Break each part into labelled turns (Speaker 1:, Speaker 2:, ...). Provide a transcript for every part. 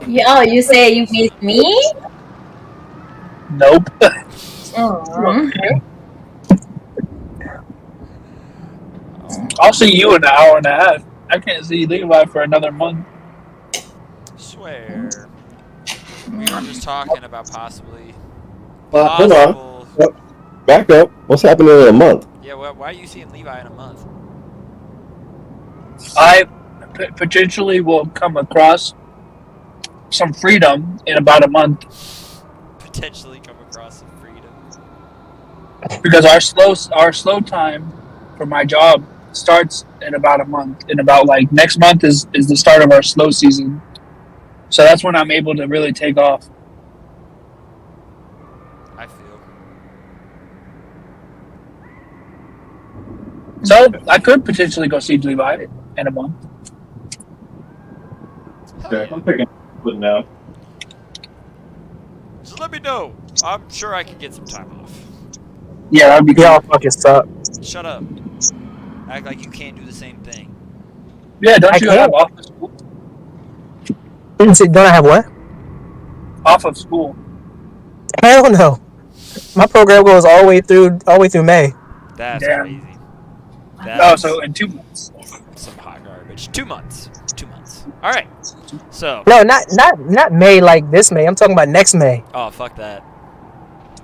Speaker 1: Yeah, you say you miss me?
Speaker 2: Nope.
Speaker 1: Oh,
Speaker 3: Oh,
Speaker 2: I'll see you in an hour and a half. I can't see Levi for another month.
Speaker 3: swear. We were just talking about possibly
Speaker 4: Hold on.
Speaker 3: possible.
Speaker 4: Yep. Back up. What's happening in a month?
Speaker 3: Yeah, why are you seeing Levi in a month?
Speaker 2: I potentially will come across some freedom in about a month
Speaker 3: Potentially come across some freedom.
Speaker 2: because our slow time for my job starts in about a month. In about like next month is the start of our slow season. So that's when I'm able to really take off.
Speaker 3: I feel.
Speaker 2: So I could potentially go see Levi in a month.
Speaker 3: Hell yeah.
Speaker 4: I'm picking it now.
Speaker 3: So let me know. I'm sure I can get some time off.
Speaker 2: Yeah, that'd be
Speaker 5: Y'all
Speaker 2: cool.
Speaker 5: fucking suck.
Speaker 3: Shut up. Act like you can't do the same thing.
Speaker 2: Yeah, don't
Speaker 5: I
Speaker 2: you
Speaker 5: can't.
Speaker 2: have off of school?
Speaker 5: Don't I have what?
Speaker 2: Off of school.
Speaker 5: Hell no. My program goes all the way through May.
Speaker 3: That's
Speaker 2: Damn.
Speaker 3: crazy.
Speaker 2: Oh,
Speaker 3: That's
Speaker 2: so in 2 months.
Speaker 3: some hot garbage. 2 months. 2 months. All right. So.
Speaker 5: No, not May like this May. I'm talking about next May.
Speaker 3: Oh, fuck that.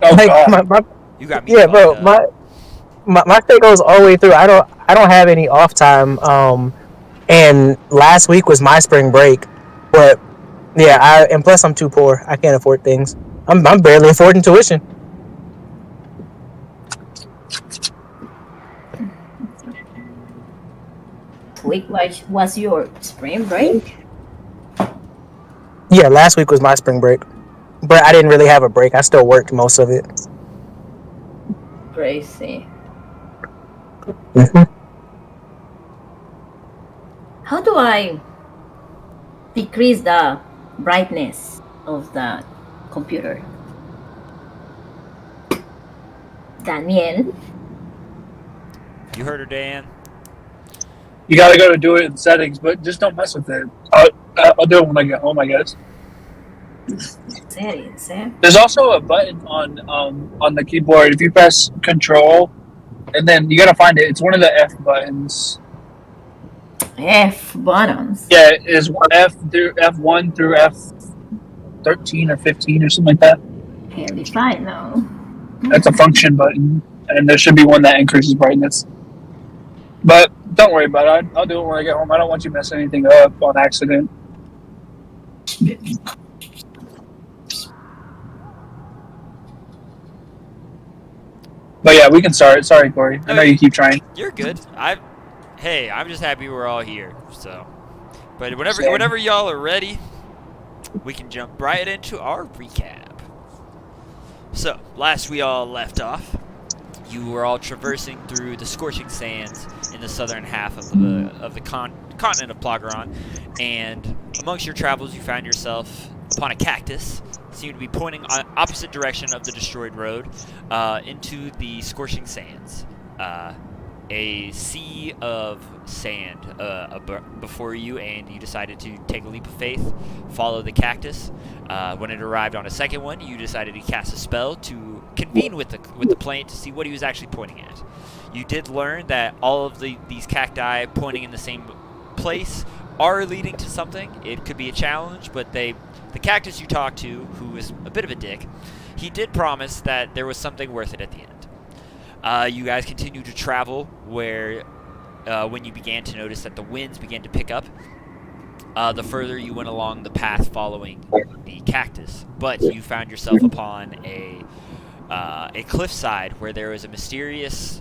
Speaker 2: Oh
Speaker 5: Like
Speaker 2: god.
Speaker 5: my
Speaker 3: You got me.
Speaker 5: yeah,
Speaker 3: fucked
Speaker 5: bro.
Speaker 3: up.
Speaker 5: My state goes all the way through. I don't have any off time. And last week was my spring break, but yeah, and plus I'm too poor. I can't afford things. I'm barely affording tuition.
Speaker 1: week was your spring break?
Speaker 5: Yeah, last week was my spring break, but I didn't really have a break. I still worked most of it.
Speaker 1: Crazy.
Speaker 5: Mm-hmm.
Speaker 1: How do I decrease the brightness of the computer? Daniel?
Speaker 3: You heard her, Dan.
Speaker 2: You gotta go to do it in settings, but just don't mess with it. I'll do it when I get home, I guess.
Speaker 1: Settings, eh?
Speaker 2: There's also a button on the keyboard. If you press Control, and then you gotta find it. It's one of the F buttons.
Speaker 1: F buttons.
Speaker 2: Yeah, it is F1 through F13 or 15 or something like that.
Speaker 1: Hell if I know.
Speaker 2: That's a function button, and there should be one that increases brightness. But don't worry about it. I'll do it when I get home. I don't want you messing anything up on accident. But yeah, we can start. Sorry, Corey. I know you keep trying.
Speaker 3: You're good. Hey, I'm just happy we're all here. So, but whenever y'all are ready, we can jump right into our recap. So, last we all left off, you were all traversing through the scorching sands in the southern half of the continent of Plageron, and amongst your travels, you found yourself upon a cactus. Seemed to be pointing on opposite direction of the destroyed road into the scorching sands. A sea of sand before you, and you decided to take a leap of faith, follow the cactus. When it arrived on a second one, you decided to cast a spell to convene with the plant to see what he was actually pointing at. You did learn that all of these cacti pointing in the same place are leading to something. It could be a challenge, but the cactus you talked to, who is a bit of a dick, he did promise that there was something worth it at the end. You guys continue to travel when you began to notice that the winds began to pick up. The further you went along the path following the cactus, but you found yourself upon a cliffside where there was a mysterious,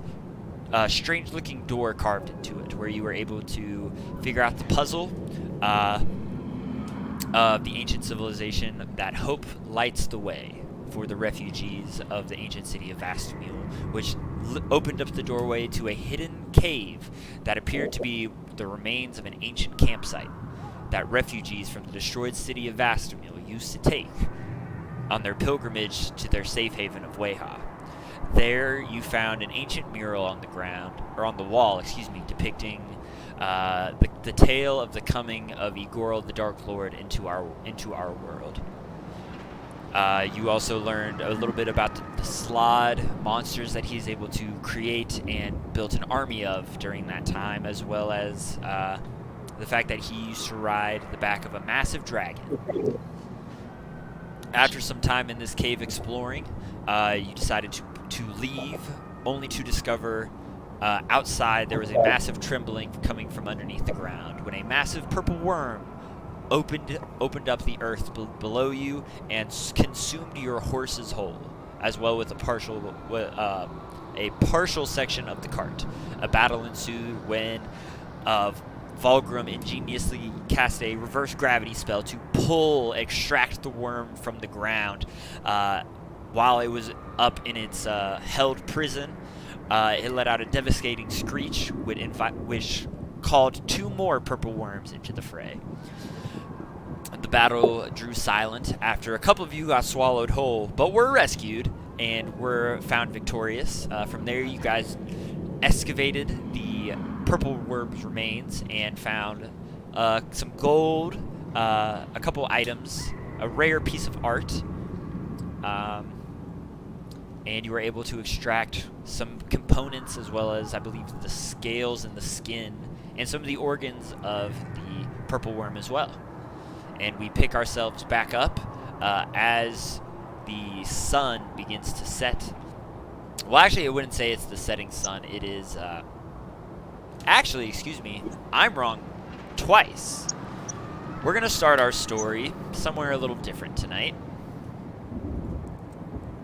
Speaker 3: strange-looking door carved into it, where you were able to figure out the puzzle of the ancient civilization that hope lights the way for the refugees of the ancient city of Vastamil, which opened up the doorway to a hidden cave that appeared to be the remains of an ancient campsite that refugees from the destroyed city of Vastamil used to take on their pilgrimage to their safe haven of Weha. There you found an ancient mural on the ground, or on the wall, depicting the tale of the coming of Igor the Dark Lord into our world. You also learned a little bit about the Slod monsters that he's able to create and built an army of during that time, as well as the fact that he used to ride the back of a massive dragon. After some time in this cave exploring, you decided to leave, only to discover outside there was a massive trembling coming from underneath the ground, when a massive purple worm opened up the earth below you and consumed your horse's whole, as well with a partial section of the cart. A battle ensued when Vulgrim ingeniously cast a reverse gravity spell to extract the worm from the ground. While it was up in its held prison, it let out a devastating screech, which called 2 more purple worms into the fray. The battle drew silent after a couple of you got swallowed whole, but were rescued and were found victorious. From there, you guys excavated the purple worm's remains and found some gold, a couple items, a rare piece of art, and you were able to extract some components, as well as, I believe, the scales and the skin and some of the organs of the purple worm as well. And we pick ourselves back up as the sun begins to set. Well, actually, I wouldn't say it's the setting sun. It is... Actually, excuse me, I'm wrong twice. We're going to start our story somewhere a little different tonight.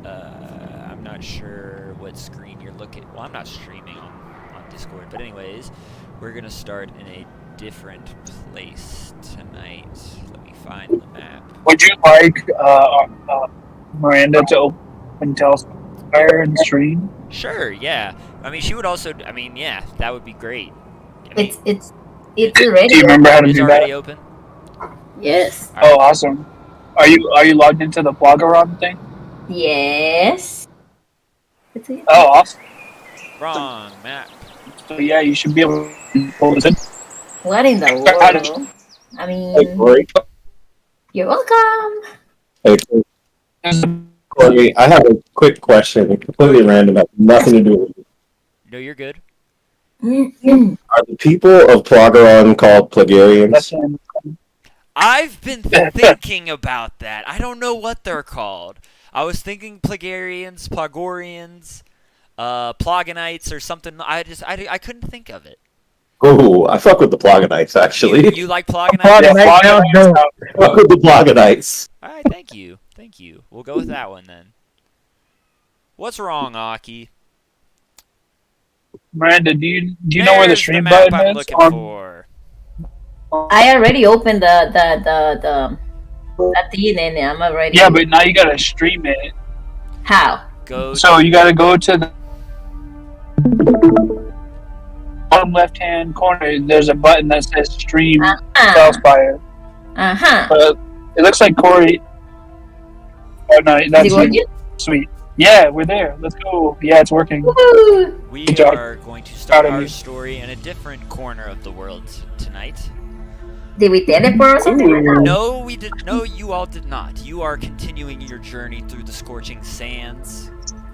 Speaker 3: I'm not sure what screen you're looking... Well, I'm not streaming on Discord, but anyways, we're going to start in a different place tonight. Let me find the map.
Speaker 2: Would you like Miranda to open Telspire and stream?
Speaker 3: Sure, yeah. I mean, she would also... I mean, yeah, that would be great. I mean,
Speaker 1: It's already.
Speaker 2: Do you remember how to
Speaker 3: it's
Speaker 2: do
Speaker 3: already
Speaker 2: that?
Speaker 3: open?
Speaker 1: Yes.
Speaker 2: Oh, awesome. Are you logged into the Bloggeron thing?
Speaker 1: Yes. It's it.
Speaker 2: Oh, awesome.
Speaker 3: Wrong map.
Speaker 2: So yeah, you should be able to pull this in.
Speaker 1: What in the world? I
Speaker 4: Hey,
Speaker 1: mean,
Speaker 4: Corey.
Speaker 1: you're welcome.
Speaker 4: Hey, Corey, I have a quick question. Completely random. Has nothing to do with it.
Speaker 3: No, you're good.
Speaker 4: Are the people of Ploggeron called Plagarians?
Speaker 2: That's
Speaker 3: I've been thinking about that. I don't know what they're called. I was thinking Plagarians, Plagorians, Plogonites, or something. I couldn't think of it.
Speaker 4: Ooh, I fuck with the Plogonites, actually.
Speaker 3: You like Plogonites?
Speaker 5: Plogonites sounds dope.
Speaker 4: I fuck with the Plogonites.
Speaker 3: All right, thank you. Thank you. We'll go with that one then. What's wrong, Aki?
Speaker 2: Miranda, do you know where the
Speaker 3: There's
Speaker 2: stream
Speaker 3: map
Speaker 2: button
Speaker 3: I'm
Speaker 2: is?
Speaker 3: looking
Speaker 2: On-
Speaker 3: for.
Speaker 1: I already opened the thing and I'm already.
Speaker 2: Yeah, but now you gotta stream it.
Speaker 1: How?
Speaker 3: Go.
Speaker 2: So you gotta go to the bottom left-hand corner. There's a button that says Stream Telspire.
Speaker 1: Uh-huh.
Speaker 2: It looks like Corey. Oh no,
Speaker 1: Is it
Speaker 2: that's
Speaker 1: working?
Speaker 2: sweet. Yeah, we're there. Let's go. Yeah, it's working.
Speaker 1: Woo!
Speaker 3: We
Speaker 2: Good job.
Speaker 3: are going to start
Speaker 2: Proud of
Speaker 3: our
Speaker 2: you.
Speaker 3: story in a different corner of the world tonight.
Speaker 1: Did we teleport or something like that?
Speaker 3: No, we did. No, you all did not. You are continuing your journey through the scorching sands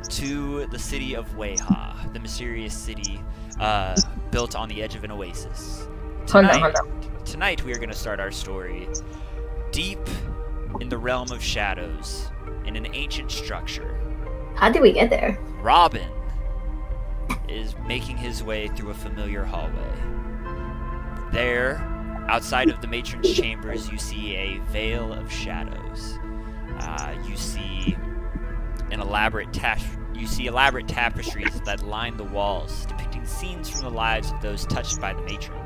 Speaker 3: to the city of Weha, the mysterious city built on the edge of an oasis.
Speaker 1: Hold on.
Speaker 3: Tonight we are going to start our story deep in the realm of shadows, in an ancient structure.
Speaker 1: How did we get there?
Speaker 3: Robin is making his way through a familiar hallway. There, outside of the matron's chambers, you see a veil of shadows. You see elaborate tapestries that line the walls, depicting scenes from the lives of those touched by the matron.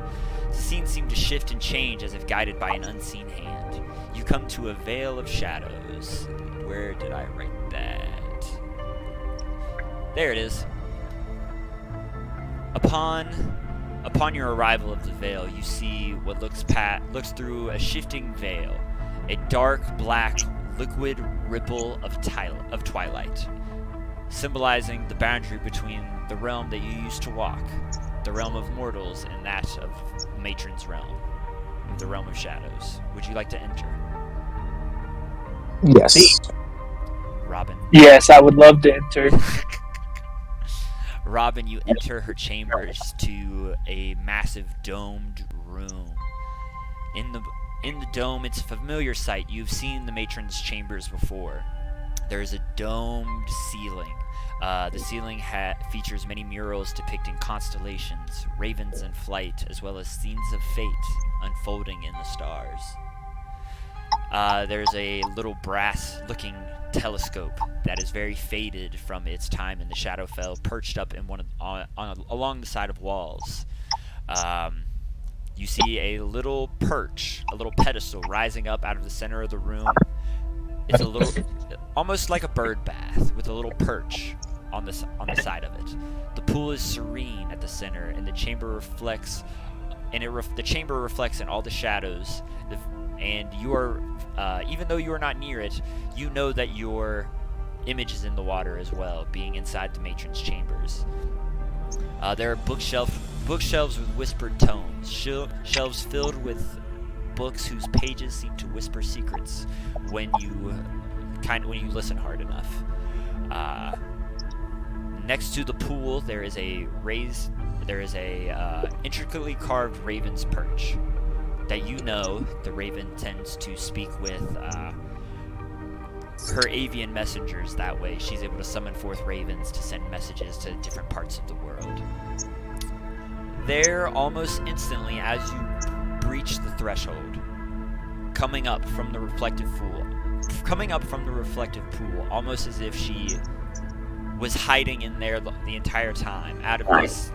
Speaker 3: The scenes seem to shift and change as if guided by an unseen hand. You come to a veil of shadows. Where did I write that? There it is. Upon your arrival of the veil, you see what looks through a shifting veil, a dark black liquid ripple of twilight, symbolizing the boundary between the realm that you used to walk the realm of mortals and that of Matron's realm, the realm of shadows. Would you like to enter?
Speaker 5: Yes.
Speaker 3: Robin.
Speaker 2: Yes, I would love to enter.
Speaker 3: Robin, you enter her chambers to a massive domed room. In the dome, it's a familiar sight. You've seen the matron's chambers before. There's a domed ceiling. The ceiling features many murals depicting constellations, ravens in flight, as well as scenes of fate unfolding in the stars. There's a little brass-looking telescope that is very faded from its time in the Shadowfell, perched up in along the side of walls. You see a little perch, a little pedestal rising up out of the center of the room. It's a little, almost like a bird bath, with a little perch on the side of it. The pool is serene at the center, and the chamber reflects, the chamber reflects in all the shadows. And you are, even though you are not near it, you know that your image is in the water as well, being inside the matron's chambers. There are bookshelves with whispered tones, shelves filled with books whose pages seem to whisper secrets when you listen hard enough. Next to the pool, there is a intricately carved raven's perch. That you know the raven tends to speak with her avian messengers that way. She's able to summon forth ravens to send messages to different parts of the world. There, almost instantly, as you breach the threshold, coming up from the reflective pool, almost as if she was hiding in there the entire time, out of this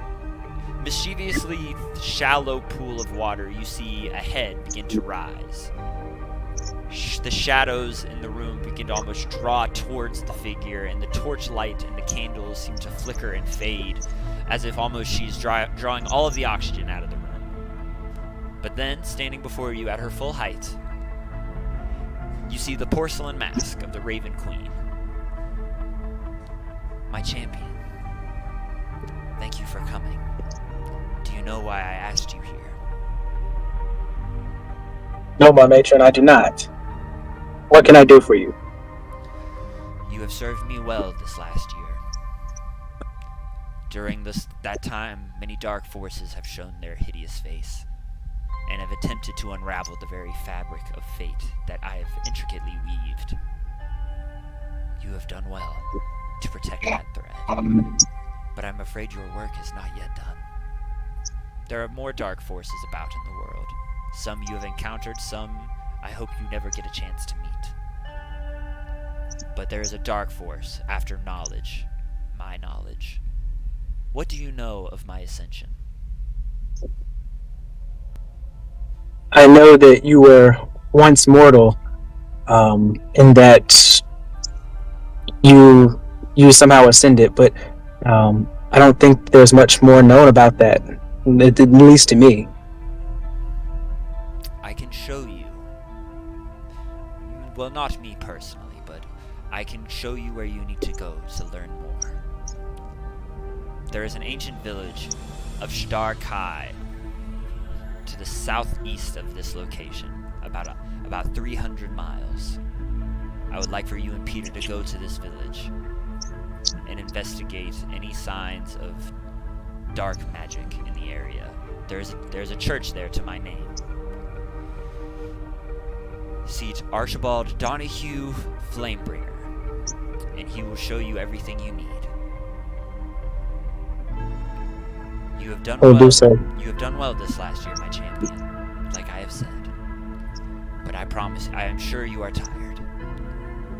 Speaker 3: mischievously shallow pool of water, you see a head begin to rise. The shadows in the room begin to almost draw towards the figure, and the torchlight and the candles seem to flicker and fade, as if almost she's drawing all of the oxygen out of the room. But then, standing before you at her full height, you see the porcelain mask of the Raven Queen. My champion, thank you for coming. Do you know why I asked you here?
Speaker 5: No, my matron, I do not. What can I do for you?
Speaker 3: You have served me well this last year. During that time, many dark forces have shown their hideous face, and have attempted to unravel the very fabric of fate that I have intricately weaved. You have done well to protect that thread, but I'm afraid your work is not yet done. There are more dark forces about in the world. Some you have encountered, some I hope you never get a chance to meet. But there is a dark force after knowledge, my knowledge. What do you know of my ascension?
Speaker 5: I know that you were once mortal, and that you somehow ascended, but I don't think there's much more known about that, at least to me.
Speaker 3: I can show you. Well, not me personally, but I can show you where you need to go to learn more. There is an ancient village of Shdar Kai to the southeast of this location, about 300 miles. I would like for you and Peter to go to this village and investigate any signs of dark magic in the area. There's a church there to my name. Seat Archibald Donahue Flamebringer, and he will show you everything you need. You have done well.
Speaker 5: Do so.
Speaker 3: You have done well this last year, my champion, like I have said. But I promise, I am sure you are tired.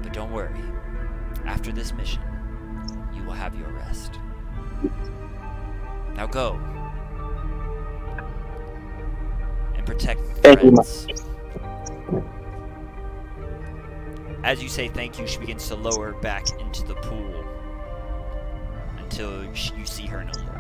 Speaker 3: But don't worry. After this mission, you will have your rest. Now go. And protect the
Speaker 5: Thank you,
Speaker 3: threads. As you say thank you, she begins to lower back into the pool until you see her no more.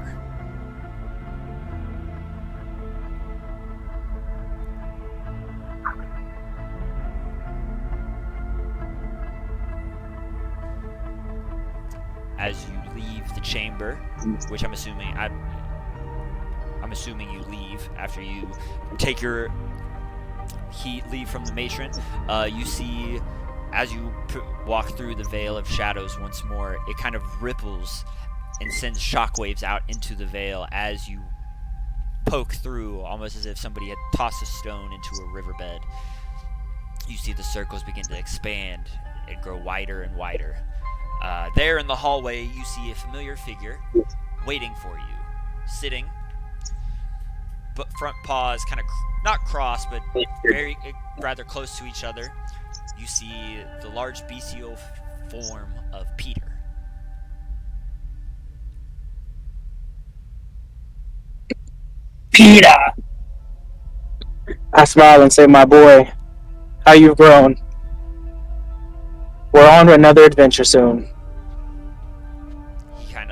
Speaker 3: As you leave the chamber, which I'm assuming I'm assuming you leave after you take your leave from the matron. You see, as you walk through the Veil of Shadows once more, it kind of ripples and sends shockwaves out into the veil as you poke through, almost as if somebody had tossed a stone into a riverbed. You see the circles begin to expand and grow wider and wider. There in the hallway, you see a familiar figure waiting for you, sitting, but front paws kind of not crossed, but very rather close to each other. You see the large bestial form of Peter.
Speaker 2: Peter.
Speaker 5: I smile and say, "My boy, how you've grown. We're on to another adventure soon."
Speaker 3: He kind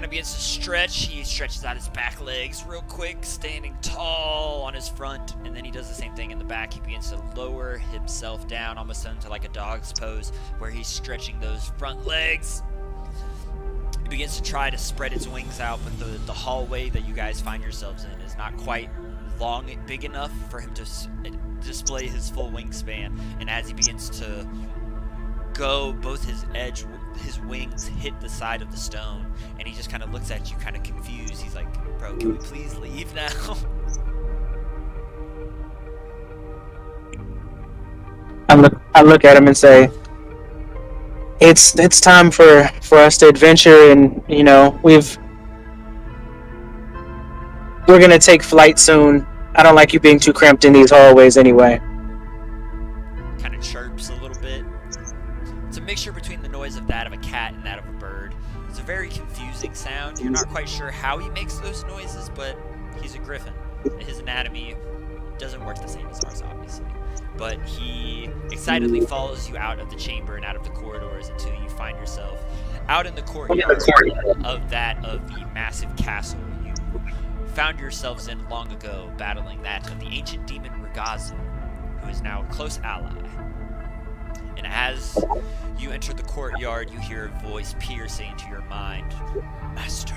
Speaker 3: of begins to stretch. He stretches out his back legs real quick, standing tall on his front, and then he does the same thing in the back. He begins to lower himself down, almost into like a dog's pose, where he's stretching those front legs. He begins to try to spread its wings out, but the hallway that you guys find yourselves in is not quite big enough for him to display his full wingspan. And as he begins to go, both his wings hit the side of the stone, and he just kind of looks at you kind of confused. He's like, "Bro, can we please leave now?"
Speaker 5: I look at him and say, It's time for us to adventure, and we're gonna take flight soon. I don't like you being too cramped in these hallways anyway.
Speaker 3: Kind of chirps a little bit. It's a mixture between the noise of that of a cat and that of a bird. It's a very confusing sound. You're not quite sure how he makes those noises, but he's a griffin. His anatomy doesn't work the same as ours, obviously. But he excitedly follows you out of the chamber and out of the corridors until you find yourself out in the courtyard of the massive castle you found yourselves in long ago, battling that of the ancient demon Ragazu, who is now a close ally. And as you enter the courtyard, you hear a voice piercing into your mind. "Master,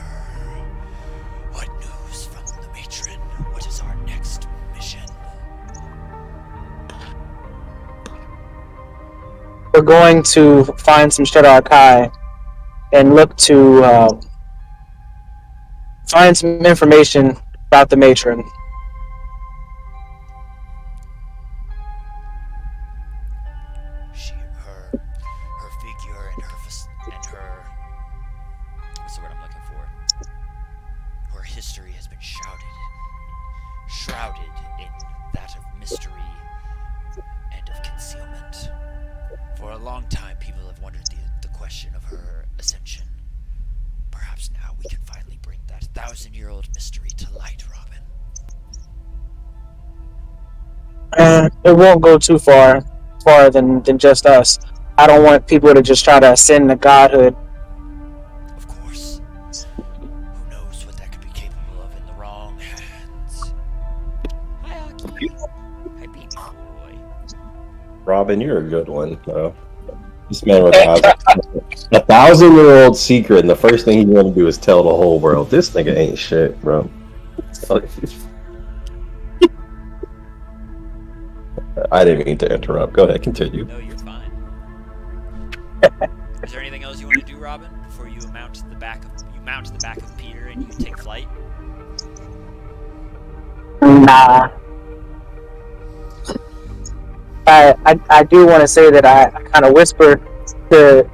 Speaker 3: what news from the matron? What is our next mission?"
Speaker 5: We're going to find some Shadar Kai and look to find some information about the matron.
Speaker 3: Her figure and her what's the word I'm looking for? Her history has been shrouded in that of mystery and of concealment. For a long time, people have wondered the question of her ascension. Perhaps now we can finally bring that 1,000-year-old mystery to light, Robin.
Speaker 5: It won't go too far than just us. I don't want people to just try to ascend to godhood.
Speaker 3: Of course. Who knows what that could be capable of in the wrong hands. Hi, Aki. Hi, baby boy.
Speaker 4: Robin, you're a good one, though. This man with a 1,000-year-old secret, and the first thing he's gonna do is tell the whole world. This nigga ain't shit, bro. I didn't mean to interrupt. Go ahead, continue.
Speaker 3: No, you're fine. Is there anything else you want to do, Robin, before you mount to the back of Peter and you take flight?
Speaker 5: Nah. I do want to say that I kind of whisper to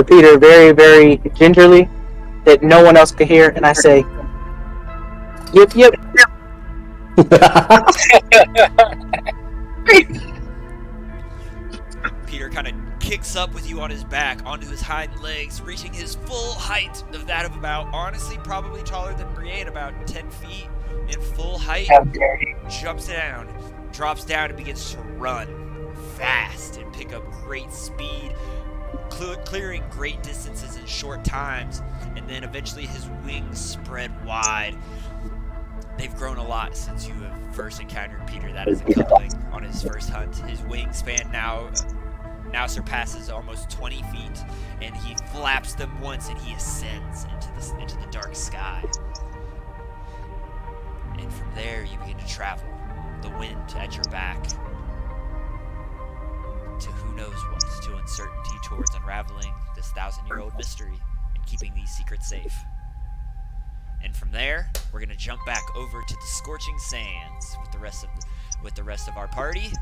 Speaker 5: Peter very, very gingerly that no one else could hear, and I say, "Yep."
Speaker 3: Peter kind of kicks up with you on his back onto his hind legs, reaching his full height of that of about, honestly, probably taller than Brienne, about 10 feet in full height. Jumps down, drops down, and begins to run fast and pick up great speed, clearing great distances in short times, and then eventually his wings spread wide. They've grown a lot since you have first encountered Peter. That is a coupling on his first hunt. His wingspan now now surpasses almost 20 feet, and he flaps them once, and he ascends into the dark sky. And from there, you begin to travel, the wind at your back, to who knows what, to uncertainty towards unraveling this 1,000-year-old mystery and keeping these secrets safe. And from there, we're gonna jump back over to the Scorching Sands with the rest of our party.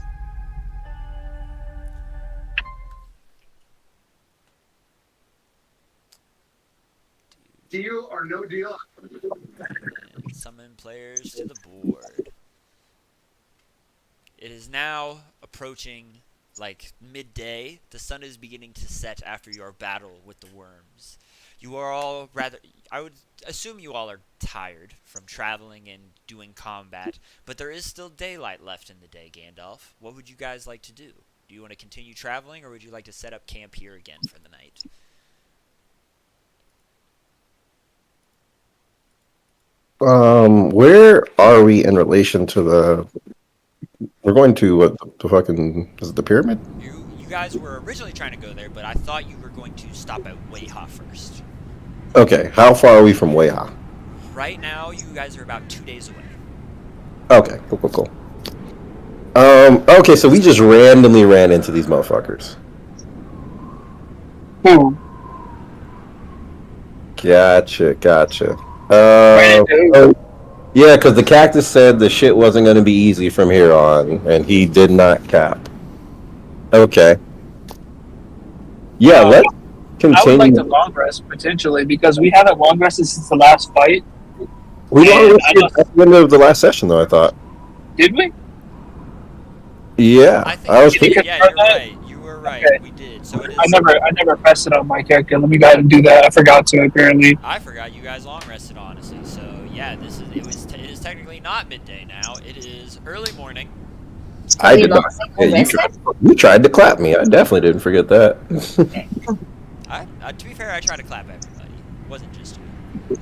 Speaker 6: Deal or no deal?
Speaker 3: And summon players to the board. It is now approaching like midday. The sun is beginning to set after your battle with the worms. You are all I would assume you all are tired from traveling and doing combat, but there is still daylight left in the day, Gandalf. What would you guys like to do? Do you want to continue traveling, or would you like to set up camp here again for the night?
Speaker 4: Where are we in relation to the? We're going to what? The fucking is it the pyramid?
Speaker 3: You guys were originally trying to go there, but I thought you were going to stop at Weha first.
Speaker 4: Okay, how far are we from Weha?
Speaker 3: Right now, you guys are about 2 days away.
Speaker 4: Okay, cool. Okay, so we just randomly ran into these motherfuckers.
Speaker 2: Who?
Speaker 4: Gotcha.
Speaker 2: Brandon.
Speaker 4: Yeah, because the cactus said the shit wasn't going to be easy from here on, and he did not cap. Okay. Yeah, let's continue.
Speaker 2: I would like to long rest potentially because we haven't long rested since the last fight.
Speaker 4: We long
Speaker 2: And
Speaker 4: rested at the end of the last session, though, I thought.
Speaker 2: Did we?
Speaker 4: Yeah,
Speaker 3: I think
Speaker 4: I was.
Speaker 2: you
Speaker 3: yeah, you're right. You were right.
Speaker 2: Okay.
Speaker 3: We did. So it is.
Speaker 2: I never pressed it on my character. Let me go ahead and do that. I forgot to apparently.
Speaker 3: I forgot you guys long rested, honestly. So yeah, it is technically not midday now. It is early morning.
Speaker 4: I
Speaker 1: We
Speaker 4: did not.
Speaker 1: lost
Speaker 4: Yeah, you tried to clap me. I definitely didn't forget that.
Speaker 3: To be fair, I try to clap everybody. It wasn't just you.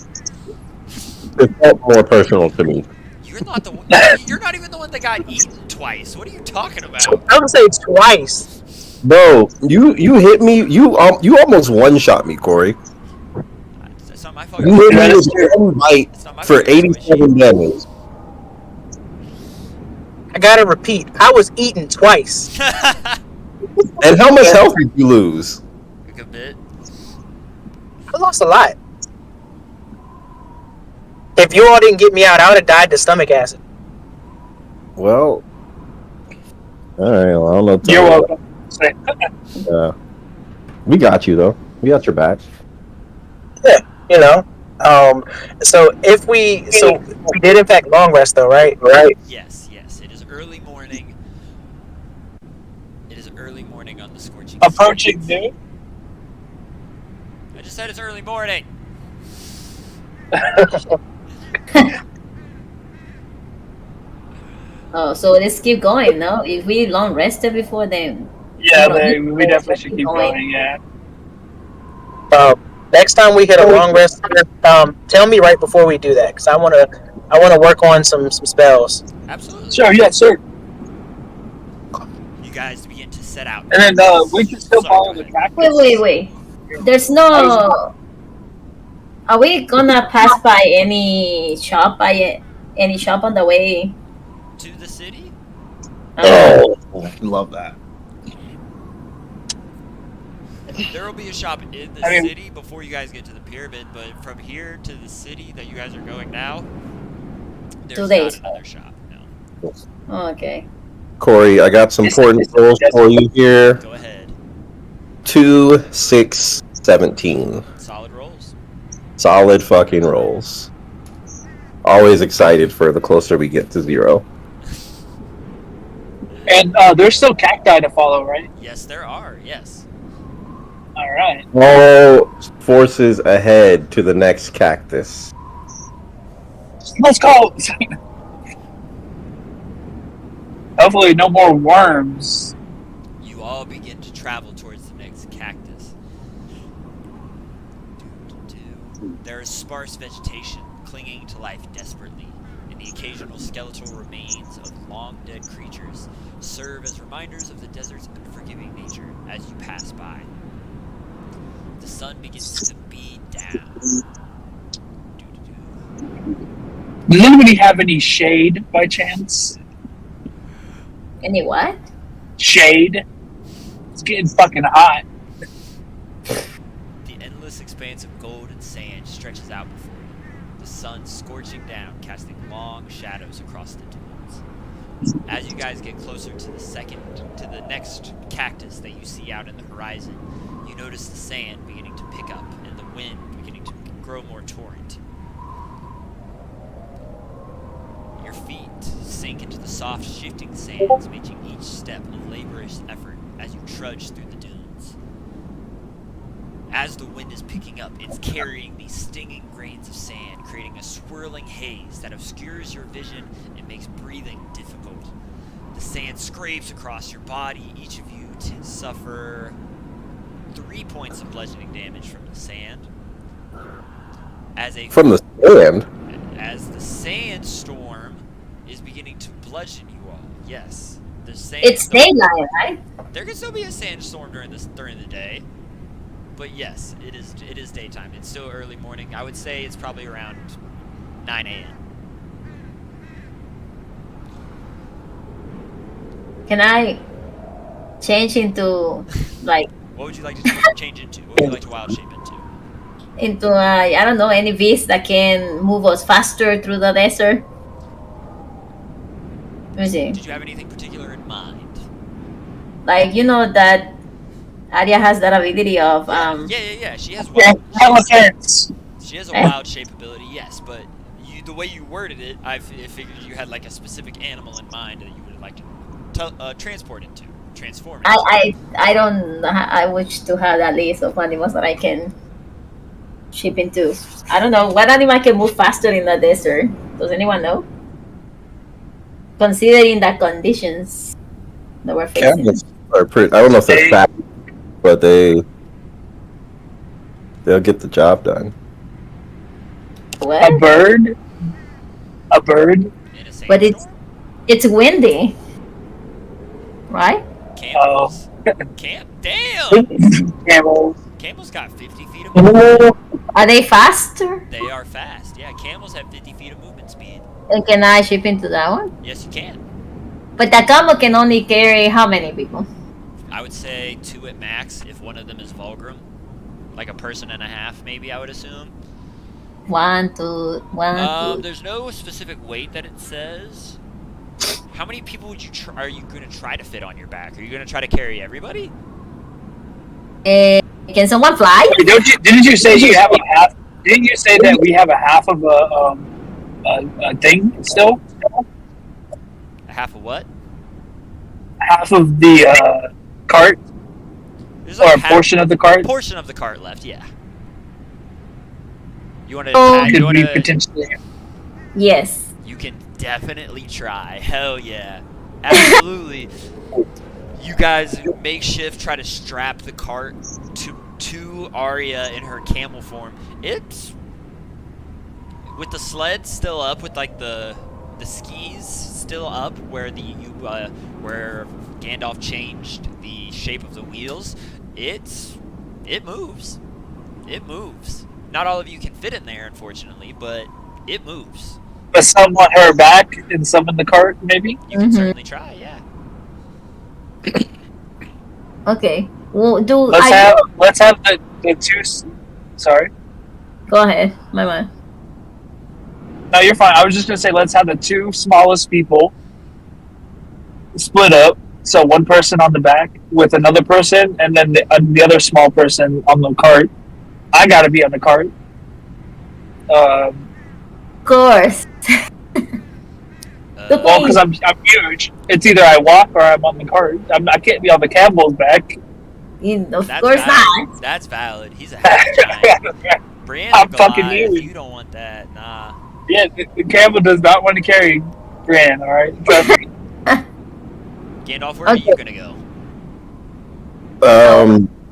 Speaker 4: It felt more personal to me.
Speaker 3: You're not the one. You're not even the one that got eaten twice. What are you talking about?
Speaker 5: I would say twice.
Speaker 4: Bro, you hit me. You almost one shot me, Corey.
Speaker 3: It's not my
Speaker 4: You
Speaker 3: fucking.
Speaker 4: hit me
Speaker 2: That's
Speaker 4: with one bite
Speaker 3: It's not my
Speaker 4: for
Speaker 3: fucking
Speaker 4: 87 damage.
Speaker 5: I gotta repeat, I was eaten twice.
Speaker 4: And how much health did you lose?
Speaker 3: A good bit.
Speaker 5: I lost a lot. If you all didn't get me out, I would have died to stomach acid.
Speaker 4: Well, all right. Well, I don't know. what to
Speaker 2: You're
Speaker 4: tell
Speaker 2: welcome.
Speaker 4: you. We got you though. We got your back.
Speaker 5: You know. So we did in fact long rest though, right? Right.
Speaker 3: Yes. It is early morning. It is early morning on the Scorching
Speaker 2: Approaching
Speaker 3: Sands.
Speaker 2: noon.
Speaker 3: I just said it's early morning.
Speaker 1: Oh, so let's keep going, no? If we long rested before, then
Speaker 2: Yeah,
Speaker 1: No,
Speaker 2: we definitely should keep going. Yeah.
Speaker 5: Next time we hit a long rest, tell me right before we do that, because I wanna work on some spells.
Speaker 3: Absolutely.
Speaker 2: Sure. Yeah. Sure.
Speaker 3: You guys begin to set out.
Speaker 2: And then we can still
Speaker 3: Sorry,
Speaker 2: follow
Speaker 3: go
Speaker 2: the
Speaker 3: ahead.
Speaker 2: cactus.
Speaker 1: wait. There's no. Are we gonna pass by any shop on the way?
Speaker 3: To the city?
Speaker 4: Oh, I love that.
Speaker 3: There will be a shop in the
Speaker 2: I mean-
Speaker 3: city before you guys get to the pyramid, but from here to the city that you guys are going now, there's
Speaker 1: 2 days.
Speaker 3: not another shop. No.
Speaker 1: Oh, okay.
Speaker 4: Corey, I got some important rolls for you here.
Speaker 3: Go ahead.
Speaker 4: 2, 6, 17.
Speaker 3: Solid rolls.
Speaker 4: Solid fucking rolls. Always excited for the closer we get to 0.
Speaker 2: And there's still cacti to follow, right?
Speaker 3: Yes, there are. Yes.
Speaker 2: All right.
Speaker 4: All forces ahead to the next cactus.
Speaker 2: Let's go. Hopefully, no more worms.
Speaker 3: You all begin to travel towards the next cactus. There is sparse vegetation clinging to life desperately, and the occasional skeletal remains of long-dead creatures serve as reminders of the desert's unforgiving nature as you pass by. The sun begins to beat down.
Speaker 2: Does anybody have any shade by chance?
Speaker 1: Any what?
Speaker 2: Shade? It's getting fucking hot.
Speaker 3: The endless expanse of gold and sand stretches out before you, the sun scorching down, casting long shadows across the dunes. As you guys get closer to the next cactus that you see out in the horizon, you notice the sand beginning to pick up and the wind beginning to grow more torrent. Your feet sink into the soft, shifting sands, making each step a laborious effort as you trudge through the dunes. As the wind is picking up, it's carrying these stinging grains of sand, creating a swirling haze that obscures your vision and makes breathing difficult. The sand scrapes across your body. Each of you suffer 3 points of bludgeoning damage from the sand.
Speaker 4: From the sand?
Speaker 3: As the sandstorm is beginning to bludgeon you all. Yes. The
Speaker 1: It's daylight, right?
Speaker 3: There could still be a sandstorm during the day. But yes, it is daytime. It's still early morning. I would say it's probably around 9 a.m.
Speaker 1: Can I change into like
Speaker 3: What would you like to change into? What would you like to wild shape into?
Speaker 1: I don't know, any beast that can move us faster through the desert? Let me see.
Speaker 3: Did you have anything particular in mind?
Speaker 1: Like, you know that Arya has that ability of
Speaker 3: Yeah. She has wild.
Speaker 2: Elephants.
Speaker 3: She has a wild shape ability, yes. But the way you worded it, I figured you had like a specific animal in mind that you would like to transform into.
Speaker 1: I don't. I wish to have that list of animals that I can ship into. I don't know what animal can move faster in the desert. Does anyone know? Considering the conditions that we're facing.
Speaker 4: Camels are pretty. I don't know if they're fast, but they'll get the job done.
Speaker 1: What?
Speaker 2: A bird?
Speaker 1: But it's windy, right?
Speaker 3: Camels. Damn. Camels got 50 feet of movement.
Speaker 1: Are they faster?
Speaker 3: They are fast. Yeah, camels have 50 feet of movement speed.
Speaker 1: And can I ship into that one?
Speaker 3: Yes, you can.
Speaker 1: But the camel can only carry how many people?
Speaker 3: I would say 2 at max if one of them is Vulgrim. Like a person and a half, maybe, I would assume.
Speaker 1: 1, 2, 1, 2.
Speaker 3: There's no specific weight that it says. How many people are you going to try to fit on your back? Are you going to try to carry everybody?
Speaker 1: Can someone fly?
Speaker 2: Didn't you say you have a half? Didn't you say that we have a half of a thing still?
Speaker 3: A half of what?
Speaker 2: Half of the cart,
Speaker 3: There's
Speaker 2: or
Speaker 3: like
Speaker 2: a portion of the cart.
Speaker 3: portion of the cart left, yeah. You want to?
Speaker 2: Could be potentially.
Speaker 1: Yes.
Speaker 3: You can definitely try. Hell yeah, absolutely. You guys makeshift try to strap the cart to Arya in her camel form. It's with the sled still up, with like the skis still up, where where Gandalf changed the shape of the wheels. It moves. It moves. Not all of you can fit in there, unfortunately, but it moves.
Speaker 2: But some on her back and some in the cart, maybe.
Speaker 3: You can certainly try, yeah.
Speaker 1: Okay. Well,
Speaker 2: Let's have the two. Sorry.
Speaker 1: Go ahead. My man.
Speaker 2: No, you're fine. I was just gonna say let's have the 2 smallest people split up. So one person on the back with another person, and then the other small person on the cart. I gotta be on the cart.
Speaker 1: Of course.
Speaker 2: Well, because I'm huge. It's either I walk or I'm on the cart. I can't be on the camel's back.
Speaker 1: Of
Speaker 3: That's
Speaker 1: course
Speaker 3: valid.
Speaker 1: not.
Speaker 3: That's valid. He's a half giant. Brienne's
Speaker 2: I'm
Speaker 3: a
Speaker 2: fucking
Speaker 3: Goliath.
Speaker 2: huge.
Speaker 3: You don't want that, nah.
Speaker 2: Yeah, the camel does not want to carry Bran. All right, trust me.
Speaker 3: Gandalf, where are you gonna go?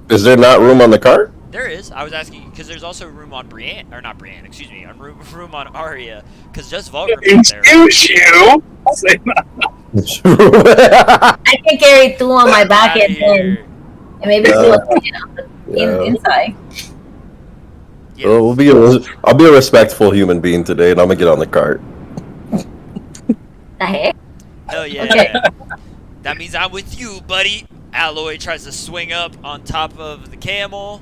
Speaker 4: Is there not room on the cart?
Speaker 3: There is. I was asking because there's also room on Brienne, or not Brienne. Excuse me, on room on Arya because just Vulgrim is there.
Speaker 2: Excuse you.
Speaker 1: I can carry 2 on my back
Speaker 3: Outta
Speaker 1: and then
Speaker 3: here.
Speaker 1: and maybe 2
Speaker 4: Yeah.
Speaker 1: inside.
Speaker 3: Yeah.
Speaker 4: Well, I'll be a respectful human being today, and I'm gonna get on the cart.
Speaker 1: The heck?
Speaker 3: Hell yeah.
Speaker 1: Okay.
Speaker 3: That means I'm with you, buddy. Alloy tries to swing up on top of the camel.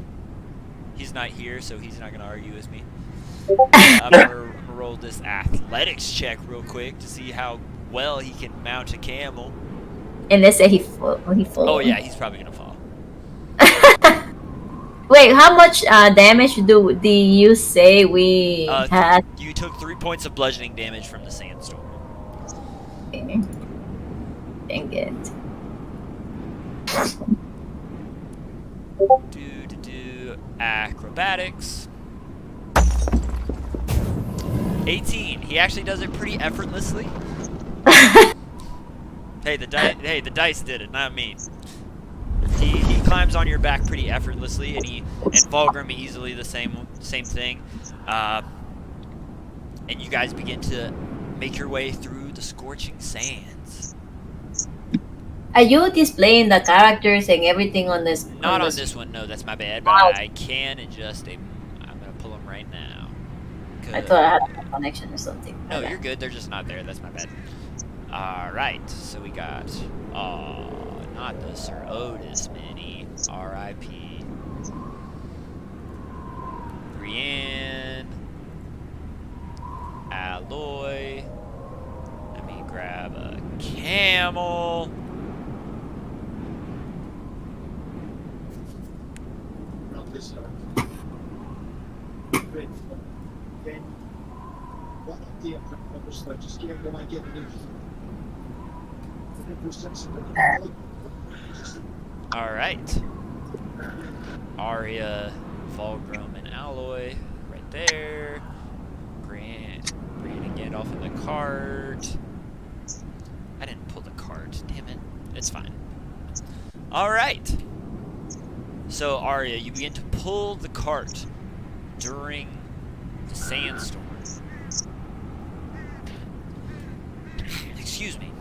Speaker 3: He's not here, so he's not going to argue with me. I'm going to roll this athletics check real quick to see how well he can mount a camel.
Speaker 1: And they say he falls.
Speaker 3: Oh, yeah, he's probably going to fall.
Speaker 1: Wait, how much damage do you say we had?
Speaker 3: You took 3 points of bludgeoning damage from the sandstorm.
Speaker 1: Okay. Dang it.
Speaker 3: Do acrobatics. 18. He actually does it pretty effortlessly. Hey, the dice did it, not me. He climbs on your back pretty effortlessly, and Vulgrim easily the same thing. And you guys begin to make your way through the scorching sands.
Speaker 1: Are you displaying the characters and everything on this?
Speaker 3: Not on this one, no, that's my bad. But
Speaker 1: Wow.
Speaker 3: I can adjust I'm gonna pull them right now.
Speaker 1: I thought I had a connection or something.
Speaker 3: No, you're good. They're just not there. That's my bad. All right, so we got not the Sir Otis mini. R.I.P. Brienne. Alloy. Let me grab a camel. All right. Arya, Vulgrim, and Alloy right there. Brienne and Gandalf in the cart. I didn't pull the cart. Damn it. It's fine. All right. So Arya, you begin to pull the cart during the sandstorm. Excuse me.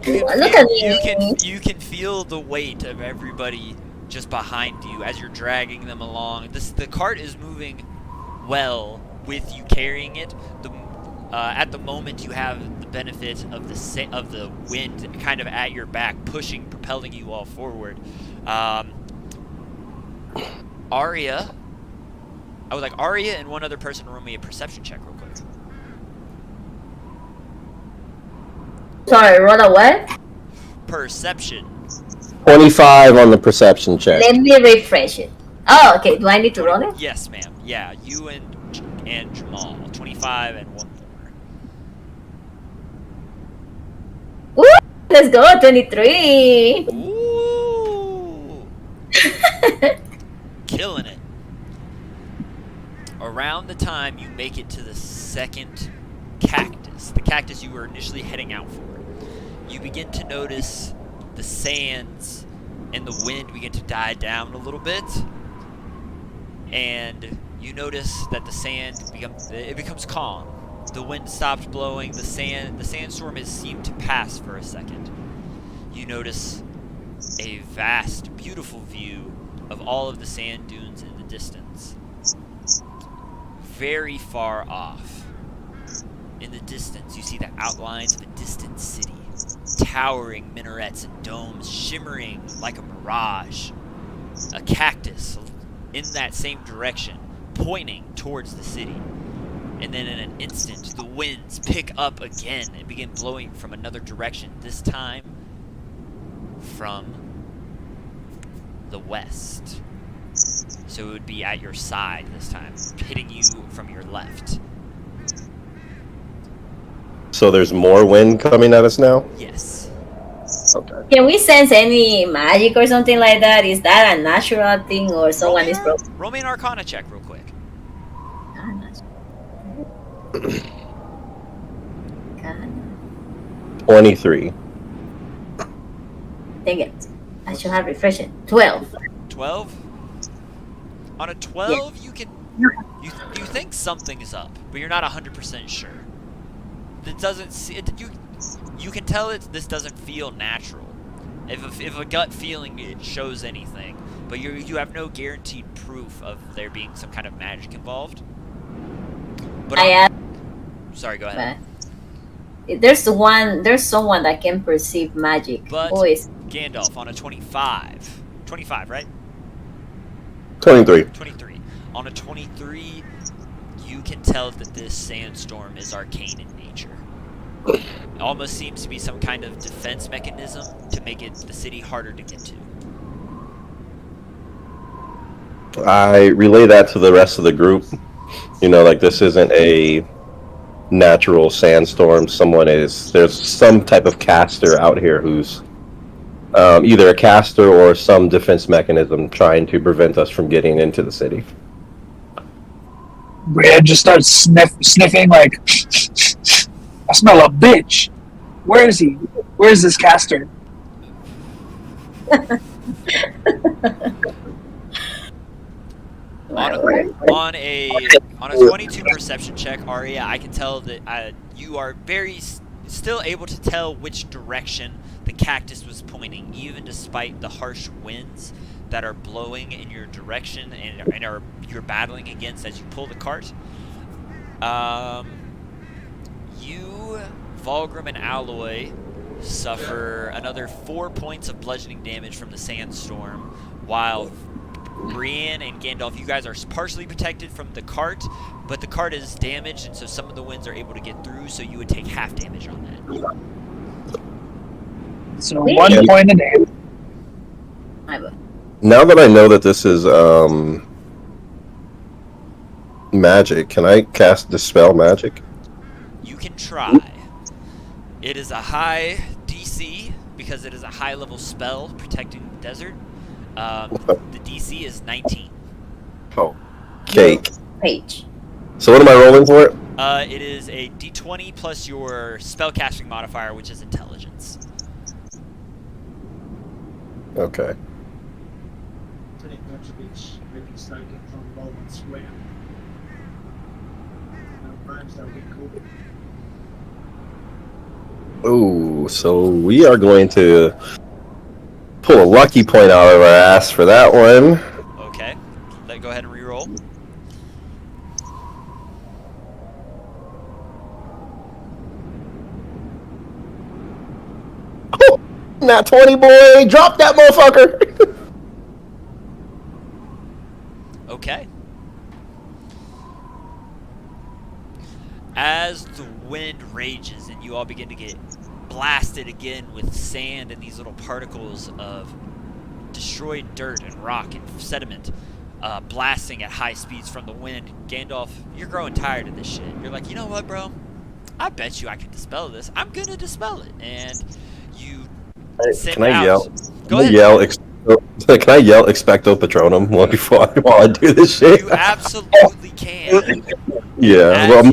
Speaker 1: Look at me.
Speaker 3: You can feel the weight of everybody just behind you as you're dragging them along. The cart is moving well with you carrying it. At the moment, you have the benefit of the wind kind of at your back, propelling you all forward. Arya, I would like Arya and one other person to roll me a perception check real quick.
Speaker 1: Sorry, roll a what?
Speaker 3: Perception.
Speaker 4: 25 on the perception check.
Speaker 1: Let me refresh it. Oh, okay. Do I need to roll it?
Speaker 3: Yes, ma'am. Yeah, you and Jamal. 25 and one more.
Speaker 1: Woo! Let's go, 23.
Speaker 3: Ooh! Killing it. Around the time you make it to the second cactus, the cactus you were initially heading out for, you begin to notice the sands and the wind begin to die down a little bit, and you notice that the sand becomes calm. The wind stopped blowing. The sandstorm has seemed to pass for a second. You notice a vast, beautiful view of all of the sand dunes in the distance. Very far off, in the distance, you see the outlines of a distant city. Towering minarets and domes shimmering like a mirage. A cactus in that same direction, pointing towards the city. And then in an instant, the winds pick up again and begin blowing from another direction, this time from the west. So it would be at your side this time, hitting you from your left.
Speaker 4: So there's more wind coming at us now?
Speaker 3: Yes.
Speaker 4: Okay.
Speaker 1: Can we sense any magic or something like that? Is that a natural thing or someone is broken?
Speaker 3: Roll me an Arcana check real quick.
Speaker 4: 23.
Speaker 1: Dang it. I I should have refreshing. 12.
Speaker 3: 12. On a 12, you think something is up, but you're not 100% sure. It doesn't see it. You can tell this doesn't feel natural. If a gut feeling it shows anything, but you have no guaranteed proof of there being some kind of magic involved. But sorry, go ahead.
Speaker 1: There's someone that can perceive magic.
Speaker 3: But
Speaker 1: Boys.
Speaker 3: Gandalf on a 25. 25, right?
Speaker 4: 23.
Speaker 3: 23. On a 23, you can tell that this sandstorm is arcane in nature. It almost seems to be some kind of defense mechanism to make the city harder to get to.
Speaker 4: I relay that to the rest of the group. You know, like, this isn't a natural sandstorm. There's some type of caster out here who's either a caster or some defense mechanism trying to prevent us from getting into the city.
Speaker 2: Brad just starts sniffing like, I smell a bitch. Where is he? Where is this caster?
Speaker 3: On a 22 perception check, Arya, I can tell that you are still able to tell which direction the cactus was pointing, even despite the harsh winds that are blowing in your direction and you're battling against as you pull the cart. You, Vulgrim, and Alloy suffer another 4 points of bludgeoning damage from the sandstorm, while Brienne and Gandalf, you guys are partially protected from the cart, but the cart is damaged, and so some of the winds are able to get through, so you would take half damage on that.
Speaker 2: So 1 point of damage.
Speaker 4: Now that I know that this is magic, can I cast Dispel Magic?
Speaker 3: You can try. It is a high DC because it is a high level spell protecting the desert. The DC is 19.
Speaker 4: Oh, cake.
Speaker 1: Page.
Speaker 4: So what am I rolling for it?
Speaker 3: It is a D20 plus your spellcasting modifier, which is intelligence.
Speaker 4: Okay. Ooh, so we are going to pull a lucky point out of our ass for that one.
Speaker 3: Okay. Go ahead and reroll.
Speaker 4: Nat 20, boy! Drop that motherfucker!
Speaker 3: Okay. As the wind rages and you all begin to get blasted again with sand and these little particles of destroyed dirt and rock and sediment blasting at high speeds from the wind, Gandalf, you're growing tired of this shit. You're like, you know what, bro? I bet you I can dispel this. I'm gonna dispel it. And you send
Speaker 4: Can I
Speaker 3: out...
Speaker 4: yell?
Speaker 3: Go ahead.
Speaker 4: Can I yell Expecto Patronum while I do this shit?
Speaker 3: You absolutely can.
Speaker 4: Yeah. Well, I'm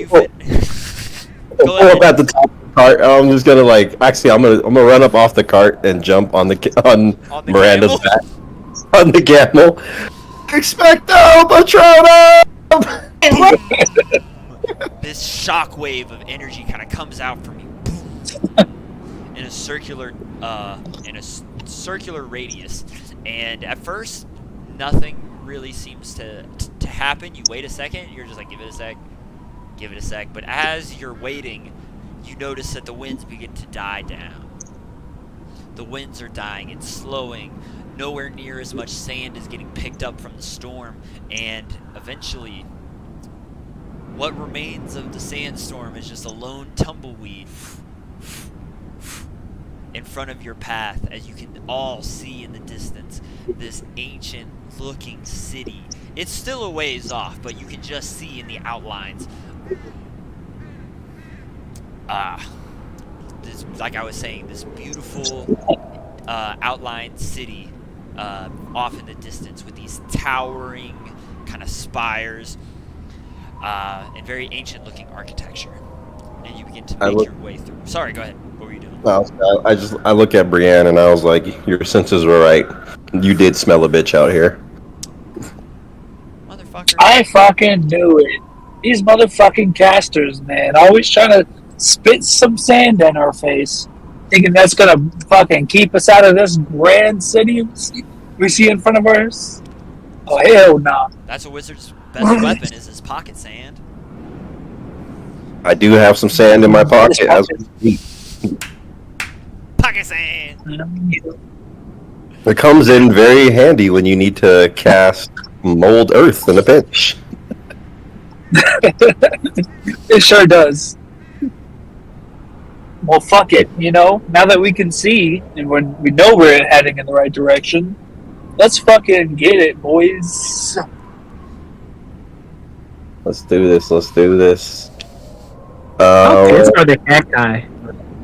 Speaker 3: Go
Speaker 4: pull up at the top of the cart. I'm just gonna I'm gonna run up off the cart and jump on Miranda's back on the camel. Expecto Patronum!
Speaker 3: This shockwave of energy kind of comes out from you, boom, in a circular radius. And at first, nothing really seems to happen. You wait a second. You're just like, give it a sec. But as you're waiting, you notice that the winds begin to die down. The winds are dying. It's slowing. Nowhere near as much sand is getting picked up from the storm. And eventually, what remains of the sandstorm is just a lone tumbleweed in front of your path, as you can all see in the distance this ancient looking city. It's still a ways off, but you can just see in the outlines this, like I was saying, this beautiful outlined city off in the distance with these towering kind of spires and very ancient looking architecture. And you begin to make your way through. Sorry, go ahead. What were you doing?
Speaker 4: I look at Brienne and I was like, your senses were right. You did smell a bitch out here.
Speaker 3: Motherfucker.
Speaker 2: I fucking knew it. These motherfucking casters, man, always trying to spit some sand in our face, thinking that's gonna fucking keep us out of this grand city we see in front of us. Oh hell no!
Speaker 3: That's a wizard's best weapon is his pocket sand.
Speaker 4: I do have some sand in my pocket. As we speak.
Speaker 3: Pocket sand.
Speaker 4: It comes in very handy when you need to cast mold earth in a pinch.
Speaker 2: It sure does. Well, fuck it. You know, now that we can see and when we know we're heading in the right direction, let's fucking get it, boys.
Speaker 4: Let's do this. Let's do this.
Speaker 5: How pissed are the cacti?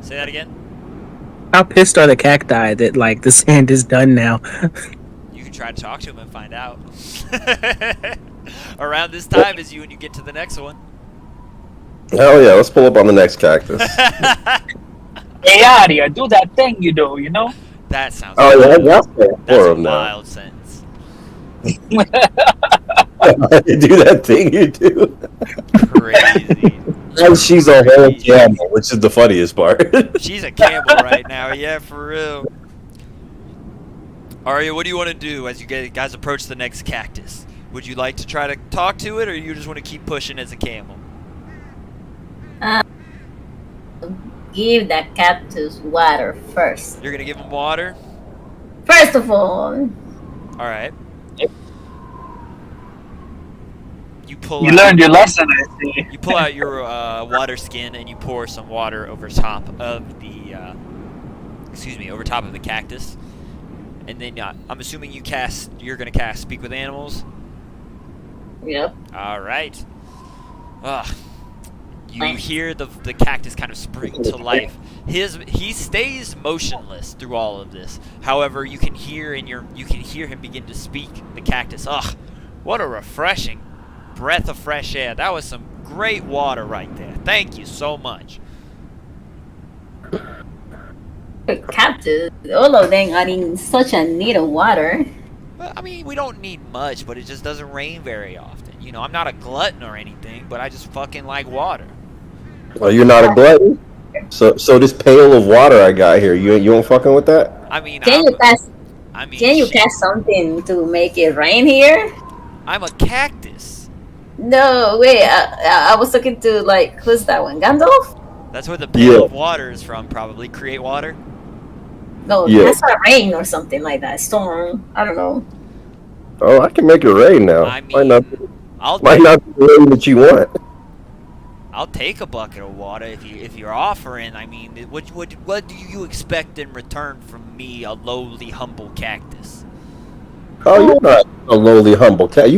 Speaker 3: Say that again.
Speaker 5: How pissed are the cacti that like the sand is done now?
Speaker 3: You can try to talk to him and find out. Around this time is you when you get to the next one.
Speaker 4: Hell yeah, let's pull up on the next cactus.
Speaker 2: Hey, Aria, do that thing you do, you know?
Speaker 3: That sounds.
Speaker 4: Oh yeah, that's
Speaker 3: That's
Speaker 4: four
Speaker 3: a
Speaker 4: of them now.
Speaker 3: wild sentence.
Speaker 4: Do that thing you do.
Speaker 3: Crazy.
Speaker 4: And she's a whole camel, which is the funniest part.
Speaker 3: She's a camel right now. Yeah, for real. Aria, what do you want to do as you guys approach the next cactus? Would you like to try to talk to it, or you just want to keep pushing as a camel?
Speaker 1: Give that cactus water first.
Speaker 3: You're gonna give him water.
Speaker 1: First of all,
Speaker 3: All right. You pull.
Speaker 2: You
Speaker 3: out,
Speaker 2: learned your lesson, I see.
Speaker 3: You pull out your water skin and you pour some water over top of the. Over top of the cactus, and then I'm assuming you're gonna cast Speak with Animals.
Speaker 1: yep.
Speaker 3: All right. You hear the cactus kind of spring to life. He stays motionless through all of this. However, you can hear him begin to speak. The cactus. Ugh, what a refreshing breath of fresh air. That was some great water right there. Thank you so much.
Speaker 1: Cactus, all of them are in such a need of water.
Speaker 3: Well, I mean, we don't need much, but it just doesn't rain very often. You know, I'm not a glutton or anything, but I just fucking like water.
Speaker 4: Well, you're not a glutton. So this pail of water I got here, you ain't fucking with that?
Speaker 3: I mean,
Speaker 1: Can you cast
Speaker 3: shit.
Speaker 1: cast something to make it rain here?
Speaker 3: I'm a cactus.
Speaker 1: No, wait. I was looking to like who's that one? Gandalf?
Speaker 3: That's where the pail
Speaker 4: Yeah.
Speaker 3: of water is from, probably. Create water.
Speaker 1: No,
Speaker 4: Yeah.
Speaker 1: that's not rain or something like that. Storm. I don't know.
Speaker 4: Oh, I can make it rain now.
Speaker 3: I
Speaker 4: might not
Speaker 3: mean, I'll
Speaker 4: be the rain that you want.
Speaker 3: I'll take a bucket of water if you're offering. I mean, what do you expect in return from me, a lowly, humble cactus?
Speaker 4: Oh, you're not a lowly, humble cat.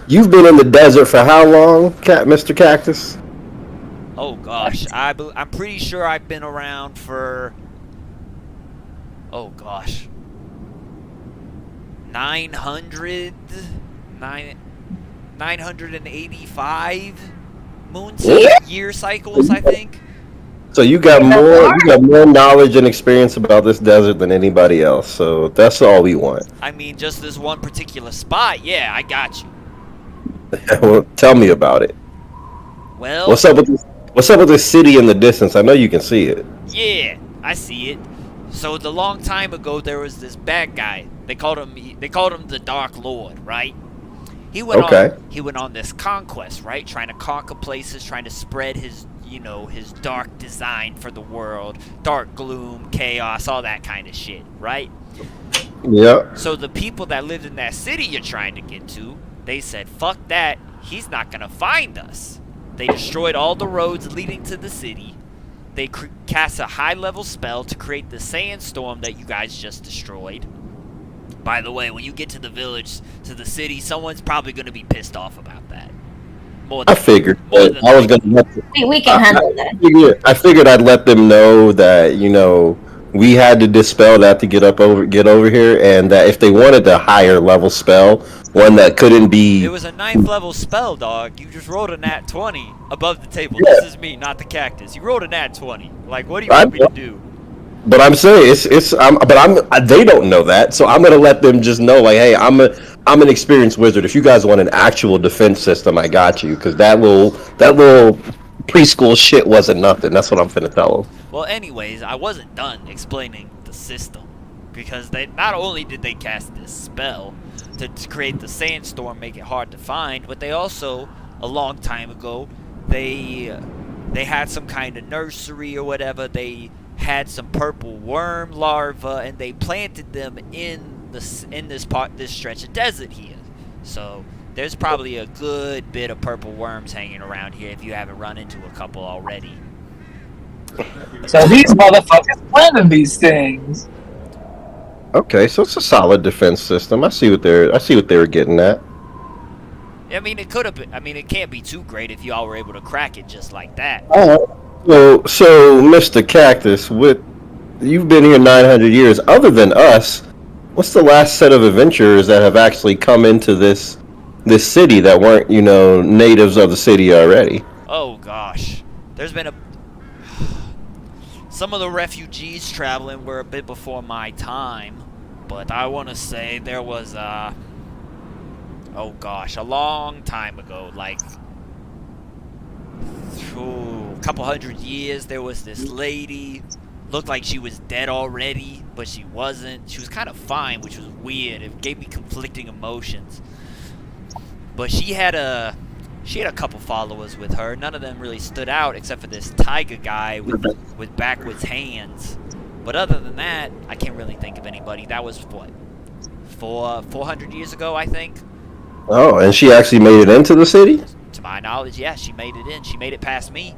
Speaker 4: You've been in the desert for how long, Mr. Cactus?
Speaker 3: Oh gosh, I'm pretty sure I've been around for. Oh gosh. 985 year cycles, I think.
Speaker 4: So you got more knowledge and experience about this desert than anybody else. So that's all we want.
Speaker 3: I mean, just this one particular spot. Yeah, I got you.
Speaker 4: Well, tell me about it.
Speaker 3: Well,
Speaker 4: What's up with this city in the distance? I know you can see it.
Speaker 3: yeah, I see it. So the long time ago, there was this bad guy. They called him the Dark Lord, right? He went on this conquest, right? Trying to conquer places, trying to spread his dark design for the world, dark gloom, chaos, all that kind of shit, right?
Speaker 4: Yeah.
Speaker 3: So the people that lived in that city you're trying to get to, they said, fuck that, he's not gonna find us. They destroyed all the roads leading to the city. They cast a high-level spell to create the sandstorm that you guys just destroyed. By the way, when you get to the village, to the city, someone's probably gonna be pissed off about that.
Speaker 4: I figured. I was gonna.
Speaker 1: We can handle that.
Speaker 4: I figured I'd let them know that we had to dispel that to get over here, and that if they wanted a higher level spell, one that couldn't be.
Speaker 3: It was a 9th level spell, dog. You just rolled a nat 20 above the table.
Speaker 4: Yeah.
Speaker 3: This is me, not the cactus. You rolled a nat 20. Like, what do you want me to do?
Speaker 4: But I'm saying they don't know that, so I'm gonna let them just know, like, hey, I'm an experienced wizard. If you guys want an actual defense system, I got you, because that little preschool shit wasn't nothing. That's what I'm finna tell them.
Speaker 3: Well, anyways, I wasn't done explaining the system, because they not only did they cast this spell to create the sandstorm, make it hard to find, but they also, a long time ago, they had some kind of nursery or whatever. They had some purple worm larvae, and they planted them in this stretch of desert here. So there's probably a good bit of purple worms hanging around here if you haven't run into a couple already.
Speaker 2: So these motherfuckers planning these things.
Speaker 4: Okay, so it's a solid defense system. I see what they were getting at.
Speaker 3: I mean, it could have been. I mean, it can't be too great if you all were able to crack it just like that.
Speaker 4: So Mr. Cactus, you've been here 900 years. Other than us, what's the last set of adventurers that have actually come into this city that weren't, natives of the city already?
Speaker 3: Oh gosh, there's been some of the refugees traveling were a bit before my time, but I want to say there was a long time ago, like a couple hundred years. There was this lady, looked like she was dead already, but she wasn't. She was kind of fine, which was weird. It gave me conflicting emotions. But she had a couple followers with her. None of them really stood out except for this tiger guy with backwards hands. But other than that, I can't really think of anybody. That was what, 400 years ago, I think.
Speaker 4: Oh, and she actually made it into the city?
Speaker 3: To my knowledge, yeah, she made it in. She made it past me.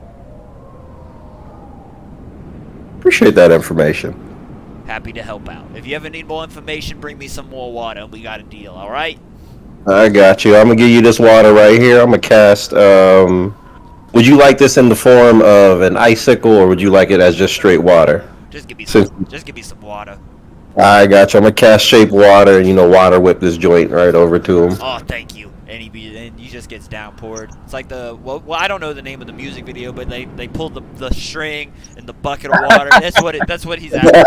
Speaker 4: Appreciate that information.
Speaker 3: Happy to help out. If you ever need more information, bring me some more water and we got a deal, alright?
Speaker 4: I got you. I'm gonna give you this water right here. I'm gonna cast, would you like this in the form of an icicle, or would you like it as just straight water?
Speaker 3: Just give me some water.
Speaker 4: I got you. I'm gonna cast shape water and water whip this joint right over to him.
Speaker 3: Oh, thank you. And he just gets downpoured. It's like I don't know the name of the music video, but they pulled the string and the bucket of water. That's what he's after.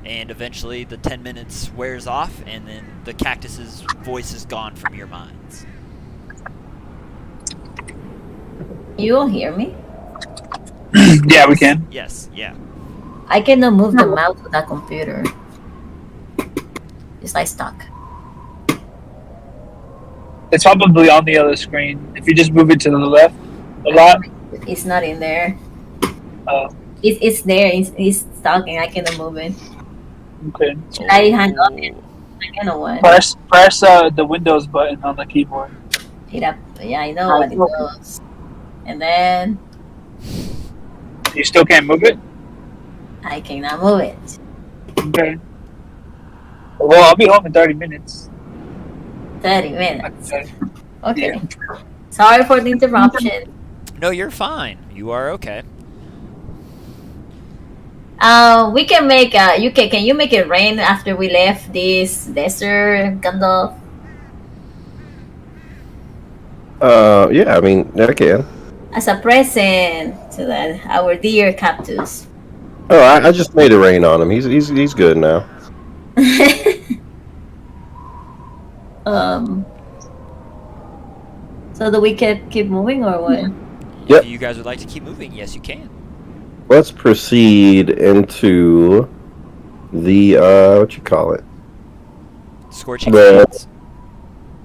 Speaker 3: And eventually the 10 minutes wears off, and then the cactus's voice is gone from your minds.
Speaker 1: You will hear me?
Speaker 2: Yeah, we can.
Speaker 3: Yes, yeah.
Speaker 1: I cannot move the mouse with that computer. It's like stuck.
Speaker 2: It's probably on the other screen. If you just move it to the left a lot.
Speaker 1: It's not in there.
Speaker 2: Oh,
Speaker 1: It's there. It's stuck and I cannot move it.
Speaker 2: okay.
Speaker 1: Should I hang up it? I cannot what?
Speaker 2: Press the Windows button on the keyboard.
Speaker 1: Hit up. Yeah, I know what it does. And then
Speaker 2: You still can't move it?
Speaker 1: I cannot move it.
Speaker 2: Okay. Well, I'll be home in 30 minutes.
Speaker 1: 30 minutes.
Speaker 2: Okay.
Speaker 1: Okay.
Speaker 2: Yeah.
Speaker 1: Sorry for the interruption.
Speaker 3: No, you're fine. You are okay.
Speaker 1: We can make can you make it rain after we left this desert, Gandalf?
Speaker 4: Yeah, I mean, I can.
Speaker 1: As a present to our dear cactus.
Speaker 4: Oh, I just made it rain on him. He's good now.
Speaker 1: So do we keep moving or what?
Speaker 4: Yep.
Speaker 3: If you guys would like to keep moving, yes, you can.
Speaker 4: Let's proceed into the what you call it?
Speaker 3: Scorching
Speaker 4: The-
Speaker 3: Sands.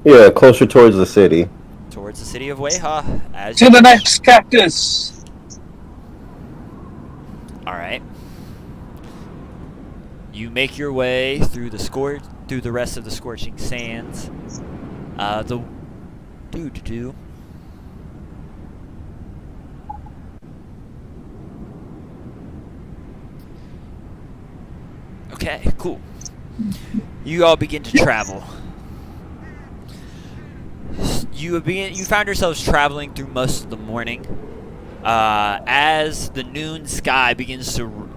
Speaker 4: Yeah, closer towards the city.
Speaker 3: Towards the city of Weha. As
Speaker 2: To the next cactus.
Speaker 3: Alright. You make your way through the rest of the Scorching Sands. Okay, cool. You all begin to travel. You found yourselves traveling through most of the morning. As the noon sky begins to,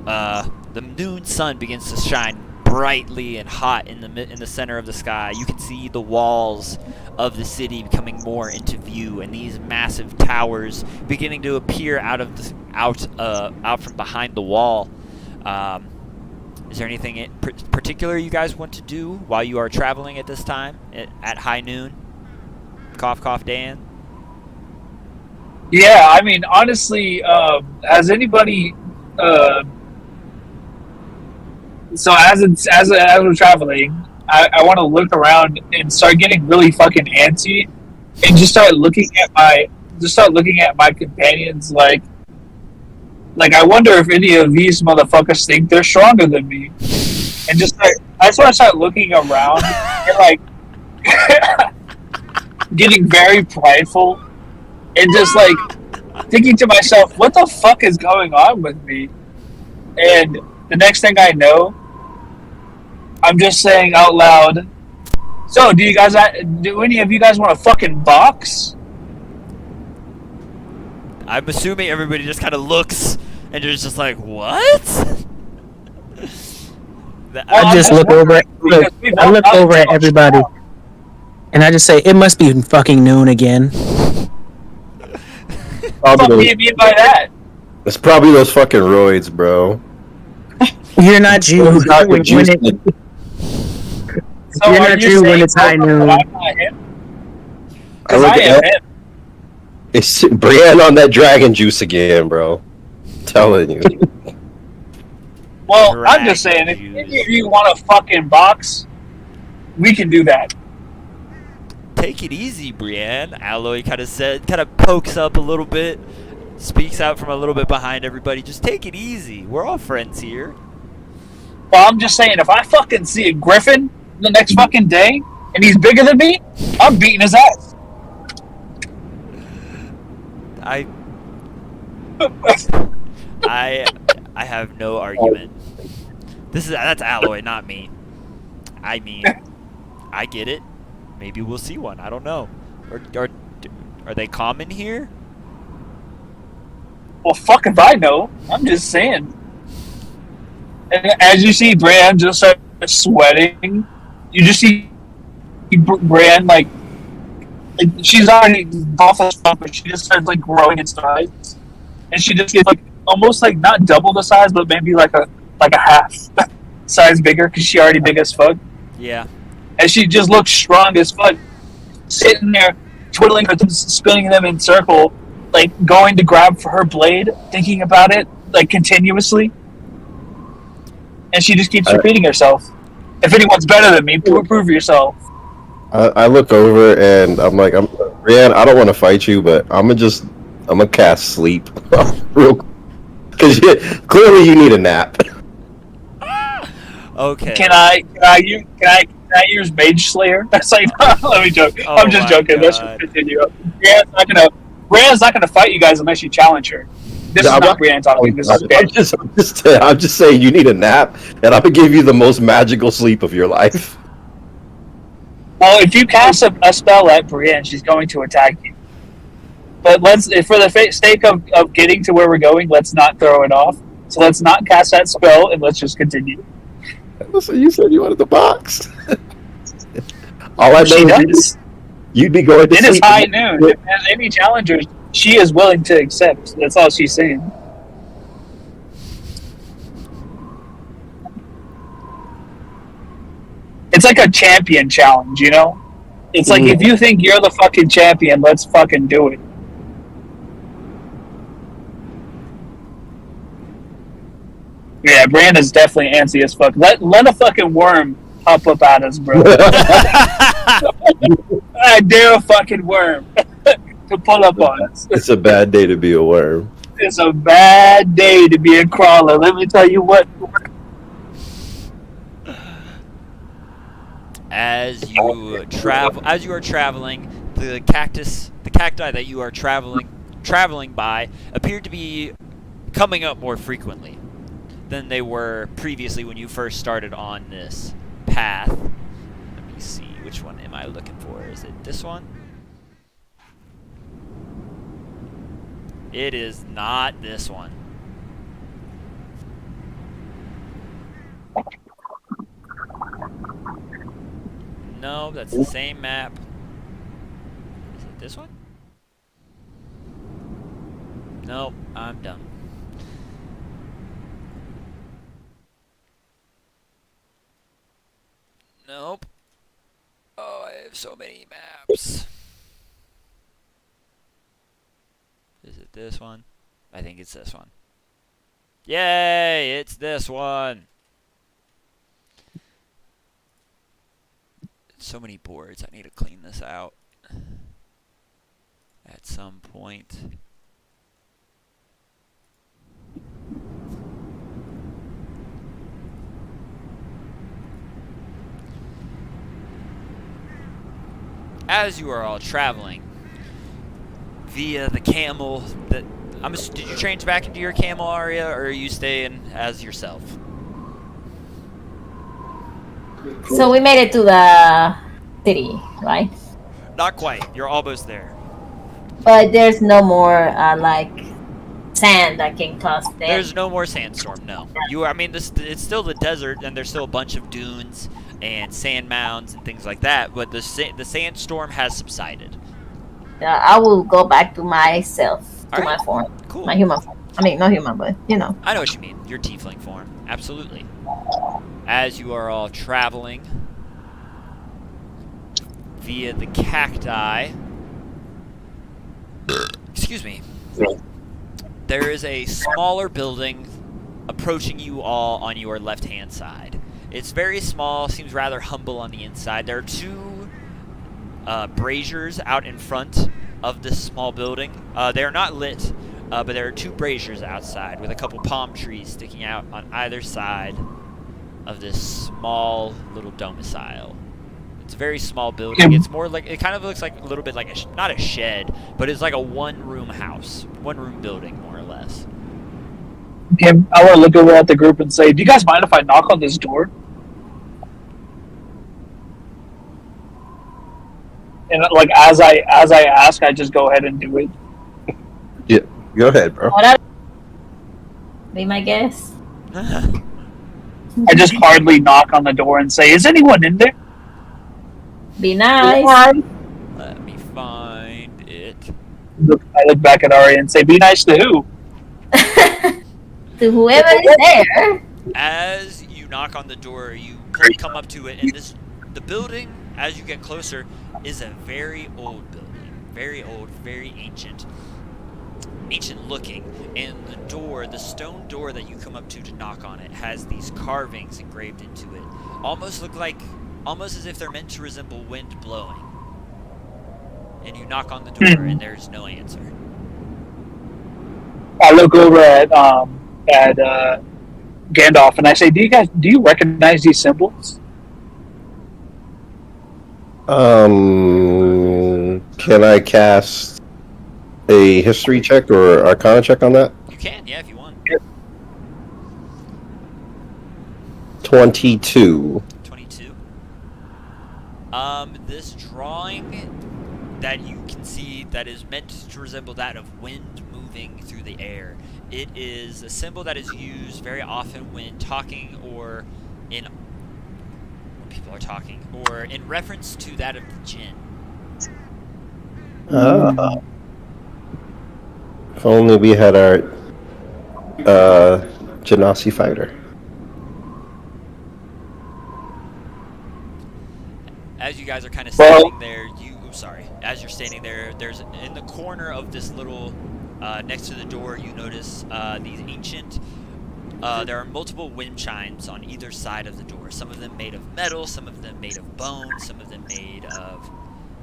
Speaker 3: the noon sun begins to shine brightly and hot in the center of the sky. You can see the walls of the city becoming more into view, and these massive towers beginning to appear out from behind the wall. Is there anything in particular you guys want to do while you are traveling at this time at high noon? Cough, cough, Dan.
Speaker 2: Yeah, I mean, honestly, has anybody? So as we're traveling, I want to look around and start getting really fucking antsy, and just start looking at my companions like I wonder if any of these motherfuckers think they're stronger than me, and I just want to start looking around and like getting very prideful, and just like thinking to myself, what the fuck is going on with me? And the next thing I know, I'm just saying out loud, so do any of you guys want to fucking box?
Speaker 3: I'm assuming everybody just kind of looks and you're just like, what?
Speaker 5: I just look over at everybody, and I just say, it must be fucking noon again.
Speaker 2: What do you mean by that?
Speaker 4: It's probably those fucking roids, bro.
Speaker 5: You're not you when it's high noon.
Speaker 2: Because I am him.
Speaker 4: It's Brienne on that dragon juice again, bro. I'm telling you.
Speaker 2: Well, I'm just saying, if any of you want to fucking box, we can do that.
Speaker 3: Take it easy, Brienne. Alloy kind of pokes up a little bit, speaks out from a little bit behind everybody. Just take it easy. We're all friends here.
Speaker 2: Well, I'm just saying, if I fucking see a griffin the next fucking day, and he's bigger than me, I'm beating his ass.
Speaker 3: I have no argument. That's Alloy, not me. I mean, I get it. Maybe we'll see one. I don't know. Are they common here?
Speaker 2: Well, fuck if I know. I'm just saying. And as you see Bran just start sweating, you just see Bran like she's already buff as fuck, but she just starts like growing in size, and she just gets like almost like not double the size, but maybe like a half size bigger because she already big as fuck.
Speaker 3: Yeah.
Speaker 2: And she just looks strong as fuck, sitting there twiddling her thumbs, spinning them in circle, like going to grab for her blade, thinking about it like continuously. And she just keeps repeating herself. If anyone's better than me, prove yourself.
Speaker 4: I look over and I'm like, Brienne, I don't want to fight you, but I'm gonna cast sleep real quick. Because clearly you need a nap.
Speaker 3: Okay.
Speaker 2: Can I use Mage Slayer? That's like, let me joke.
Speaker 3: Oh
Speaker 2: I'm just joking. Let's just continue. Brienne's not gonna fight you guys unless you challenge her. This is not Brienne talking. This is Ben.
Speaker 4: I'm just saying you need a nap, and I'm gonna give you the most magical sleep of your life.
Speaker 2: Well, if you cast a spell at Brienne, she's going to attack you. But for the sake of getting to where we're going, let's not throw it off. So let's not cast that spell, and let's just continue.
Speaker 4: So you said you wanted the box. All I know
Speaker 2: She does.
Speaker 4: You'd be going to
Speaker 2: It
Speaker 4: sleep.
Speaker 2: is high noon. If there's any challengers, she is willing to accept. That's all she's saying. It's like a champion challenge, you know? It's like, if you think you're the fucking champion, let's fucking do it. Yeah, Brandon's definitely antsy as fuck. Let a fucking worm hop up at us, bro. I dare a fucking worm to pull up on us.
Speaker 4: It's a bad day to be a worm.
Speaker 2: It's a bad day to be a crawler. Let me tell you what.
Speaker 3: As you are traveling, the cacti that you are traveling by appear to be coming up more frequently than they were previously when you first started on this path. Let me see, which one am I looking for? Is it this one? It is not this one. No, that's the same map. This one? Nope, I'm dumb. Nope. Oh, I have so many maps. Is it this one? I think it's this one. Yay, it's this one. So many boards. I need to clean this out at some point. As you are all traveling via the camel, did you change back into your camel, Arya, or are you staying as yourself?
Speaker 1: So we made it to the city, right?
Speaker 3: Not quite. You're almost there.
Speaker 1: But there's no more like sand that can cause damage.
Speaker 3: There's no more sandstorm. No. It's still the desert, and there's still a bunch of dunes and sand mounds and things like that. But the sandstorm has subsided.
Speaker 1: I will go back to myself, to my form,
Speaker 3: Cool.
Speaker 1: my human form. I mean, not human, but you know.
Speaker 3: I know what you mean. Your tiefling form. Absolutely. As you are all traveling via the cacti, excuse me, there is a smaller building approaching you all on your left-hand side. It's very small, seems rather humble on the inside. There are two braziers out in front of this small building. They are not lit, but there are two braziers outside with a couple palm trees sticking out on either side of this small little domicile. It's a very small building. It's more like, it kind of looks like a little bit like not a shed, but it's like a one-room house, one-room building, more or less.
Speaker 2: Okay, I want to look over at the group and say, do you guys mind if I knock on this door? And like as I ask, I just go ahead and do it.
Speaker 4: Yeah, go ahead, bro.
Speaker 1: Be my guess.
Speaker 2: I just hardly knock on the door and say, "Is anyone in there?"
Speaker 1: Be nice.
Speaker 3: Let me find it.
Speaker 2: I look back at Ari and say, "Be nice to who?"
Speaker 1: To whoever is there.
Speaker 3: As you knock on the door, you come up to it, and the building, as you get closer, is a very old building. Very old, very ancient looking. And the stone door that you come up to knock on it, has these carvings engraved into it. Almost as if they're meant to resemble wind blowing. And you knock on the door, and there's no answer.
Speaker 2: I look over at Gandalf and I say, do you recognize these symbols?
Speaker 4: Can I cast a history check or arcana check on that?
Speaker 3: You can, yeah, if you want.
Speaker 4: 22.
Speaker 3: 22. This drawing that you can see that is meant to resemble that of wind moving through the air. It is a symbol that is used very often when talking or when people are talking, or in reference to that of the jinn.
Speaker 4: If only we had our Genasi fighter.
Speaker 3: As you guys are kind of standing there, as you're standing there, there's in the corner of this little, next to the door, you notice these ancient, there are multiple wind chimes on either side of the door. Some of them made of metal, some of them made of bone, some of them made of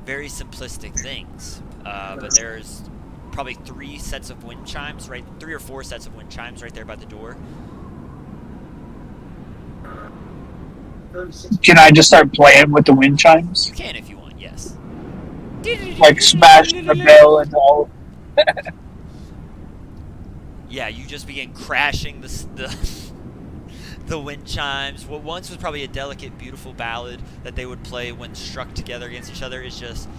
Speaker 3: very simplistic things. But there's probably three or four sets of wind chimes right there by the door.
Speaker 2: Can I just start playing with the wind chimes?
Speaker 3: You can if you want, yes.
Speaker 2: Like smash the bell and all.
Speaker 3: Yeah, you just begin crashing the wind chimes. What once was probably a delicate, beautiful ballad that they would play when struck together against each other is just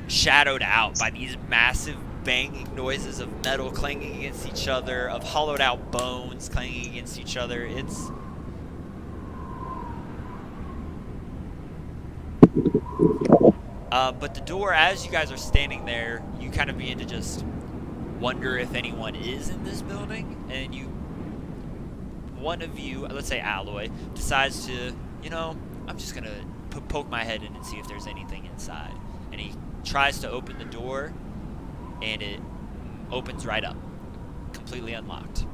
Speaker 3: shadowed out by these massive banging noises of metal clanging against each other, of hollowed out bones clanging against each other. It's But the door, as you guys are standing there, you kind of begin to just wonder if anyone is in this building, and one of you, let's say Alloy, decides to, I'm just gonna poke my head in and see if there's anything inside. And he tries to open the door, and it opens right up, completely unlocked.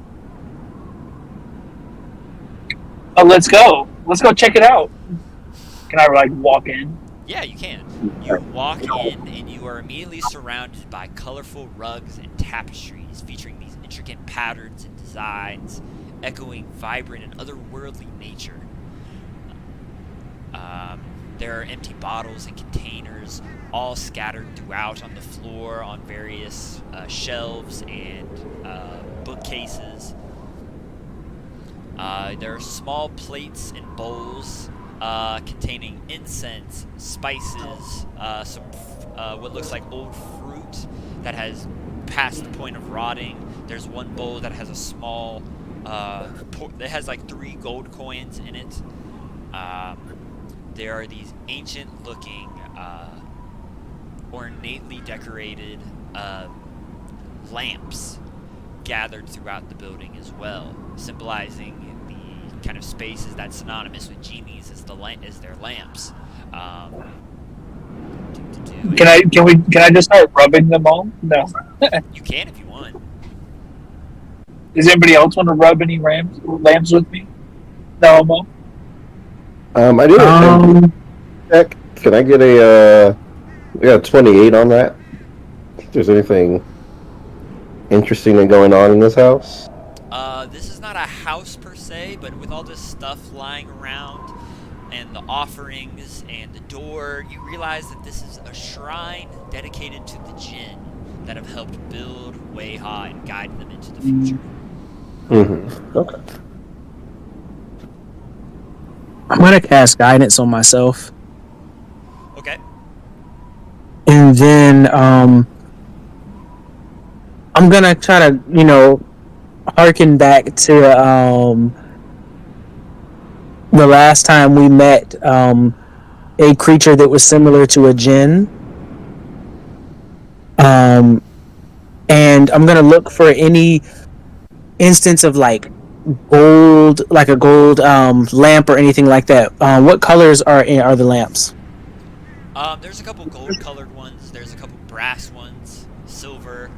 Speaker 2: Oh, let's go. Let's go check it out. Can I like walk in?
Speaker 3: Yeah, you can. You walk in, and you are immediately surrounded by colorful rugs and tapestries featuring these intricate patterns and designs, echoing vibrant and otherworldly nature. There are empty bottles and containers all scattered throughout on the floor on various shelves and bookcases. There are small plates and bowls containing incense, spices, some what looks like old fruit that has passed the point of rotting. There's one bowl that has a small, that has like 3 gold coins in it. There are these ancient-looking, ornately decorated lamps gathered throughout the building as well, symbolizing the kind of spaces that's synonymous with genies as their lamps.
Speaker 2: Can I just start rubbing them all? No.
Speaker 3: You can if you want.
Speaker 2: Does anybody else want to rub any lamps with me? No, Mo?
Speaker 4: I do a check. Can I get we got 28 on that? If there's anything interesting going on in this house?
Speaker 3: This is not a house per se, but with all this stuff lying around and the offerings and the door, you realize that this is a shrine dedicated to the Jinn that have helped build Weiha and guide them into the future.
Speaker 4: Mm-hmm. Okay.
Speaker 5: I'm gonna cast guidance on myself,
Speaker 3: Okay.
Speaker 5: and then I'm gonna try to harken back to the last time we met a creature that was similar to a djinn, and I'm gonna look for any instance of like a gold lamp or anything like that. What colors are the lamps?
Speaker 3: There's a couple gold-colored ones. There's a couple brass ones, silver.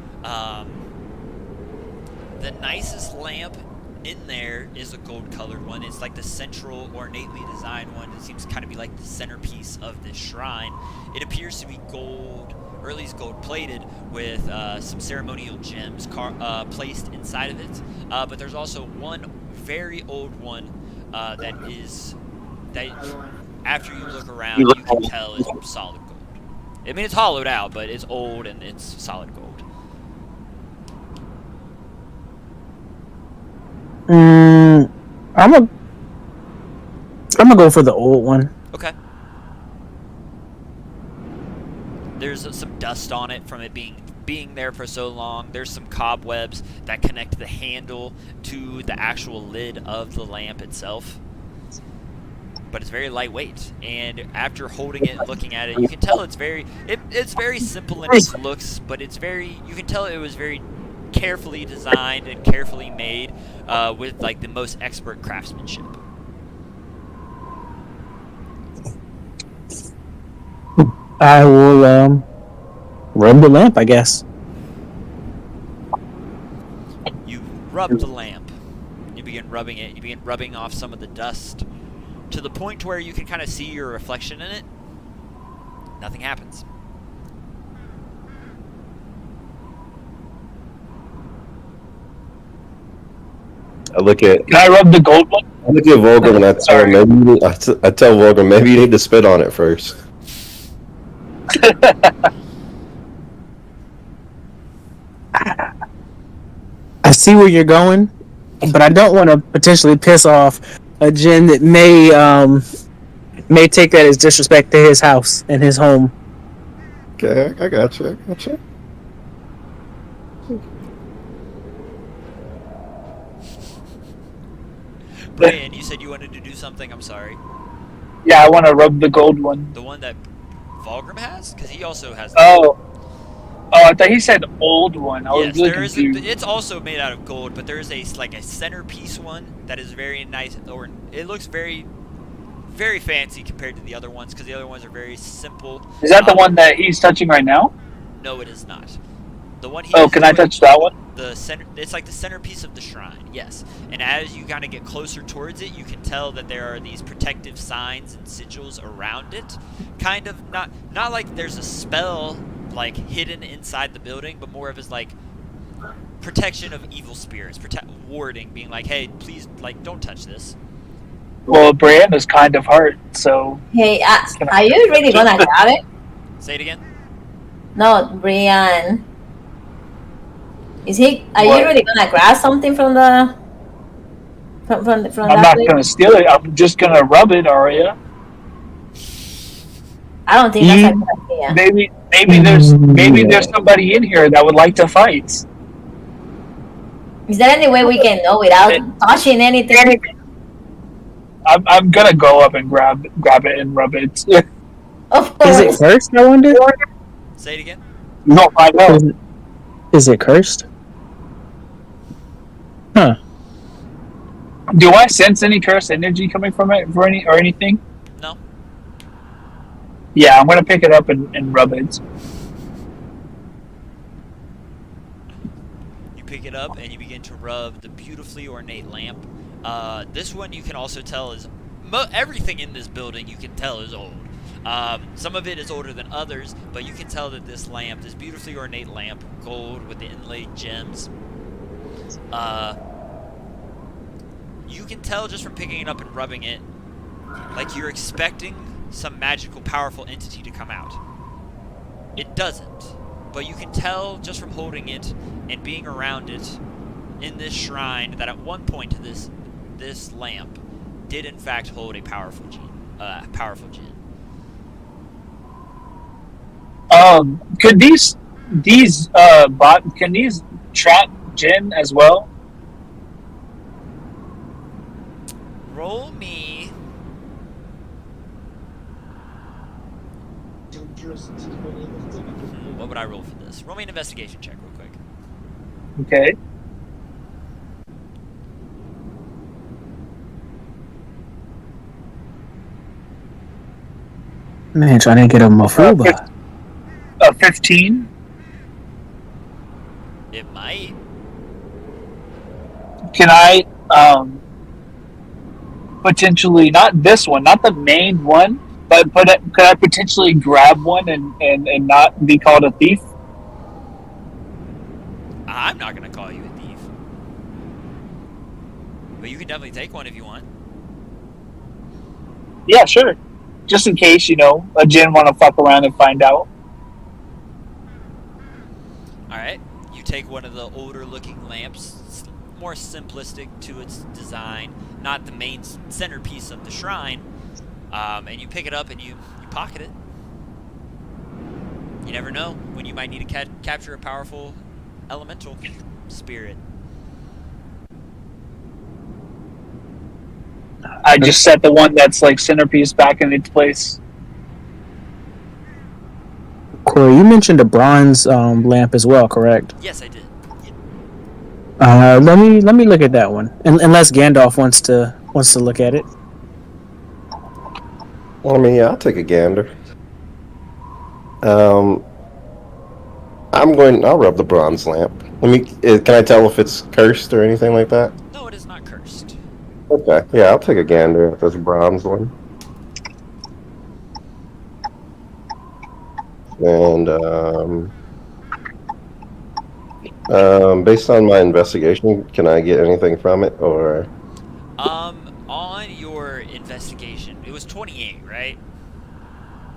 Speaker 3: The nicest lamp in there is a gold-colored one. It's like the central, ornately designed one. It seems to kind of be like the centerpiece of this shrine. It appears to be gold, or at least gold-plated, with some ceremonial gems placed inside of it. But there's also one very old one that after you look around, you can tell is solid gold. I mean, it's hollowed out, but it's old and it's solid gold.
Speaker 5: I'm gonna go for the old one.
Speaker 3: Okay. There's some dust on it from it being there for so long. There's some cobwebs that connect the handle to the actual lid of the lamp itself. But it's very lightweight, and after holding it and looking at it, you can tell it's very simple in its looks, but you can tell it was very carefully designed and carefully made with like the most expert craftsmanship.
Speaker 5: I will rub the lamp, I guess.
Speaker 3: You rub the lamp. You begin rubbing it. You begin rubbing off some of the dust to the point to where you can kind of see your reflection in it. Nothing happens.
Speaker 4: I look at
Speaker 2: Can I rub the gold one?
Speaker 4: Volgrim and I tell him I tell Volgrim maybe you need to spit on it first.
Speaker 5: I see where you're going, but I don't want to potentially piss off a djinn that may take that as disrespect to his house and his home.
Speaker 4: Okay, I got you.
Speaker 3: Brian, you said you wanted to do something. I'm sorry.
Speaker 2: Yeah, I want to rub the gold one.
Speaker 3: The one that Vulgrim has, because he also has.
Speaker 2: Oh, I thought he said old one. I was
Speaker 3: Yes,
Speaker 2: really
Speaker 3: there is.
Speaker 2: confused.
Speaker 3: It's also made out of gold, but there is a centerpiece one that is very nice, or it looks very, very fancy compared to the other ones, because the other ones are very simple.
Speaker 2: Is that the one that he's touching right now?
Speaker 3: No, it is not. The one he.
Speaker 2: Oh,
Speaker 3: is
Speaker 2: can I
Speaker 3: doing-
Speaker 2: touch that one?
Speaker 3: The center, it's like the centerpiece of the shrine, yes. And as you kind of get closer towards it, you can tell that there are these protective signs and sigils around it. Kind of not like there's a spell like hidden inside the building, but more of as like protection of evil spirits, warding, being like, hey, please, like, don't touch this.
Speaker 2: Well, Brienne is kind of hurt, so
Speaker 1: Hey, are you really gonna grab it?
Speaker 3: Say it again.
Speaker 1: No, Brian. Are
Speaker 2: What?
Speaker 1: you really gonna grab something from the from
Speaker 2: I'm
Speaker 1: that
Speaker 2: not
Speaker 1: place?
Speaker 2: gonna steal it. I'm just gonna rub it, Arya.
Speaker 1: I don't think that's a good idea.
Speaker 2: Maybe there's somebody in here that would like to fight.
Speaker 1: Is there any way we can know without touching anything?
Speaker 2: I'm gonna go up and grab it and rub it.
Speaker 1: Of
Speaker 5: Is it
Speaker 1: course.
Speaker 5: cursed? I wonder.
Speaker 3: Say it again.
Speaker 2: No, I know.
Speaker 5: Is it cursed? Huh.
Speaker 2: Do I sense any cursed energy coming from it or anything?
Speaker 3: No.
Speaker 2: Yeah, I'm gonna pick it up and rub it.
Speaker 3: You pick it up and you begin to rub the beautifully ornate lamp. This one you can also tell is everything in this building you can tell is old. Some of it is older than others, but you can tell that this lamp, this beautifully ornate lamp, gold with the inlaid gems, you can tell just from picking it up and rubbing it, like you're expecting some magical, powerful entity to come out. It doesn't, but you can tell just from holding it and being around it in this shrine that at one point this lamp did in fact hold a powerful gem.
Speaker 2: Could these can these trap Jin as well?
Speaker 3: Roll me. What would I roll for this? Roll me an investigation check real quick.
Speaker 2: Okay.
Speaker 5: Man, trying to get a Mafuba.
Speaker 2: 15.
Speaker 3: It might.
Speaker 2: Can I potentially, not this one, not the main one, but could I potentially grab one and not be called a thief?
Speaker 3: I'm not gonna call you a thief, but you can definitely take one if you want.
Speaker 2: Yeah, sure. Just in case, a Jin want to fuck around and find out.
Speaker 3: Alright, you take one of the older looking lamps, more simplistic to its design, not the main centerpiece of the shrine, and you pick it up and you pocket it. You never know when you might need to capture a powerful elemental spirit.
Speaker 2: I just set the one that's like centerpiece back in its place.
Speaker 5: Corey, you mentioned a bronze lamp as well, correct?
Speaker 3: Yes, I did.
Speaker 5: Let me look at that one. Unless Gandalf wants to look at it.
Speaker 4: Well, I mean, yeah, I'll take a gander. I'll rub the bronze lamp. Can I tell if it's cursed or anything like that?
Speaker 3: No, it is not cursed.
Speaker 4: Okay, yeah, I'll take a gander at this bronze one. And based on my investigation, can I get anything from it, or?
Speaker 3: On your investigation, it was 28, right?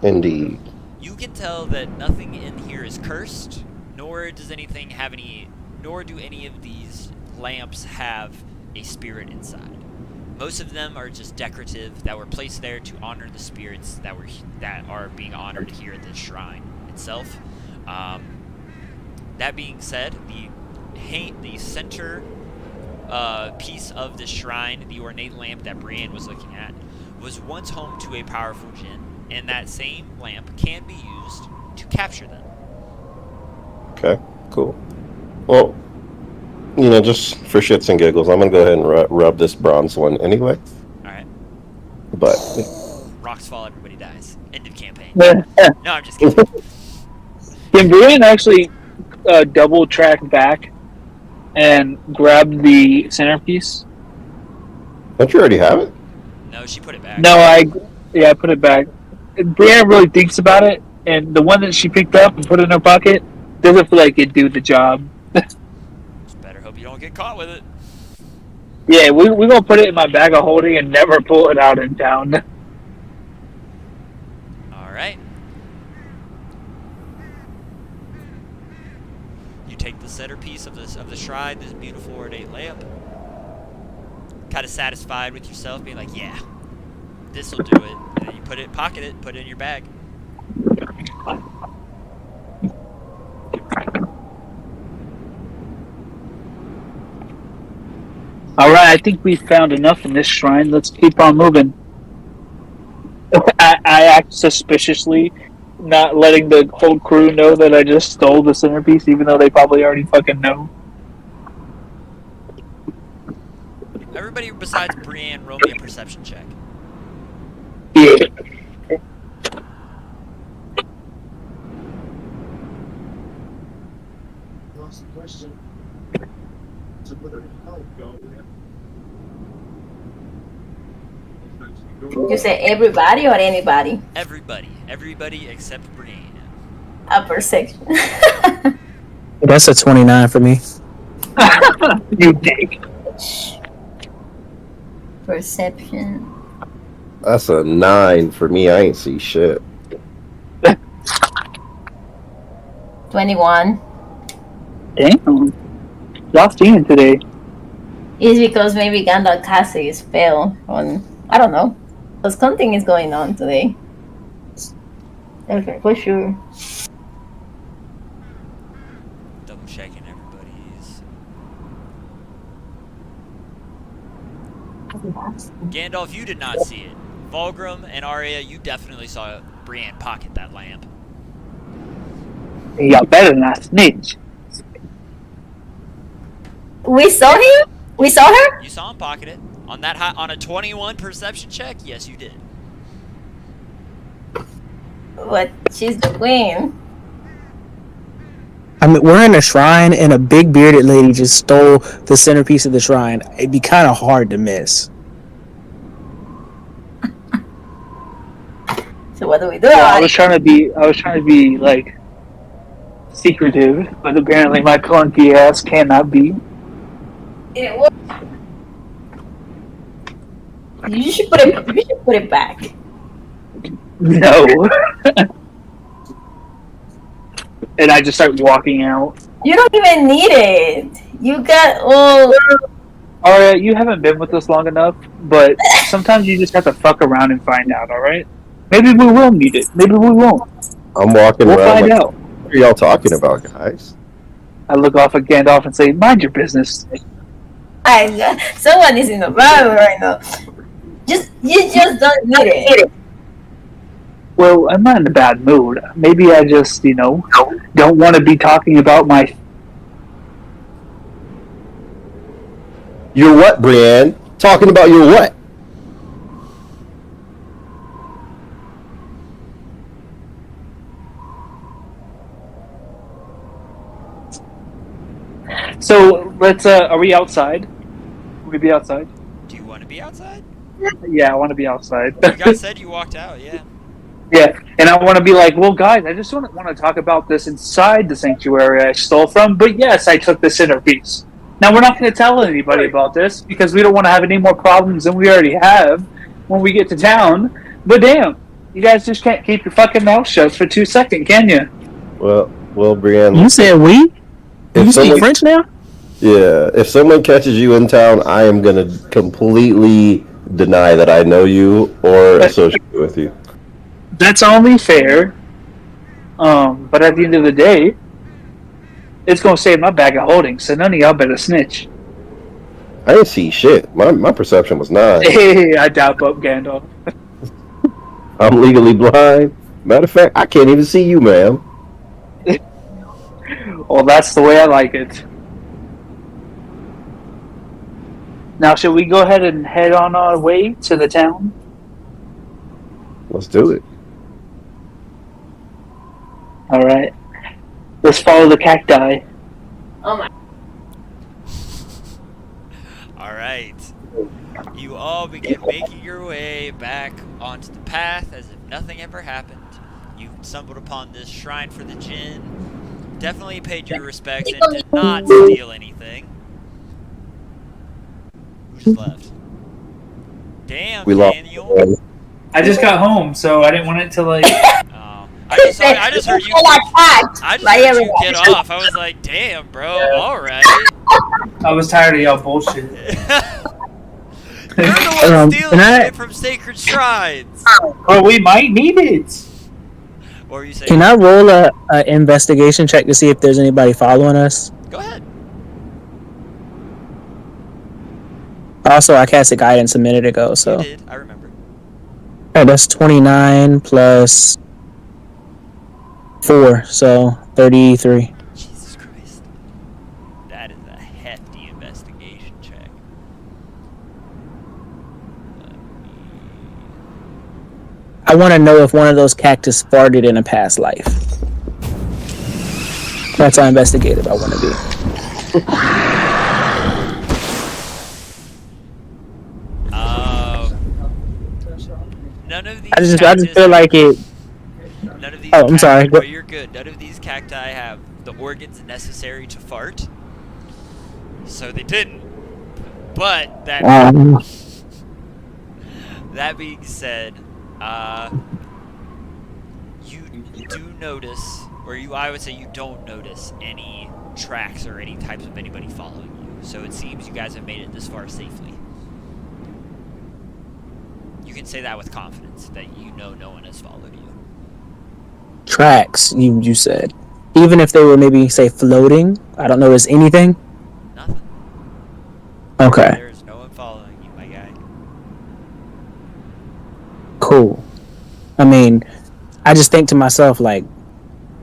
Speaker 4: Indeed.
Speaker 3: You can tell that nothing in here is cursed, nor do any of these lamps have a spirit inside. Most of them are just decorative, that were placed there to honor the spirits that are being honored here at this shrine itself. That being said, the center piece of the shrine, the ornate lamp that Brienne was looking at, was once home to a powerful Jinn. and that same lamp can be used to capture them.
Speaker 4: Okay, cool. Well, just for shits and giggles, I'm gonna go ahead and rub this bronze one anyway.
Speaker 3: Alright.
Speaker 4: But
Speaker 3: Rocks fall, everybody dies. End of campaign.
Speaker 2: Can
Speaker 3: No, I'm just kidding.
Speaker 2: Brian actually double track back and grab the centerpiece?
Speaker 4: don't you already have it?
Speaker 3: No, she put it back.
Speaker 2: No, I put it back. Brianna really thinks about it, and the one that she picked up and put in her pocket doesn't feel like it'd do the job.
Speaker 3: Just better hope you don't get caught with it.
Speaker 2: Yeah, we're gonna put it in my bag of holding and never pull it out in town.
Speaker 3: Alright. You take the centerpiece of the shrine, this beautiful ornate lamp. Kind of satisfied with yourself, being like, yeah, this'll do it. And then you pocket it, put it in your bag.
Speaker 2: Alright, I think we've found enough in this shrine. Let's keep on moving. I act suspiciously, not letting the whole crew know that I just stole the centerpiece, even though they probably already fucking know.
Speaker 3: Everybody besides Brienne, roll me a perception check.
Speaker 2: Yeah.
Speaker 6: Last question. So whether it help go.
Speaker 1: You say everybody or anybody?
Speaker 3: Everybody except Brienne.
Speaker 1: A perception.
Speaker 5: That's a 29 for me.
Speaker 2: You dick.
Speaker 1: Perception.
Speaker 4: That's a 9 for me. I ain't see shit.
Speaker 1: 21.
Speaker 2: Damn. Y'all seeing today.
Speaker 1: Is because maybe Gandalf cast a spell on, I don't know. Because something is going on today. Okay, for sure.
Speaker 3: Double checking everybody's. Gandalf, you did not see it. Vulgrim and Arya, you definitely saw Brienne pocket that lamp.
Speaker 2: Y'all better not snitch.
Speaker 1: We saw him? We saw her?
Speaker 3: You saw him pocket it. On that on a 21 perception check, yes, you did.
Speaker 1: But she's the queen.
Speaker 5: I mean, we're in a shrine, and a big bearded lady just stole the centerpiece of the shrine. It'd be kind of hard to miss.
Speaker 1: So what do we do?
Speaker 2: Yeah, I was trying to be like secretive, but apparently my clunky ass cannot be.
Speaker 1: It was. You should put it back.
Speaker 2: No. And I just start walking out.
Speaker 1: You don't even need it. You got
Speaker 2: Alright, you haven't been with us long enough, but sometimes you just have to fuck around and find out, alright? Maybe we will need it. Maybe we won't.
Speaker 4: I'm walking
Speaker 2: We'll
Speaker 4: around.
Speaker 2: find
Speaker 4: Like,
Speaker 2: out.
Speaker 4: what are y'all talking about, guys?
Speaker 2: I look off at Gandalf and say, mind your business.
Speaker 1: someone is in the problem right now. You just don't need it.
Speaker 2: Well, I'm not in a bad mood. Maybe I just, don't want to be talking about my...
Speaker 4: Your what, Brienne? Talking about your what?
Speaker 2: So, let's, are we outside? Will we be outside?
Speaker 3: Do you want to be outside?
Speaker 2: Yeah, I want to be outside.
Speaker 3: You guys said you walked out, yeah.
Speaker 2: Yeah, and I want to be like, well, guys, I just don't want to talk about this inside the sanctuary I stole from, but yes, I took the centerpiece. Now, we're not going to tell anybody about this, because we don't want to have any more problems than we already have when we get to town, but damn, you guys just can't keep your fucking mouth shut for 2 seconds, can you?
Speaker 4: Well, Brienne.
Speaker 5: You said we?
Speaker 4: if
Speaker 5: You speak
Speaker 4: someone-
Speaker 5: French now?
Speaker 4: Yeah, if someone catches you in town, I am gonna completely deny that I know you or associate with you.
Speaker 2: That's only fair, but at the end of the day, it's going to save my bag of holding, so none of y'all better snitch.
Speaker 4: I didn't see shit. My perception was 9.
Speaker 2: Hey, I doubt up Gandalf.
Speaker 4: I'm legally blind. Matter of fact, I can't even see you, ma'am.
Speaker 2: Well, that's the way I like it. Now, should we go ahead and head on our way to the town?
Speaker 4: Let's do it.
Speaker 2: All right. Let's follow the cacti.
Speaker 1: Oh my.
Speaker 3: All right. You all begin making your way back onto the path as if nothing ever happened. You stumbled upon this shrine for the Jinn. Definitely paid your respects and did not steal anything. Who just left? Damn,
Speaker 4: We lost.
Speaker 3: Daniel.
Speaker 2: I just got home, so I didn't want it to like.
Speaker 3: Oh, I just heard you. I just heard you get off. I was like, damn, bro. All right.
Speaker 2: I was tired of y'all bullshit.
Speaker 3: You're the one stealing
Speaker 5: can I-
Speaker 3: shit from sacred shrines.
Speaker 2: Well, we might need it.
Speaker 3: What were you saying?
Speaker 5: Can I roll a investigation check to see if there's anybody following us?
Speaker 3: Go ahead.
Speaker 5: Also, I cast a guidance a minute ago, so
Speaker 3: You did. I remember.
Speaker 5: Alright, that's 29 plus 4, so 33.
Speaker 3: Jesus Christ. That is a hefty investigation check. Let me...
Speaker 5: I want to know if one of those cactus farted in a past life. That's how investigative I want to be.
Speaker 3: None of these
Speaker 5: I just
Speaker 3: cactus-
Speaker 5: feel like it.
Speaker 3: None of these
Speaker 5: Oh, I'm sorry.
Speaker 3: No, you're good. None of these cacti have the organs necessary to fart. So they didn't. But that that being said, you do notice, or I would say you don't notice any tracks or any types of anybody following you. So it seems you guys have made it this far safely. You can say that with confidence, that you know no one has followed you.
Speaker 5: Tracks, you said. Even if they were maybe, say, floating, I don't notice anything.
Speaker 3: Nothing.
Speaker 5: Okay,
Speaker 3: There's no one following you, my guy.
Speaker 5: cool. I mean, I just think to myself, like,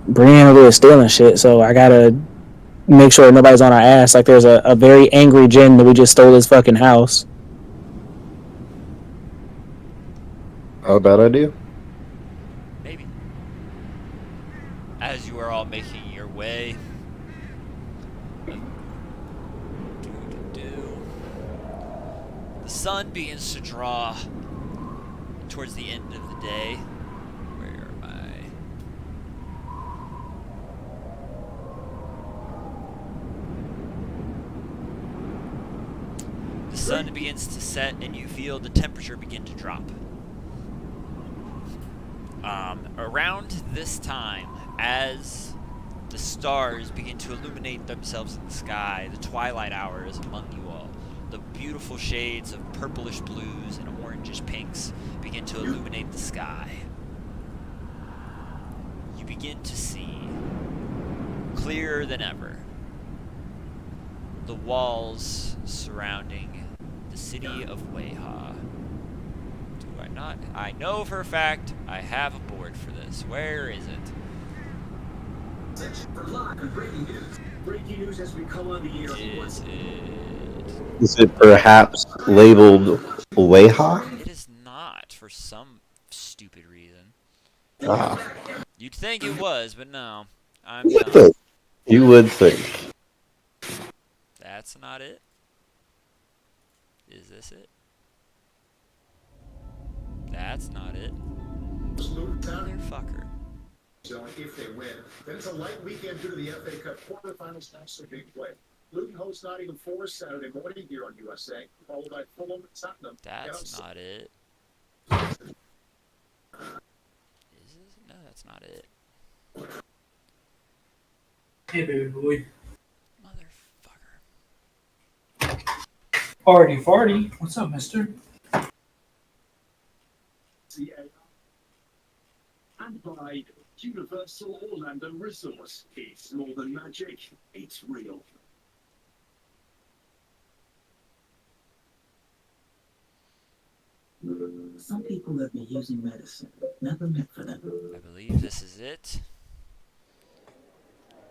Speaker 5: Brienne was stealing shit, so I gotta make sure nobody's on our ass. Like, there's a very angry Jinn that we just stole his fucking house.
Speaker 4: Not a bad idea.
Speaker 3: Maybe. As you are all making your way. The sun begins to draw towards the end of the day. Where am I? The sun begins to set and you feel the temperature begin to drop. Around this time, as the stars begin to illuminate themselves in the sky, the twilight hour is among you all. The beautiful shades of purplish blues and orangish pinks begin to illuminate the sky. You begin to see, clearer than ever, the walls surrounding the city of Weha. Do I not? I know for a fact I have a board for this. Where is it?
Speaker 6: Breaking news as we come on the air.
Speaker 3: Is it?
Speaker 4: Is it perhaps labeled Weha?
Speaker 3: It is not, for some stupid reason.
Speaker 4: Ah,
Speaker 3: You'd think it was, but no. I'm
Speaker 4: you would
Speaker 3: dumb.
Speaker 4: think. You would think.
Speaker 3: That's not it. Is this it? That's not it. Motherfucker.
Speaker 6: If they win, then it's a light weekend due to the FA Cup quarterfinals. That's a big play. Luton hosts Nottingham Forest Saturday morning here on USA, followed by Fulham and Tottenham.
Speaker 3: That's not it. Is this? No, that's not it.
Speaker 2: Hey, baby boy.
Speaker 3: Motherfucker.
Speaker 2: Farty. What's up, mister?
Speaker 6: And by Universal Orlando Resorts. It's more than magic, it's real.
Speaker 7: Some people have been using medicine, never meant for them.
Speaker 3: I believe this is it.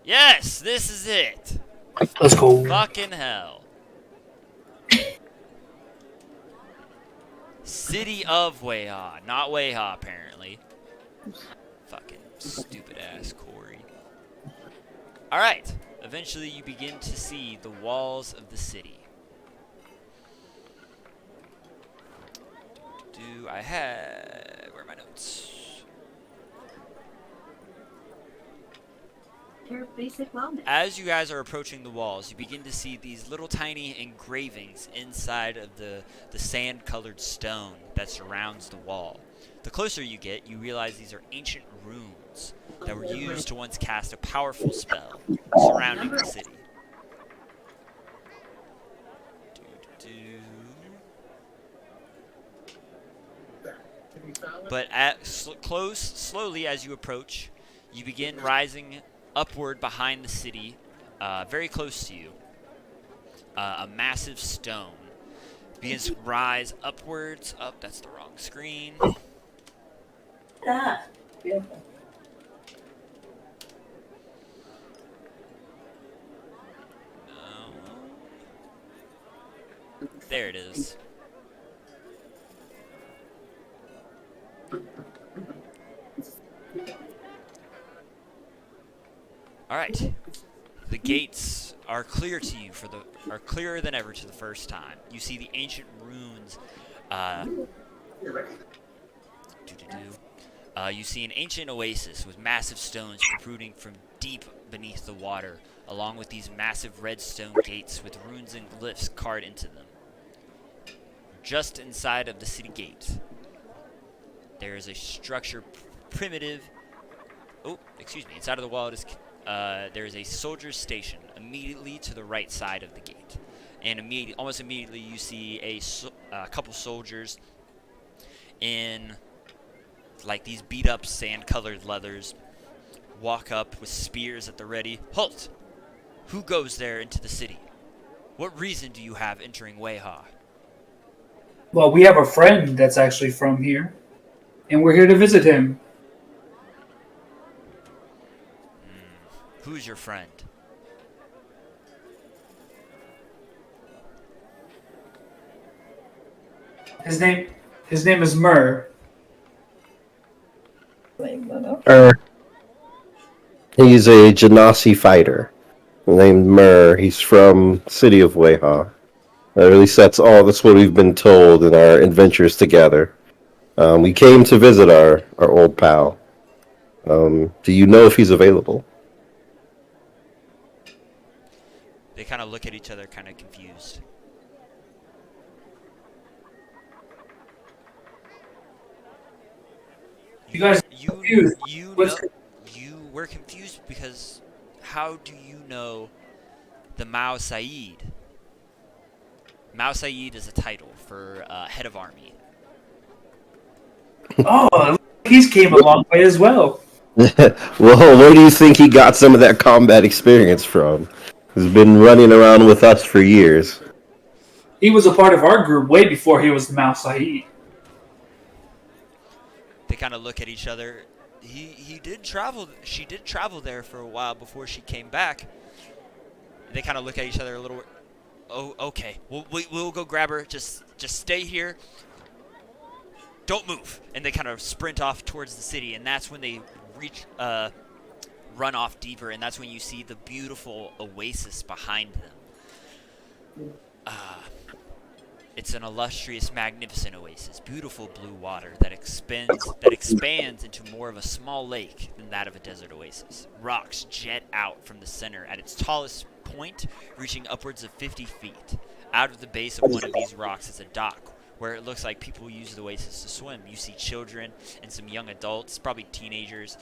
Speaker 3: Yes, this is it.
Speaker 2: Let's go.
Speaker 3: Fucking hell. City of Weha, not Weha apparently. Fucking stupid ass Corey. Alright, eventually you begin to see the walls of the city. Do I have... Where are my notes?
Speaker 8: Your basic wellness.
Speaker 3: As you guys are approaching the walls, you begin to see these little tiny engravings inside of the sand-colored stone that surrounds the wall. The closer you get, you realize these are ancient runes that were used to once cast a powerful spell surrounding the city. But slowly as you approach, you begin rising upward behind the city, very close to you. A massive stone begins to rise upwards. Oh, that's the wrong screen.
Speaker 1: Ah, beautiful.
Speaker 3: There it is. Alright. The gates are clear to you are clearer than ever to the first time. You see the ancient runes. You see an ancient oasis with massive stones protruding from deep beneath the water, along with these massive red stone gates with runes and glyphs carved into them. Just inside of the city gate, there is a structure primitive. Oh, excuse me. Inside of the wall, there is a soldier's station immediately to the right side of the gate, and almost immediately you see a couple soldiers in like these beat-up sand-colored leathers walk up with spears at the ready. Halt! Who goes there into the city? What reason do you have entering Weha?
Speaker 2: Well, we have a friend that's actually from here, and we're here to visit him.
Speaker 3: Who's your friend?
Speaker 2: His name is Mur.
Speaker 4: He's a Genasi fighter named Mur. He's from city of Weha. At least that's what we've been told in our adventures together. We came to visit our old pal. Do you know if he's available?
Speaker 3: They kind of look at each other, kind of confused.
Speaker 2: You guys confused.
Speaker 3: You were confused because how do you know the Mao Said? Mao Said is a title for head of army.
Speaker 2: Oh, he's came a long way as well.
Speaker 4: Well, where do you think he got some of that combat experience from? He's been running around with us for years.
Speaker 2: He was a part of our group way before he was the Mao Said.
Speaker 3: They kind of look at each other. He did travel. She did travel there for a while before she came back. They kind of look at each other a little. Oh, okay. We'll go grab her. Just stay here. Don't move. And they kind of sprint off towards the city, and that's when they run off deeper, and that's when you see the beautiful oasis behind them. It's an illustrious, magnificent oasis, beautiful blue water that expands into more of a small lake than that of a desert oasis. Rocks jet out from the center at its tallest point, reaching upwards of 50 feet. Out of the base of one of these rocks is a dock, where it looks like people use the oasis to swim. You see children and some young adults, probably teenagers,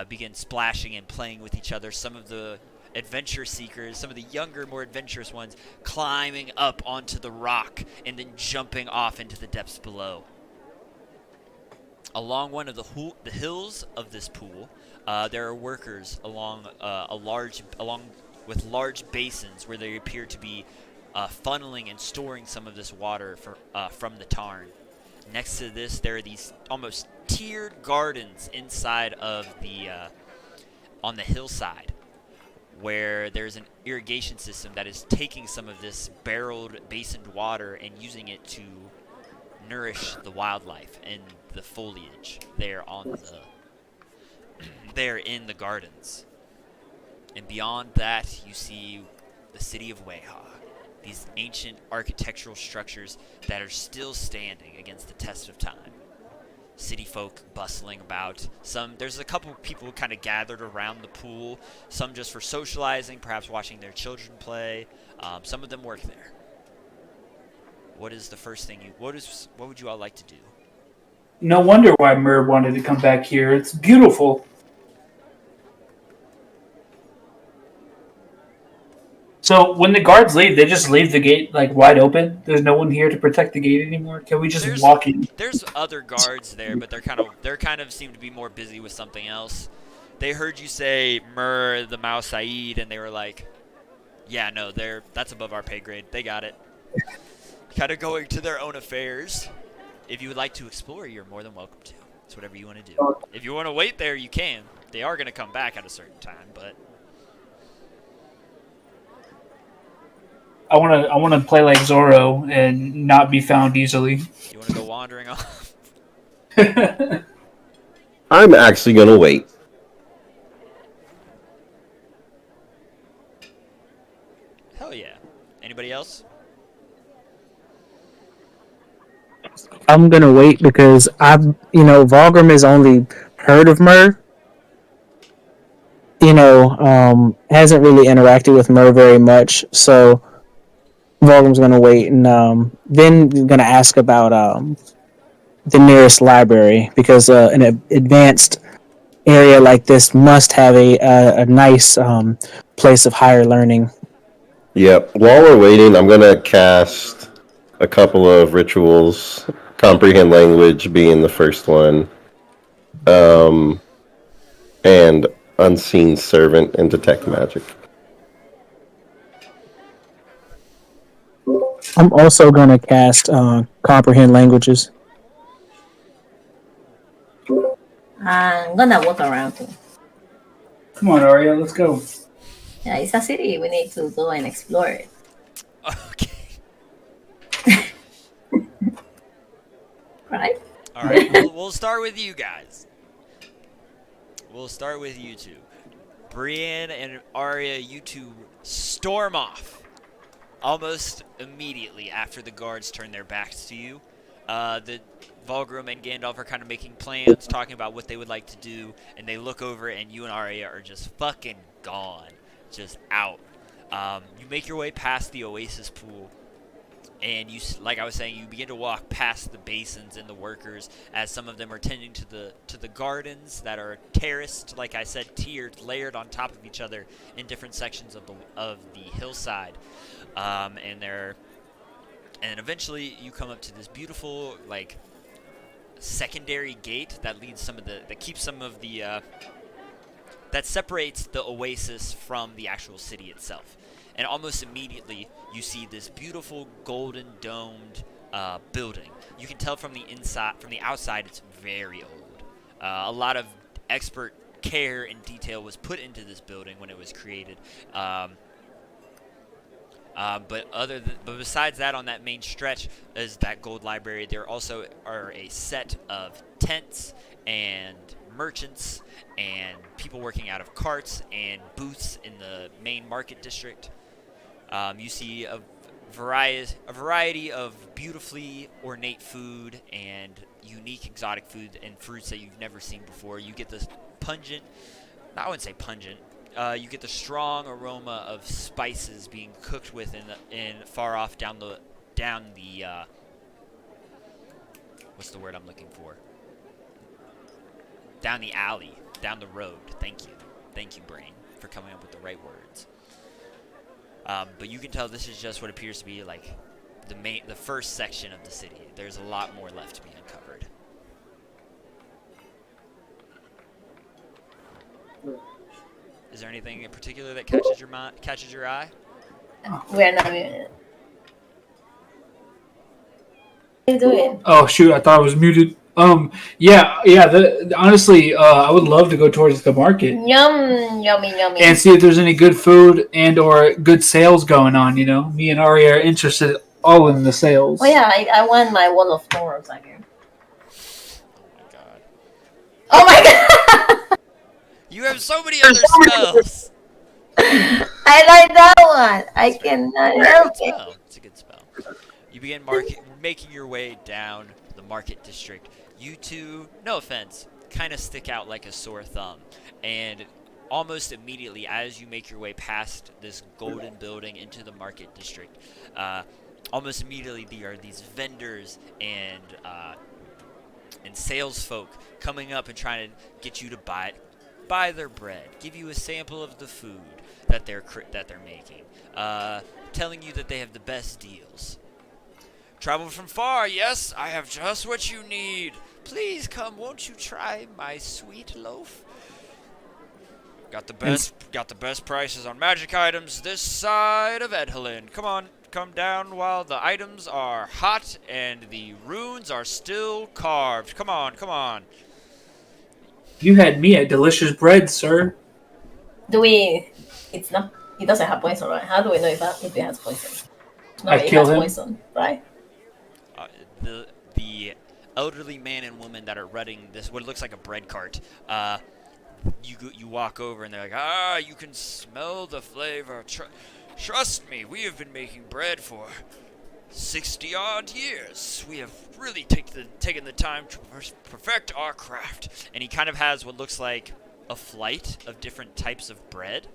Speaker 3: begin splashing and playing with each other. Some of the adventure seekers, some of the younger, more adventurous ones, climbing up onto the rock and then jumping off into the depths below. Along one of the hills of this pool, there are workers along with large basins where they appear to be funneling and storing some of this water from the tarn. Next to this, there are these almost tiered gardens inside of the on the hillside, where there's an irrigation system that is taking some of this barreled basined water and using it to nourish the wildlife and the foliage there on the there in the gardens. And beyond that, you see the city of Weha. These ancient architectural structures that are still standing against the test of time. City folk bustling about. There's a couple of people kind of gathered around the pool. Some just for socializing, perhaps watching their children play. Some of them work there. What is the first thing what would you all like to do?
Speaker 2: No wonder why Mur wanted to come back here. It's beautiful. So when the guards leave, they just leave the gate like wide open. There's no one here to protect the gate anymore. Can we just walk in?
Speaker 3: There's other guards there, but they're kind of seem to be more busy with something else. They heard you say Mur the Mao Said, and they were like, "Yeah, no, that's above our pay grade. They got it." Kind of going to their own affairs. If you would like to explore, you're more than welcome to. It's whatever you want to do. If you want to wait there, you can. They are going to come back at a certain time, but.
Speaker 2: I want to play like Zorro and not be found easily.
Speaker 3: You want to go wandering off?
Speaker 4: I'm actually gonna wait.
Speaker 3: Hell yeah. Anybody else?
Speaker 5: I'm gonna wait because Vulgrim has only heard of Mur. Hasn't really interacted with Mur very much, so Vulgrim's gonna wait, and then gonna ask about the nearest library, because an advanced area like this must have a nice place of higher learning.
Speaker 4: Yep. While we're waiting, I'm gonna cast a couple of rituals. Comprehend language being the first one, and unseen servant and detect magic.
Speaker 5: I'm also gonna cast comprehend languages.
Speaker 1: I'm gonna walk around too.
Speaker 2: Come on, Arya, let's go.
Speaker 1: Yeah, it's a city. We need to go and explore it.
Speaker 3: Okay.
Speaker 1: Right?
Speaker 3: All right. We'll start with you guys. We'll start with you two. Brienne and Arya, you two storm off almost immediately after the guards turn their backs to you. The Vulgrim and Gandalf are kind of making plans, talking about what they would like to do, and they look over, and you and Arya are just fucking gone, just out. You make your way past the Oasis pool, and you, like I was saying, you begin to walk past the basins and the workers as some of them are tending to the gardens that are terraced, like I said, tiered, layered on top of each other in different sections of the hillside, and eventually you come up to this beautiful like secondary gate that leads that separates the oasis from the actual city itself. And almost immediately, you see this beautiful golden domed building. You can tell from the outside, it's very old. A lot of expert care and detail was put into this building when it was created. But besides that, on that main stretch is that gold library. There also are a set of tents and merchants and people working out of carts and booths in the main market district. You see a variety of beautifully ornate food and unique exotic food and fruits that you've never seen before. You get this pungent, I wouldn't say pungent, you get the strong aroma of spices being cooked with in far off down the what's the word I'm looking for? Down the alley, down the road. Thank you, brain, for coming up with the right words. But you can tell this is just what appears to be like the first section of the city. There's a lot more left to be uncovered. Is there anything in particular that catches your eye?
Speaker 1: We're not. you doing?
Speaker 2: Oh shoot! I thought I was muted. Yeah. Honestly, I would love to go towards the market
Speaker 1: Yum, yummy, yummy.
Speaker 2: and see if there's any good food and or good sales going on. You know, me and Ari are interested all in the sales.
Speaker 1: Oh yeah, I want my wall of thorns again.
Speaker 3: Oh my god.
Speaker 1: Oh my god!
Speaker 3: You have so many other spells.
Speaker 1: I like that one. I cannot help it.
Speaker 3: Spell. It's a good spell. You begin making your way down the market district. You two, no offense, kind of stick out like a sore thumb. And almost immediately, as you make your way past this golden building into the market district, almost immediately there are these vendors and sales folk coming up and trying to get you to buy their bread, give you a sample of the food that they're making, telling you that they have the best deals. Traveled from far, yes, I have just what you need. Please come, won't you try my sweet loaf? Got the best prices on magic items this side of Edhelin. Come on, come down while the items are hot and the runes are still carved. Come on, come on.
Speaker 2: You had me at delicious bread, sir.
Speaker 1: It's not. He doesn't have poison, right? How do we know if he has poison? No,
Speaker 2: I
Speaker 1: he
Speaker 2: kill
Speaker 1: has
Speaker 2: him.
Speaker 1: poison, right?
Speaker 3: The elderly man and woman that are running this, what looks like a bread cart, you walk over and they're like, you can smell the flavor. Trust me, we have been making bread for 60-odd years. We have really taken the time to perfect our craft. And he kind of has what looks like a flight of different types of bread.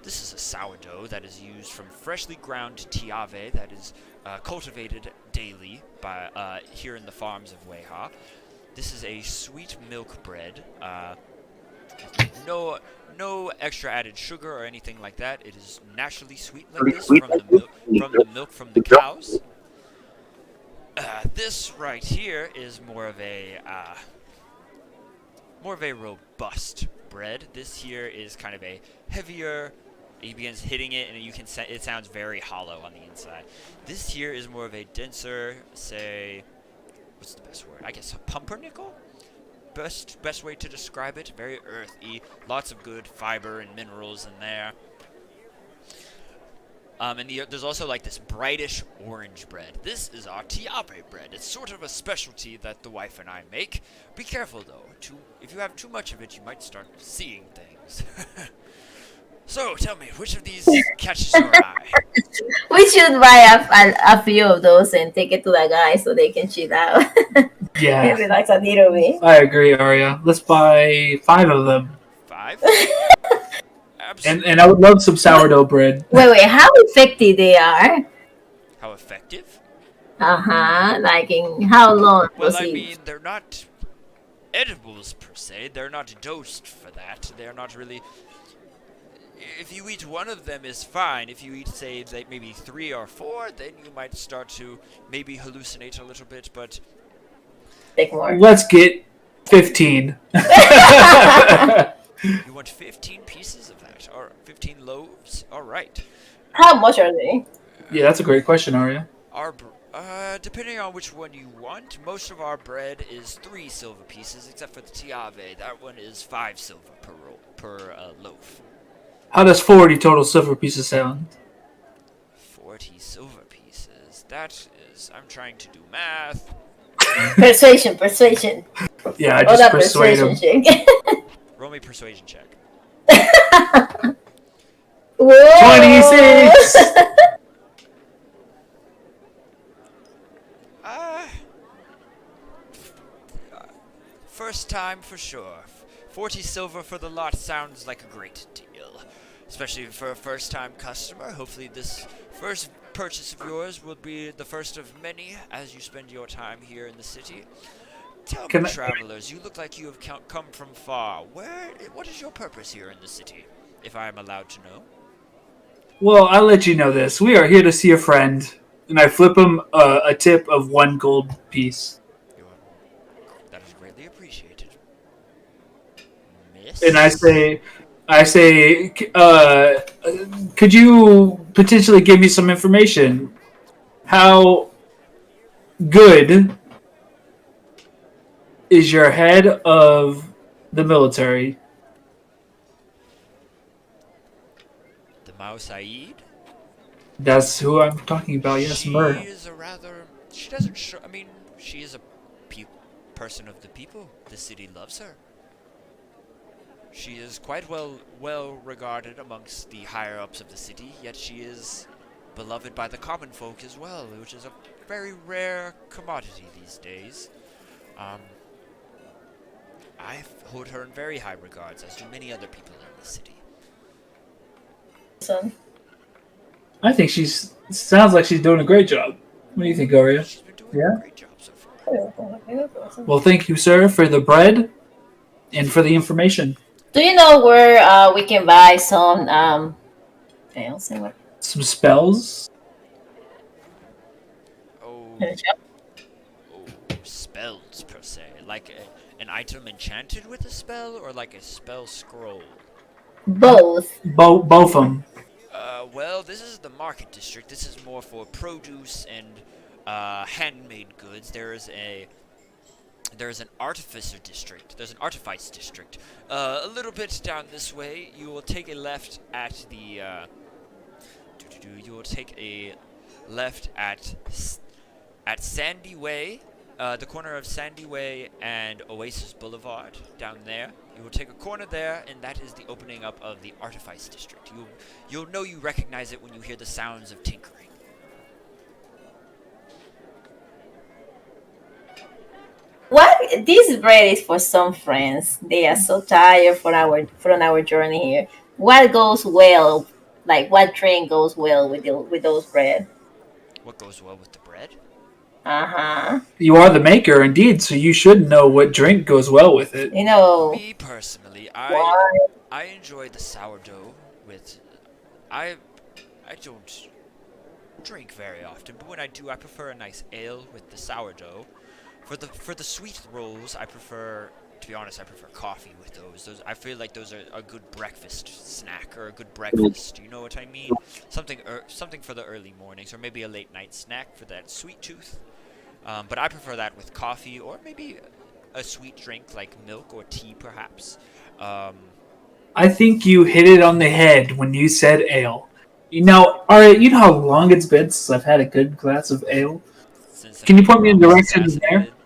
Speaker 3: This is a sourdough that is used from freshly ground tiave that is cultivated daily by here in the farms of Weha. This is a sweet milk bread. No extra added sugar or anything like that. It is naturally sweet like this from the milk from the cows. This right here is more of a robust bread. This here is kind of a heavier. He begins hitting it, and it sounds very hollow on the inside. This here is more of a denser, say, what's the best word? I guess a pumpernickel? Best way to describe it. Very earthy. Lots of good fiber and minerals in there. And there's also like this brightish orange bread. This is our tiape bread. It's sort of a specialty that the wife and I make. Be careful though. If you have too much of it, you might start seeing things. So, tell me, which of these catches your eye?
Speaker 1: We should buy a few of those and take it to the guy so they can chill out.
Speaker 2: Yeah.
Speaker 1: And relax a little bit.
Speaker 2: I agree, Arya. Let's buy 5 of them.
Speaker 3: 5? Absolutely.
Speaker 2: And I would love some sourdough bread.
Speaker 1: Wait, how effective they are?
Speaker 3: How effective?
Speaker 1: Like in how long
Speaker 3: Well,
Speaker 1: was
Speaker 3: I
Speaker 1: it?
Speaker 3: mean, they're not edibles per se. They're not dosed for that. They're not really... If you eat one of them is fine. If you eat, say, maybe 3 or 4, then you might start to maybe hallucinate a little bit, but...
Speaker 1: Take more.
Speaker 2: Let's get 15.
Speaker 3: You want 15 pieces of that? Or 15 loaves? Alright.
Speaker 1: How much are they?
Speaker 2: Yeah, that's a great question, Arya.
Speaker 3: Depending on which one you want, most of our bread is 3 silver pieces, except for the tiave. That one is 5 silver per loaf.
Speaker 2: How does 40 total silver pieces sound?
Speaker 3: 40 silver pieces. That is... I'm trying to do math.
Speaker 1: Persuasion.
Speaker 2: Yeah, I
Speaker 1: Oh,
Speaker 2: just
Speaker 1: that
Speaker 2: persuade
Speaker 1: persuasion
Speaker 2: him.
Speaker 1: check.
Speaker 3: Roll me a persuasion check.
Speaker 1: Whoa!
Speaker 2: 26!
Speaker 3: First time for sure. 40 silver for the lot sounds like a great deal. Especially for a first-time customer. Hopefully this first purchase of yours will be the first of many as you spend your time here in the city. Tell me, travelers, you look like you have come from far. What is your purpose here in the city, if I am allowed to know?
Speaker 2: Well, I'll let you know this. We are here to see a friend. And I flip him a tip of 1 gold piece.
Speaker 3: That is greatly appreciated. Miss?
Speaker 2: And I say, could you potentially give me some information? How good is your head of the military.
Speaker 3: The Mao Said?
Speaker 2: That's who I'm talking about. Yes,
Speaker 3: She
Speaker 2: Mur.
Speaker 3: is a rather. She doesn't show. I mean, she is a person of the people. The city loves her. She is quite well regarded amongst the higher ups of the city, yet she is beloved by the common folk as well, which is a very rare commodity these days. I hold her in very high regards, as do many other people in the city.
Speaker 1: Son.
Speaker 2: I think sounds like she's doing a great job. What do you think, Aria?
Speaker 3: She's been doing
Speaker 2: Yeah?
Speaker 3: a great job so far.
Speaker 2: Well, thank you, sir, for the bread and for the information.
Speaker 1: Do you know where we can buy some fails and what?
Speaker 2: Some spells.
Speaker 3: Oh,
Speaker 1: In a shop?
Speaker 3: spells per se, like an item enchanted with a spell, or like a spell scroll.
Speaker 1: Both.
Speaker 2: Both of them.
Speaker 3: Well, this is the market district. This is more for produce and handmade goods. There's an artificer district. There's an artifice district. A little bit down this way, you will take a left at the. You will take a left at Sandy Way, the corner of Sandy Way and Oasis Boulevard. Down there, you will take a corner there, and that is the opening up of the artifice district. You'll know you recognize it when you hear the sounds of tinkering.
Speaker 1: What this bread is for some friends. They are so tired from our journey here. What goes well? Like what drink goes well with those bread?
Speaker 3: What goes well with the bread?
Speaker 1: Uh-huh.
Speaker 2: You are the maker, indeed, so you should know what drink goes well with it.
Speaker 1: You know,
Speaker 3: Me personally,
Speaker 1: why?
Speaker 3: I enjoy the sourdough with. I don't drink very often, but when I do, I prefer a nice ale with the sourdough. For the sweet rolls, I prefer. To be honest, I prefer coffee with those. I feel like those are a good breakfast snack or a good breakfast. You know what I mean? Something for the early mornings, or maybe a late night snack for that sweet tooth. But I prefer that with coffee, or maybe a sweet drink like milk or tea, perhaps.
Speaker 2: I think you hit it on the head when you said ale. You know, Aria, you know how long it's been since I've had a good glass of ale?
Speaker 3: Since
Speaker 2: Can you
Speaker 3: the night
Speaker 2: point me in
Speaker 3: were
Speaker 2: the
Speaker 3: almost
Speaker 2: direction there?
Speaker 3: assassinated.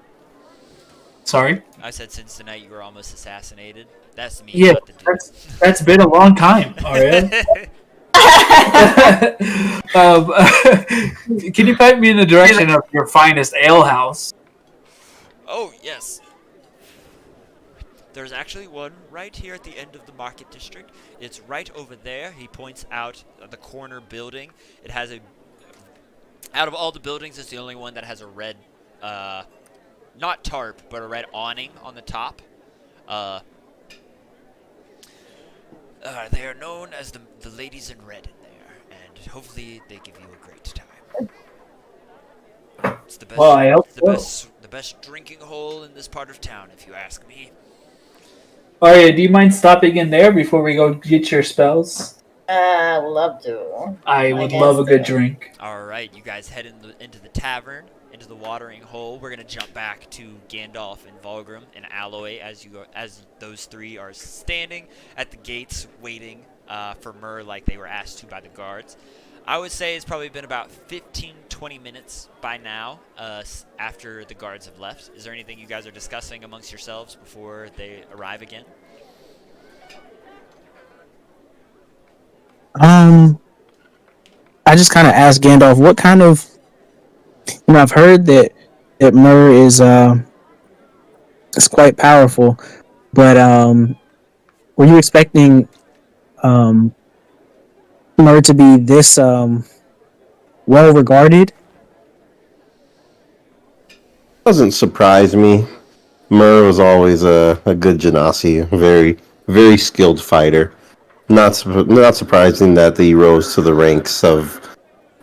Speaker 2: Sorry?
Speaker 3: I said since the night you were almost assassinated. That's me.
Speaker 2: Yeah,
Speaker 3: not the dude.
Speaker 2: that's been a long time, Aria. Can you point me in the direction of your finest ale house?
Speaker 3: Oh, yes. There's actually one right here at the end of the market district. It's right over there. He points out the corner building. It has a... Out of all the buildings, it's the only one that has a red... not tarp, but a red awning on the top. They are known as the ladies in red in there, and hopefully they give you a great time. It's the best.
Speaker 2: Well, I hope
Speaker 3: The best drinking hole in this part of town, if you ask me.
Speaker 2: Aria, do you mind stopping in there before we go get your spells?
Speaker 1: I would love to.
Speaker 2: I
Speaker 1: I
Speaker 2: would
Speaker 1: guess
Speaker 2: love a good
Speaker 1: so.
Speaker 2: drink.
Speaker 3: All right, you guys head into the tavern, into the watering hole. We're gonna jump back to Gandalf and Volgrim and Aloy as those three are standing at the gates waiting for Myrrh like they were asked to by the guards. I would say it's probably been about 15-20 minutes by now after the guards have left. Is there anything you guys are discussing amongst yourselves before they arrive again?
Speaker 5: I just kind of asked Gandalf what kind of, I've heard that Myrrh is quite powerful, but were you expecting Myrrh to be this well regarded?
Speaker 4: Doesn't surprise me. Myrrh was always a good Genasi, very very skilled fighter. Not surprising that he rose to the ranks of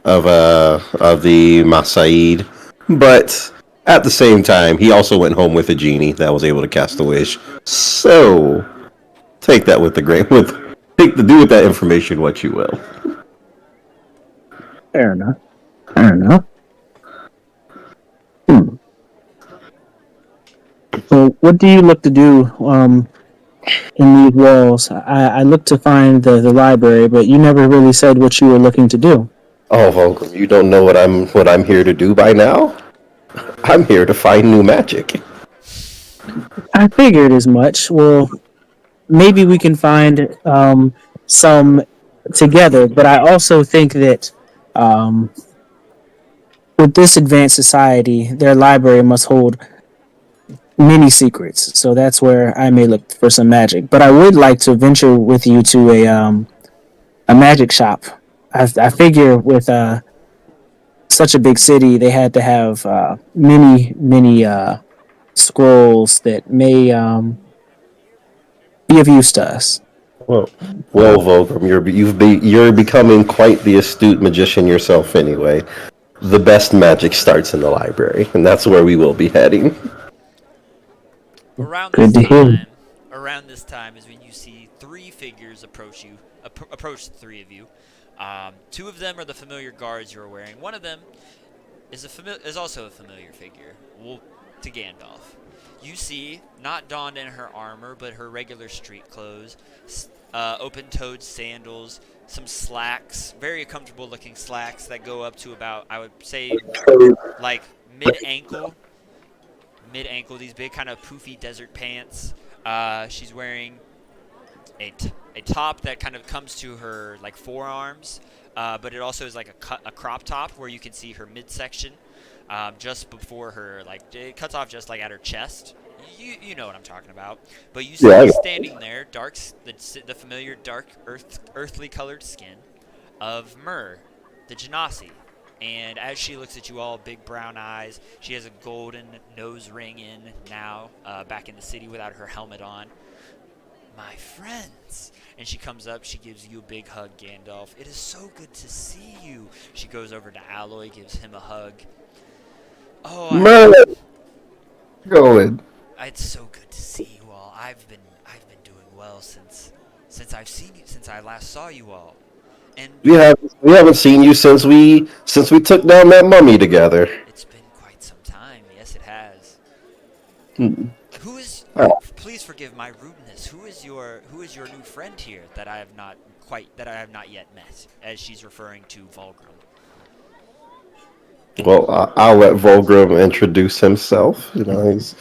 Speaker 4: the Masaid, but at the same time, he also went home with a genie that was able to cast a wish. So take that with the grain do with that information what you will.
Speaker 5: Fair enough. what do you look to do in these walls? I look to find the library, but you never really said what you were looking to do.
Speaker 4: Oh, Volgrim, you don't know what I'm here to do by now? I'm here to find new magic.
Speaker 5: I figured as much. Well, maybe we can find some together, but I also think that um, with this advanced society, their library must hold many secrets. So that's where I may look for some magic. But I would like to venture with you to a magic shop. I figure with such a big city, they had to have many scrolls that may be of use to us.
Speaker 4: Well, well, Volgrim, you're becoming quite the astute magician yourself. Anyway, the best magic starts in the library, and that's where we will be heading.
Speaker 3: Around
Speaker 5: Good
Speaker 3: this
Speaker 5: to hear.
Speaker 3: time, around this time is when you see three figures approach you, approach the three of you. Two of them are the familiar guards you're wearing. One of them is also a familiar figure, to Gandalf. You see, not donned in her armor, but her regular street clothes, open-toed sandals, some slacks, very comfortable-looking slacks that go up to about, I would say, like mid-ankle. These big kind of poofy desert pants. She's wearing a top that kind of comes to her like forearms, but it also is like a crop top where you can see her midsection, just before her, like it cuts off just like at her chest. You know what I'm talking about. But you see
Speaker 4: Yeah,
Speaker 3: standing there, the familiar dark earthly colored skin of Myrrh, the Genasi. And as she looks at you all, big brown eyes, she has a golden nose ring in now, back in the city without her helmet on. My friends. And she comes up, she gives you a big hug, Gandalf. It is so good to see you. She goes over to Aloy, gives him a hug. Oh,
Speaker 4: Merlin, going.
Speaker 3: it's so good to see you all. I've been doing well since I last saw you all. And
Speaker 4: We haven't seen you since we took down that mummy together.
Speaker 3: it's been quite some time. Yes, it has.
Speaker 4: Hmm.
Speaker 3: Who is? Please forgive my rudeness. Who is your new friend here that I have not yet met? As she's referring to Volgrim.
Speaker 4: Well, I'll let Volgrim introduce himself. You know, he's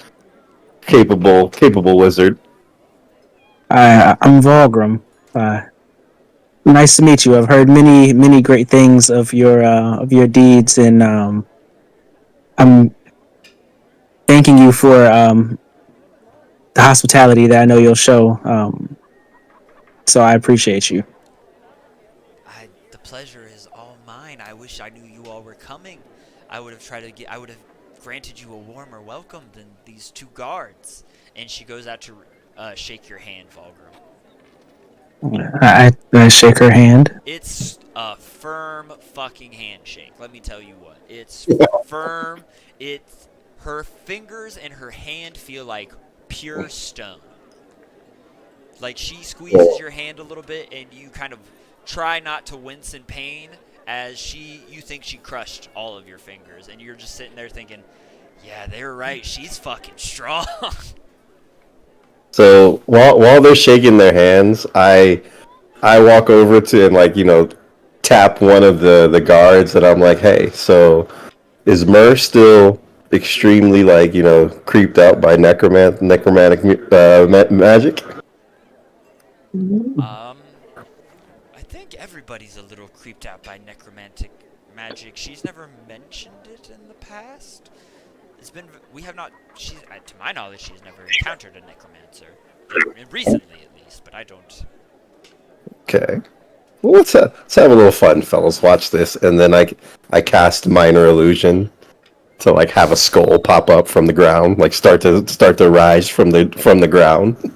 Speaker 4: capable wizard.
Speaker 5: I'm Volgrim. Nice to meet you. I've heard many great things of your deeds, and I'm thanking you for the hospitality that I know you'll show. So I appreciate you.
Speaker 3: The pleasure is all mine. I wish I knew you all were coming. I would have granted you a warmer welcome than these two guards. And she goes out to shake your hand, Volgrim.
Speaker 5: I shake her hand.
Speaker 3: It's a firm fucking handshake. Let me tell you what. It's firm. Her fingers and her hand feel like pure stone. Like she squeezes your hand a little bit and you kind of try not to wince in pain as you think she crushed all of your fingers, and you're just sitting there thinking, yeah, they were right, she's fucking strong.
Speaker 4: So while they're shaking their hands, I walk over to and, like, you know, tap one of the guards, and I'm like, hey, so is Myrrh still extremely, like, you know, creeped out by necromantic magic?
Speaker 3: I think everybody's a little creeped out by necromantic magic. She's never mentioned it in the past. To my knowledge, she's never encountered a necromancer. Recently, at least, but I don't.
Speaker 4: Okay. Well, let's have a little fun, fellas. Watch this, and then I cast minor illusion to, like, have a skull pop up from the ground, like start to rise from the ground,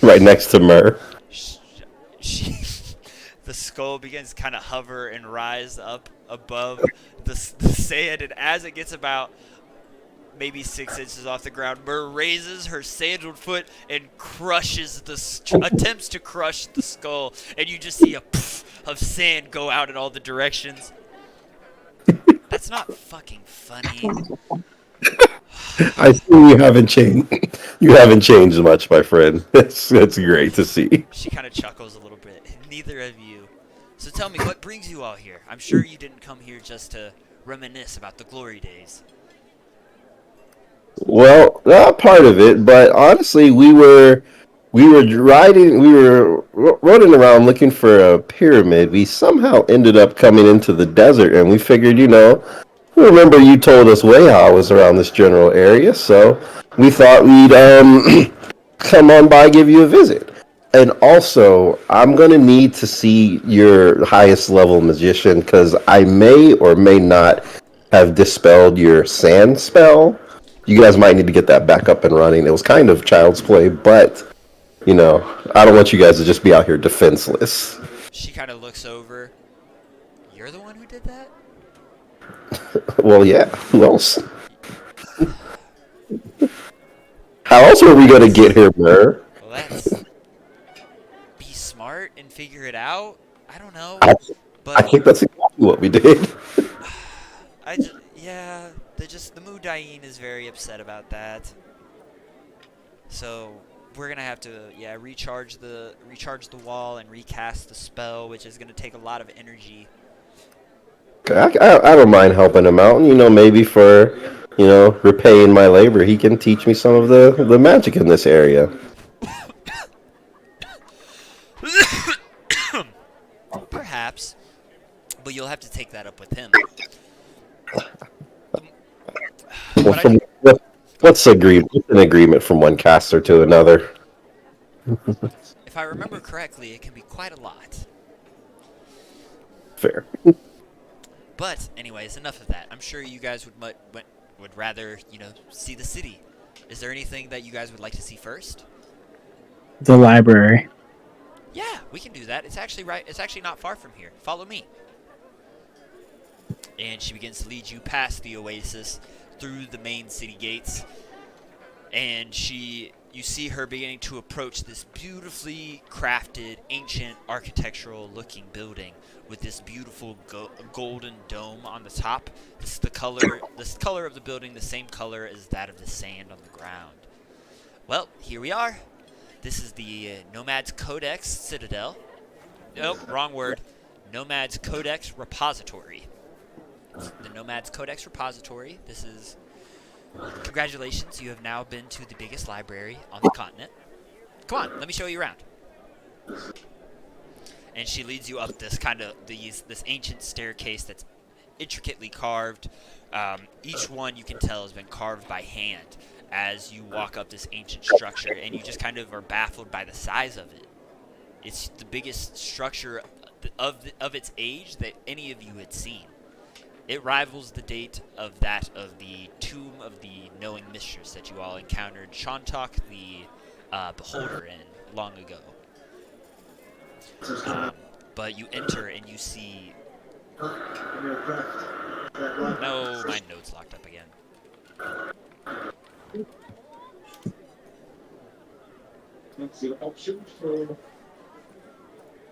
Speaker 4: right next to Myrrh.
Speaker 3: The skull begins to kind of hover and rise up above the sand, and as it gets about maybe 6 inches off the ground, Myrrh raises her sandaled foot and attempts to crush the skull, and you just see a poof of sand go out in all the directions. That's not fucking funny.
Speaker 4: I see you haven't changed. You haven't changed much, my friend. It's great to see.
Speaker 3: She kind of chuckles a little bit. Neither of you. So tell me, what brings you all here? I'm sure you didn't come here just to reminisce about the glory days.
Speaker 4: Well, not part of it, but honestly, we were running around looking for a pyramid. We somehow ended up coming into the desert, and we figured, remember you told us Weha was around this general area, so we thought we'd come on by, give you a visit. And also, I'm gonna need to see your highest level magician because I may or may not have dispelled your sand spell. You guys might need to get that back up and running. It was kind of child's play, but I don't want you guys to just be out here defenseless.
Speaker 3: She kind of looks over. You're the one who did that?
Speaker 4: Well, yeah. Who else? How else were we gonna get here, Mer?
Speaker 3: Well, that's... Be smart and figure it out? I don't know.
Speaker 4: I
Speaker 3: But
Speaker 4: think that's exactly what we did.
Speaker 3: yeah, the Mudain is very upset about that. So we're gonna have to recharge the wall and recast the spell, which is gonna take a lot of energy.
Speaker 4: I don't mind helping him out. Maybe for repaying my labor, he can teach me some of the magic in this area.
Speaker 3: Perhaps, but you'll have to take that up with him.
Speaker 4: Well, what's an agreement from one caster to another?
Speaker 3: If I remember correctly, it can be quite a lot.
Speaker 4: Fair.
Speaker 3: But anyways, enough of that. I'm sure you guys would rather see the city. Is there anything that you guys would like to see first?
Speaker 2: The library.
Speaker 3: Yeah, we can do that. It's actually not far from here. Follow me. And she begins to lead you past the oasis, through the main city gates, and you see her beginning to approach this beautifully crafted, ancient, architectural-looking building with this beautiful golden dome on the top. This is the color of the building, the same color as that of the sand on the ground. Well, here we are. This is the Nomad's Codex Citadel. Nope, wrong word. Nomad's Codex Repository. The Nomad's Codex Repository. This is... Congratulations, you have now been to the biggest library on the continent. Come on, let me show you around. And she leads you up this this ancient staircase that's intricately carved. Each one, you can tell, has been carved by hand as you walk up this ancient structure, and you just kind of are baffled by the size of it. It's the biggest structure of its age that any of you had seen. It rivals the date of that of the Tomb of the Knowing Mistress that you all encountered Shantok the Beholder in long ago. But you enter and you see... No, my note's locked up again.
Speaker 6: That's the option for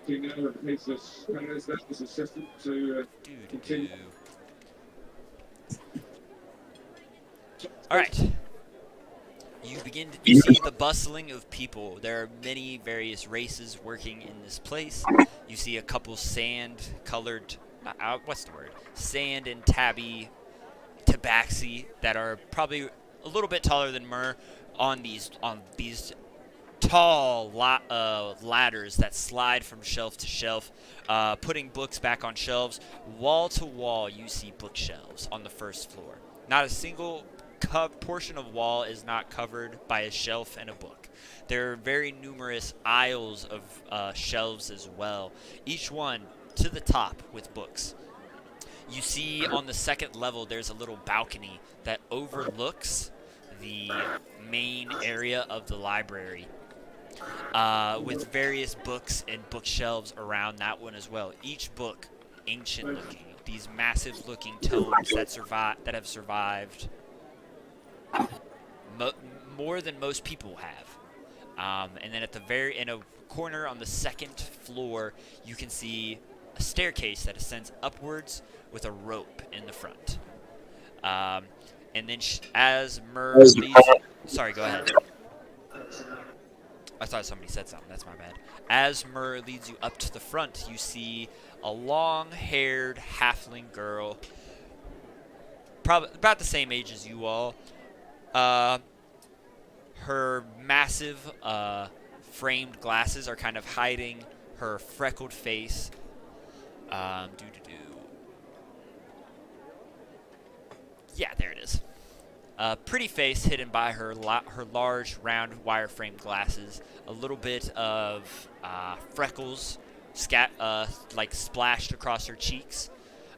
Speaker 6: this assistant to continue.
Speaker 3: Alright. You see the bustling of people. There are many various races working in this place. You see a couple sand-colored... what's the word? Sand and tabaxi that are probably a little bit taller than Myrrh on these tall ladders that slide from shelf to shelf, putting books back on shelves. Wall to wall, you see bookshelves on the first floor. Not a single portion of wall is not covered by a shelf and a book. There are very numerous aisles of shelves as well, each one to the top with books. You see on the second level there's a little balcony that overlooks the main area of the library, with various books and bookshelves around that one as well. Each book ancient looking. These massive looking tomes that have survived more than most people have. And then in a corner on the second floor, you can see a staircase that ascends upwards with a rope in the front. and then as Myrrh leads, sorry, go ahead. I thought somebody said something. That's my bad. As Myrrh leads you up to the front, you see a long-haired halfling girl, probably about the same age as you all. Her massive framed glasses are kind of hiding her freckled face. Yeah, there it is. Pretty face hidden by her large, round, wire-framed glasses. A little bit of freckles, like splashed across her cheeks.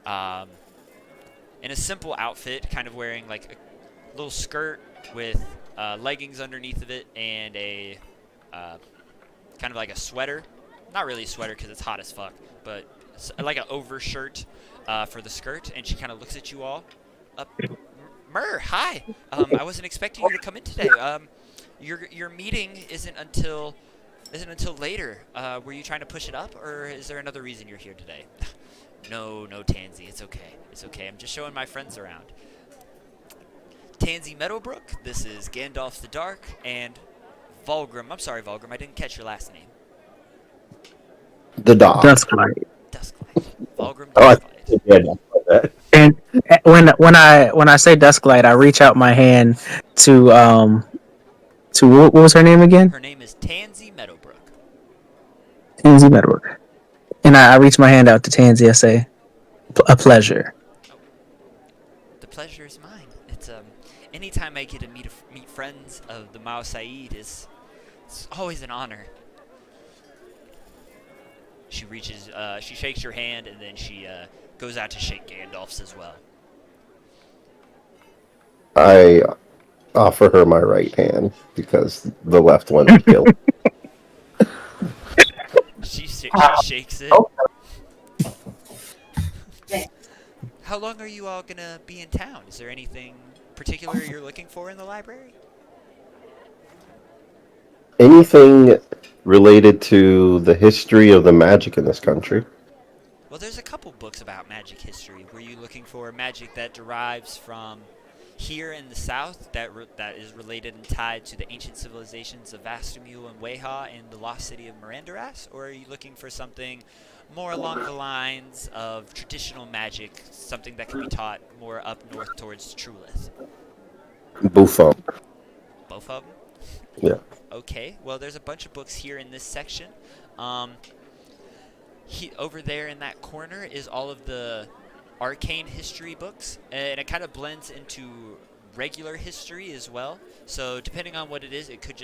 Speaker 3: In a simple outfit, kind of wearing like a little skirt with leggings underneath of it and a kind of like a sweater. Not really a sweater because it's hot as fuck, but like an overshirt for the skirt. And she kind of looks at you all. Myrrh, hi. I wasn't expecting you to come in today. Your meeting isn't until later. Were you trying to push it up, or is there another reason you're here today? No, Tansy. It's okay. It's okay. I'm just showing my friends around. Tansy Meadowbrook. This is Gandalf the Dark and Vulgrim. I'm sorry, Vulgrim. I didn't catch your last name.
Speaker 4: The dog.
Speaker 5: Dusklight.
Speaker 3: Dusklight. Vulgrim
Speaker 4: Oh, I
Speaker 3: Dusklight.
Speaker 4: yeah, like that.
Speaker 5: And when I say Dusklight, I reach out my hand to what was her name again?
Speaker 3: Her name is Tansy Meadowbrook.
Speaker 5: Tansy Meadowbrook. And I reach my hand out to Tansy. I say, "A pleasure."
Speaker 3: The pleasure is mine. It's anytime I get to meet friends of the Mao Said it's always an honor. She reaches, she shakes your hand, and then she goes out to shake Gandalf's as well.
Speaker 4: I offer her my right hand because the left one is killed.
Speaker 3: She shakes it. How long are you all gonna be in town? Is there anything particular you're looking for in the library?
Speaker 4: Anything related to the history of the magic in this country?
Speaker 3: Well, there's a couple books about magic history. Were you looking for magic that derives from here in the south, that is related and tied to the ancient civilizations of Vastamul and Weha and the lost city of Mirandaras? Or are you looking for something more along the lines of traditional magic, something that can be taught more up north towards Trulith?
Speaker 4: Buffon.
Speaker 3: Both of them?
Speaker 4: Yeah.
Speaker 3: Okay, well, there's a bunch of books here in this section. Over there in that corner is all of the arcane history books, and it kind of blends into regular history as well. So depending on what it is, it could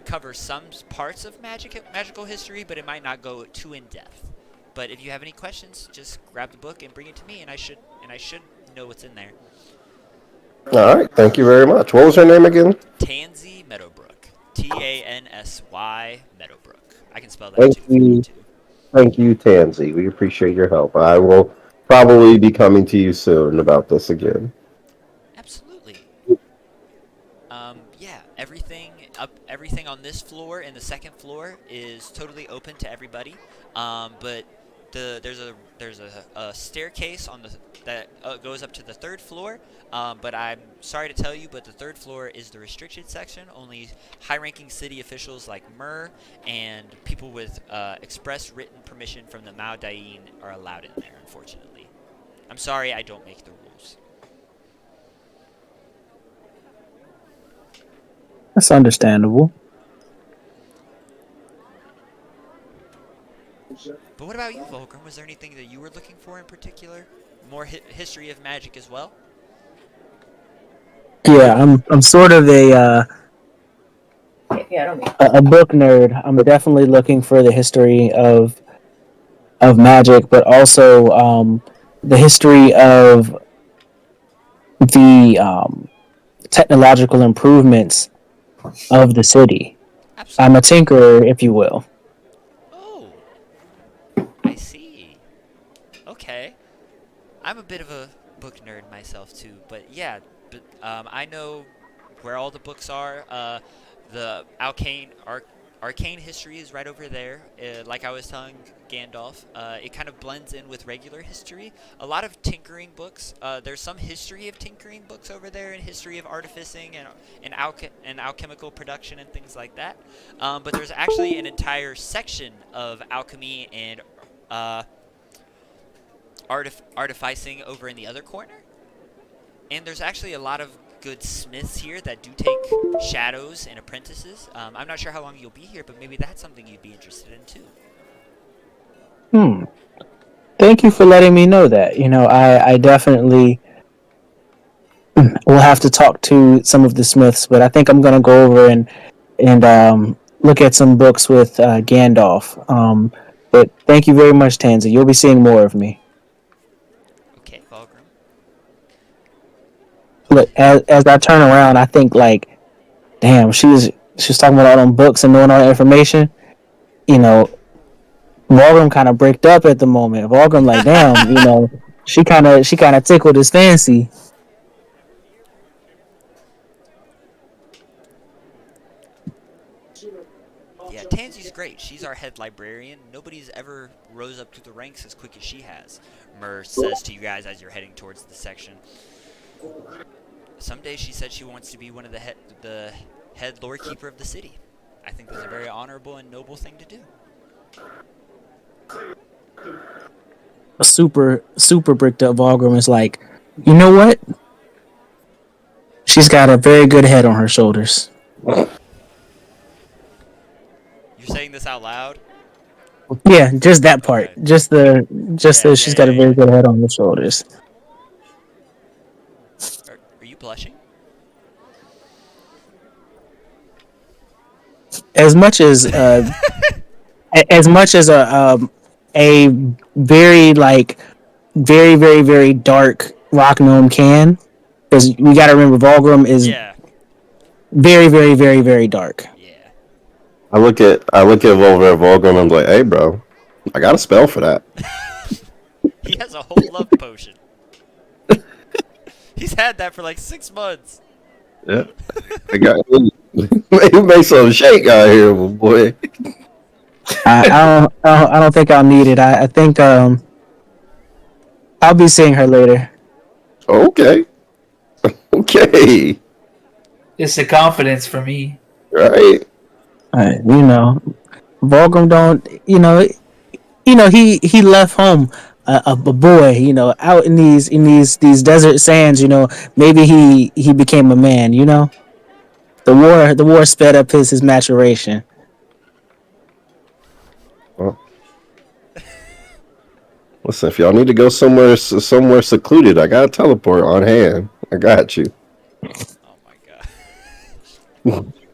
Speaker 3: cover some parts of magical history, but it might not go too in depth. But if you have any questions, just grab the book and bring it to me, and I should know what's in there.
Speaker 4: All right. Thank you very much. What was her name again?
Speaker 3: Tansy Meadowbrook. Tansy Meadowbrook. I can spell that
Speaker 4: Thank
Speaker 3: too if you
Speaker 4: you.
Speaker 3: need to.
Speaker 4: Thank you, Tansy. We appreciate your help. I will probably be coming to you soon about this again.
Speaker 3: Absolutely. Yeah, everything on this floor and the second floor is totally open to everybody. But there's a staircase that goes up to the third floor. But I'm sorry to tell you, but the third floor is the restricted section. Only high-ranking city officials like Myrrh and people with express written permission from the Mao Dain are allowed in there, unfortunately. I'm sorry, I don't make the rules.
Speaker 5: That's understandable.
Speaker 3: But what about you, Vulgrim? Was there anything that you were looking for in particular? More history of magic as well?
Speaker 5: Yeah, I'm sort of
Speaker 1: Yeah, I don't mean.
Speaker 5: a book nerd. I'm definitely looking for the history of magic, but also the history of the technological improvements of the city.
Speaker 3: Absolutely.
Speaker 5: I'm a tinkerer, if you will.
Speaker 3: Oh, I see. Okay. I'm a bit of a book nerd myself too, but yeah, I know where all the books are. The arcane history is right over there. Like I was telling Gandalf, it kind of blends in with regular history. A lot of tinkering books. There's some history of tinkering books over there, and history of artificing and alchemical production and things like that. But there's actually an entire section of alchemy and artificing over in the other corner. And there's actually a lot of good smiths here that do take shadows and apprentices. I'm not sure how long you'll be here, but maybe that's something you'd be interested in too.
Speaker 5: Thank you for letting me know that. I definitely will have to talk to some of the Smiths, but I think I'm gonna go over and look at some books with Gandalf. But thank you very much, Tansy. You'll be seeing more of me.
Speaker 3: Okay, Fulgrim.
Speaker 5: Look, as I turn around, I think like, damn, she's talking about all them books and knowing all the information. Vulgrim kind of bricked up at the moment. Vulgrim like, damn, she kind of tickled his fancy.
Speaker 3: Yeah, Tansy's great. She's our head librarian. Nobody's ever rose up to the ranks as quick as she has. Mur says to you guys as you're heading towards the section. Someday she said she wants to be one of the head lore keeper of the city. I think that's a very honorable and noble thing to do.
Speaker 5: Super bricked up Vulgrim is like, you know what? She's got a very good head on her shoulders.
Speaker 3: You're saying this out loud?
Speaker 5: Yeah, just that part.
Speaker 3: Okay.
Speaker 5: She's got a very good head on her shoulders.
Speaker 3: Are you blushing?
Speaker 5: As much as a very very very dark rock gnome can, because we got to remember Vulgrim is very very very very dark.
Speaker 3: Yeah.
Speaker 4: I look at Vulgrim and I'm like, hey bro, I got a spell for that.
Speaker 3: He has a whole love potion. He's had that for like 6 months.
Speaker 4: Yeah. I got you make some shake out here, boy.
Speaker 5: I don't think I'll need it. I think I'll be seeing her later.
Speaker 4: Okay. Okay.
Speaker 2: It's the confidence for me.
Speaker 4: Right.
Speaker 5: Vulgrim don't. He left home a boy. Out in these desert sands. Maybe he became a man. The war sped up his maturation.
Speaker 4: Well, listen, if y'all need to go somewhere secluded, I got a teleport on hand. I got you.
Speaker 3: Oh my god.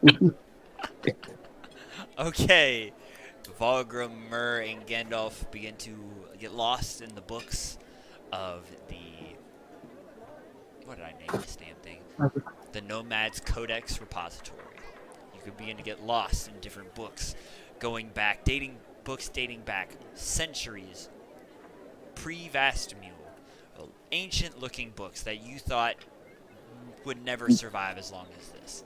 Speaker 3: Okay. Vulgrim, Mur, and Gandalf begin to get lost in the books of the... What did I name this damn thing? The Nomad's Codex Repository. You could begin to get lost in different books, books dating back centuries, pre-Vastamule. Ancient-looking books that you thought would never survive as long as this.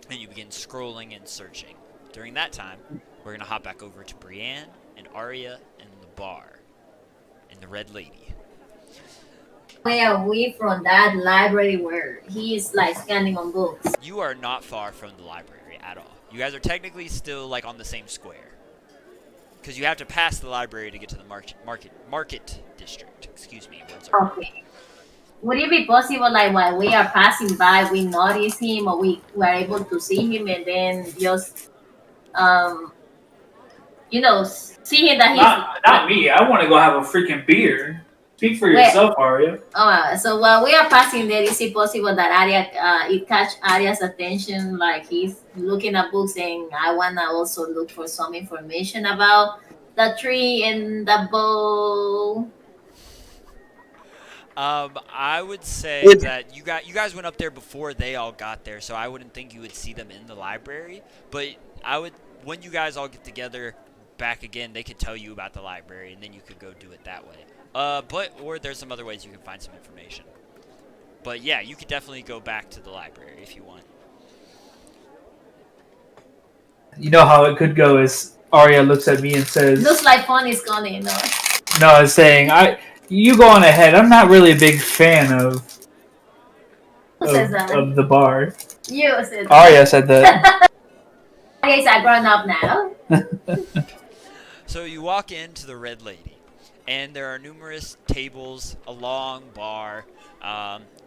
Speaker 3: And you begin scrolling and searching. During that time, we're going to hop back over to Brienne and Arya and the bar. And the Red Lady.
Speaker 1: Where are we from that library where he's like scanning on books?
Speaker 3: You are not far from the library at all. You guys are technically still like on the same square. Because you have to pass the library to get to the market district. Excuse me.
Speaker 1: Okay. Would it be possible, like while we are passing by, we notice him, or we were able to see him, and then just, see him that he's
Speaker 2: not me. I want to go have a freaking beer. Speak for yourself, Arya.
Speaker 1: So while we are passing there, is it possible that Arya, it catch Arya's attention, like he's looking at books, and I wanna also look for some information about the tree and the bow?
Speaker 3: I would say that you guys went up there before they all got there, so I wouldn't think you would see them in the library. But when you guys all get together back again, they could tell you about the library, and then you could go do it that way. Or there's some other ways you can find some information. But yeah, you could definitely go back to the library if you want.
Speaker 2: You know how it could go is Arya looks at me and says,
Speaker 1: Looks like fun is coming, you know.
Speaker 2: "No, it's saying you go on ahead. I'm not really a big fan
Speaker 1: Who says that?
Speaker 2: of the bar."
Speaker 1: You said that.
Speaker 2: Arya said that.
Speaker 1: I guess I grown up now.
Speaker 3: So you walk into the Red Lady, and there are numerous tables, a long bar.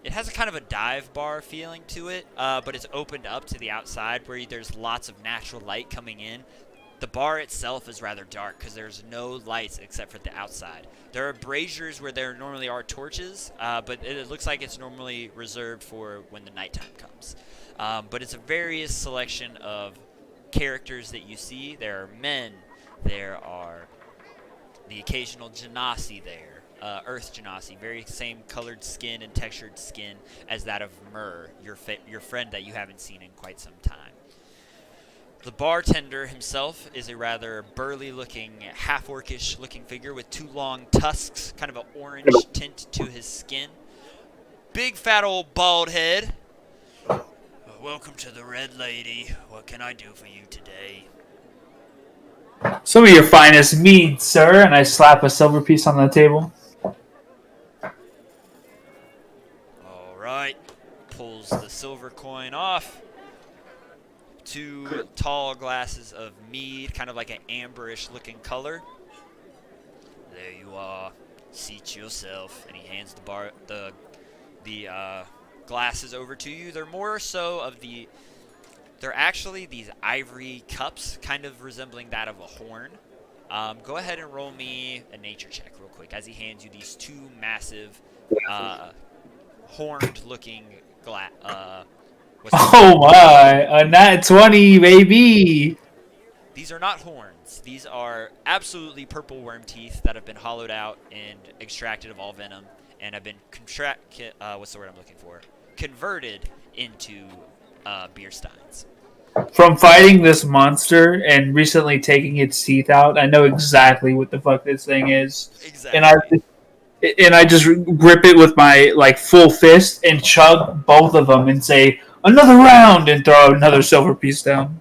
Speaker 3: It has a kind of a dive bar feeling to it, but it's opened up to the outside where there's lots of natural light coming in. The bar itself is rather dark because there's no lights except for the outside. There are braziers where there normally are torches, but it looks like it's normally reserved for when the nighttime comes. But it's a various selection of characters that you see. There are men, there are the occasional genasi there. Earth genasi, very same colored skin and textured skin as that of Myrrh, your friend that you haven't seen in quite some time. The bartender himself is a rather burly-looking, half-orcish-looking figure with two long tusks, kind of an orange tint to his skin. Big, fat old bald head. Welcome to the Red Lady. What can I do for you today?
Speaker 2: Some of your finest mead, sir. And I slap a silver piece on the table.
Speaker 3: Alright. Pulls the silver coin off. Two tall glasses of mead, kind of like an amberish looking color. There you are. Seat yourself. And he hands the glasses over to you. They're more so of they're actually these ivory cups, kind of resembling that of a horn. Go ahead and roll me a nature check real quick as he hands you these two massive horned-looking
Speaker 2: Oh my, a nat 20, baby!
Speaker 3: These are not horns. These are absolutely purple worm teeth that have been hollowed out and extracted of all venom and have been converted into beer steins.
Speaker 2: From fighting this monster and recently taking its teeth out, I know exactly what the fuck this thing is.
Speaker 3: Exactly.
Speaker 2: And I just grip it with my full fist and chug both of them and say, "Another round," and throw another silver piece down.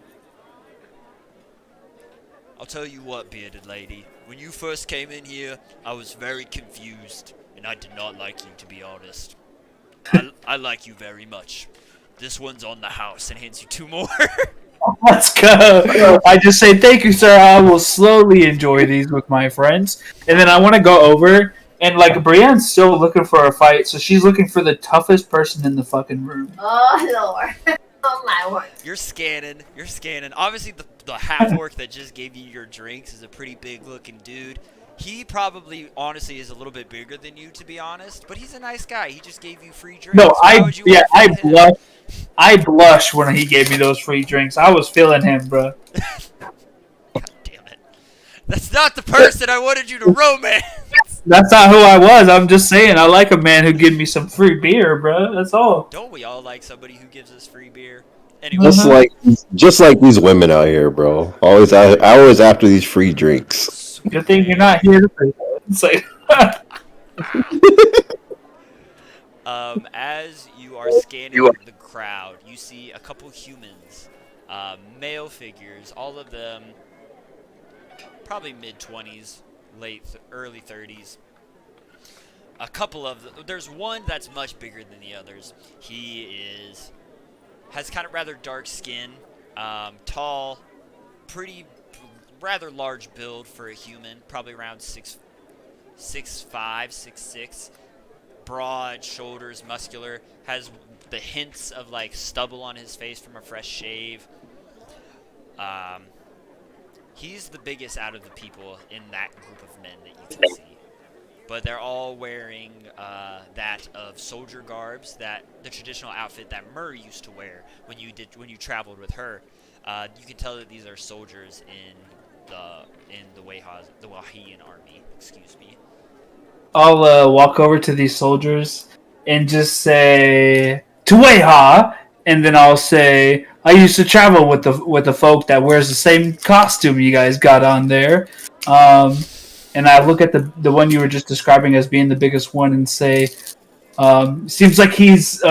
Speaker 3: I'll tell you what, bearded lady. When you first came in here, I was very confused, and I did not like you, to be honest. I like you very much. This one's on the house, and hands you two more.
Speaker 2: Let's go. I just say, "Thank you, sir. I will slowly enjoy these with my friends." And then I want to go over, and Brienne's still looking for a fight, so she's looking for the toughest person in the fucking room.
Speaker 1: Oh Lord. Oh my word.
Speaker 3: You're scanning. Obviously, the half-orc that just gave you your drinks is a pretty big-looking dude. He probably, honestly, is a little bit bigger than you, to be honest. But he's a nice guy. He just gave you free drinks.
Speaker 2: No,
Speaker 3: Why would you want to fight him?
Speaker 2: blush. I blushed when he gave me those free drinks. I was feeling him, bro.
Speaker 3: God damn it. That's not the person I wanted you to romance.
Speaker 2: That's not who I was. I'm just saying, I like a man who gives me some free beer, bro. That's all.
Speaker 3: Don't we all like somebody who gives us free beer? Anyway,
Speaker 4: Just like these women out here, bro. Always after these free drinks.
Speaker 2: Good thing you're not here to say that. It's like,
Speaker 3: as you are scanning the crowd, you see a couple humans, male figures, all of them probably mid-20s, early 30s. A couple of there's one that's much bigger than the others. He has kind of rather dark skin, tall, pretty rather large build for a human, probably around 6'5", 6'6", broad shoulders, muscular, has the hints of stubble on his face from a fresh shave. He's the biggest out of the people in that group of men that you can see. But they're all wearing that of soldier garbs, the traditional outfit that Myrrh used to wear when you traveled with her. You can tell that these are soldiers in the Wahian army. Excuse me.
Speaker 2: I'll walk over to these soldiers and just say "Tueha," and then I'll say, "I used to travel with the folk that wears the same costume you guys got on there." And I look at the one you were just describing as being the biggest one and say, "Seems like she's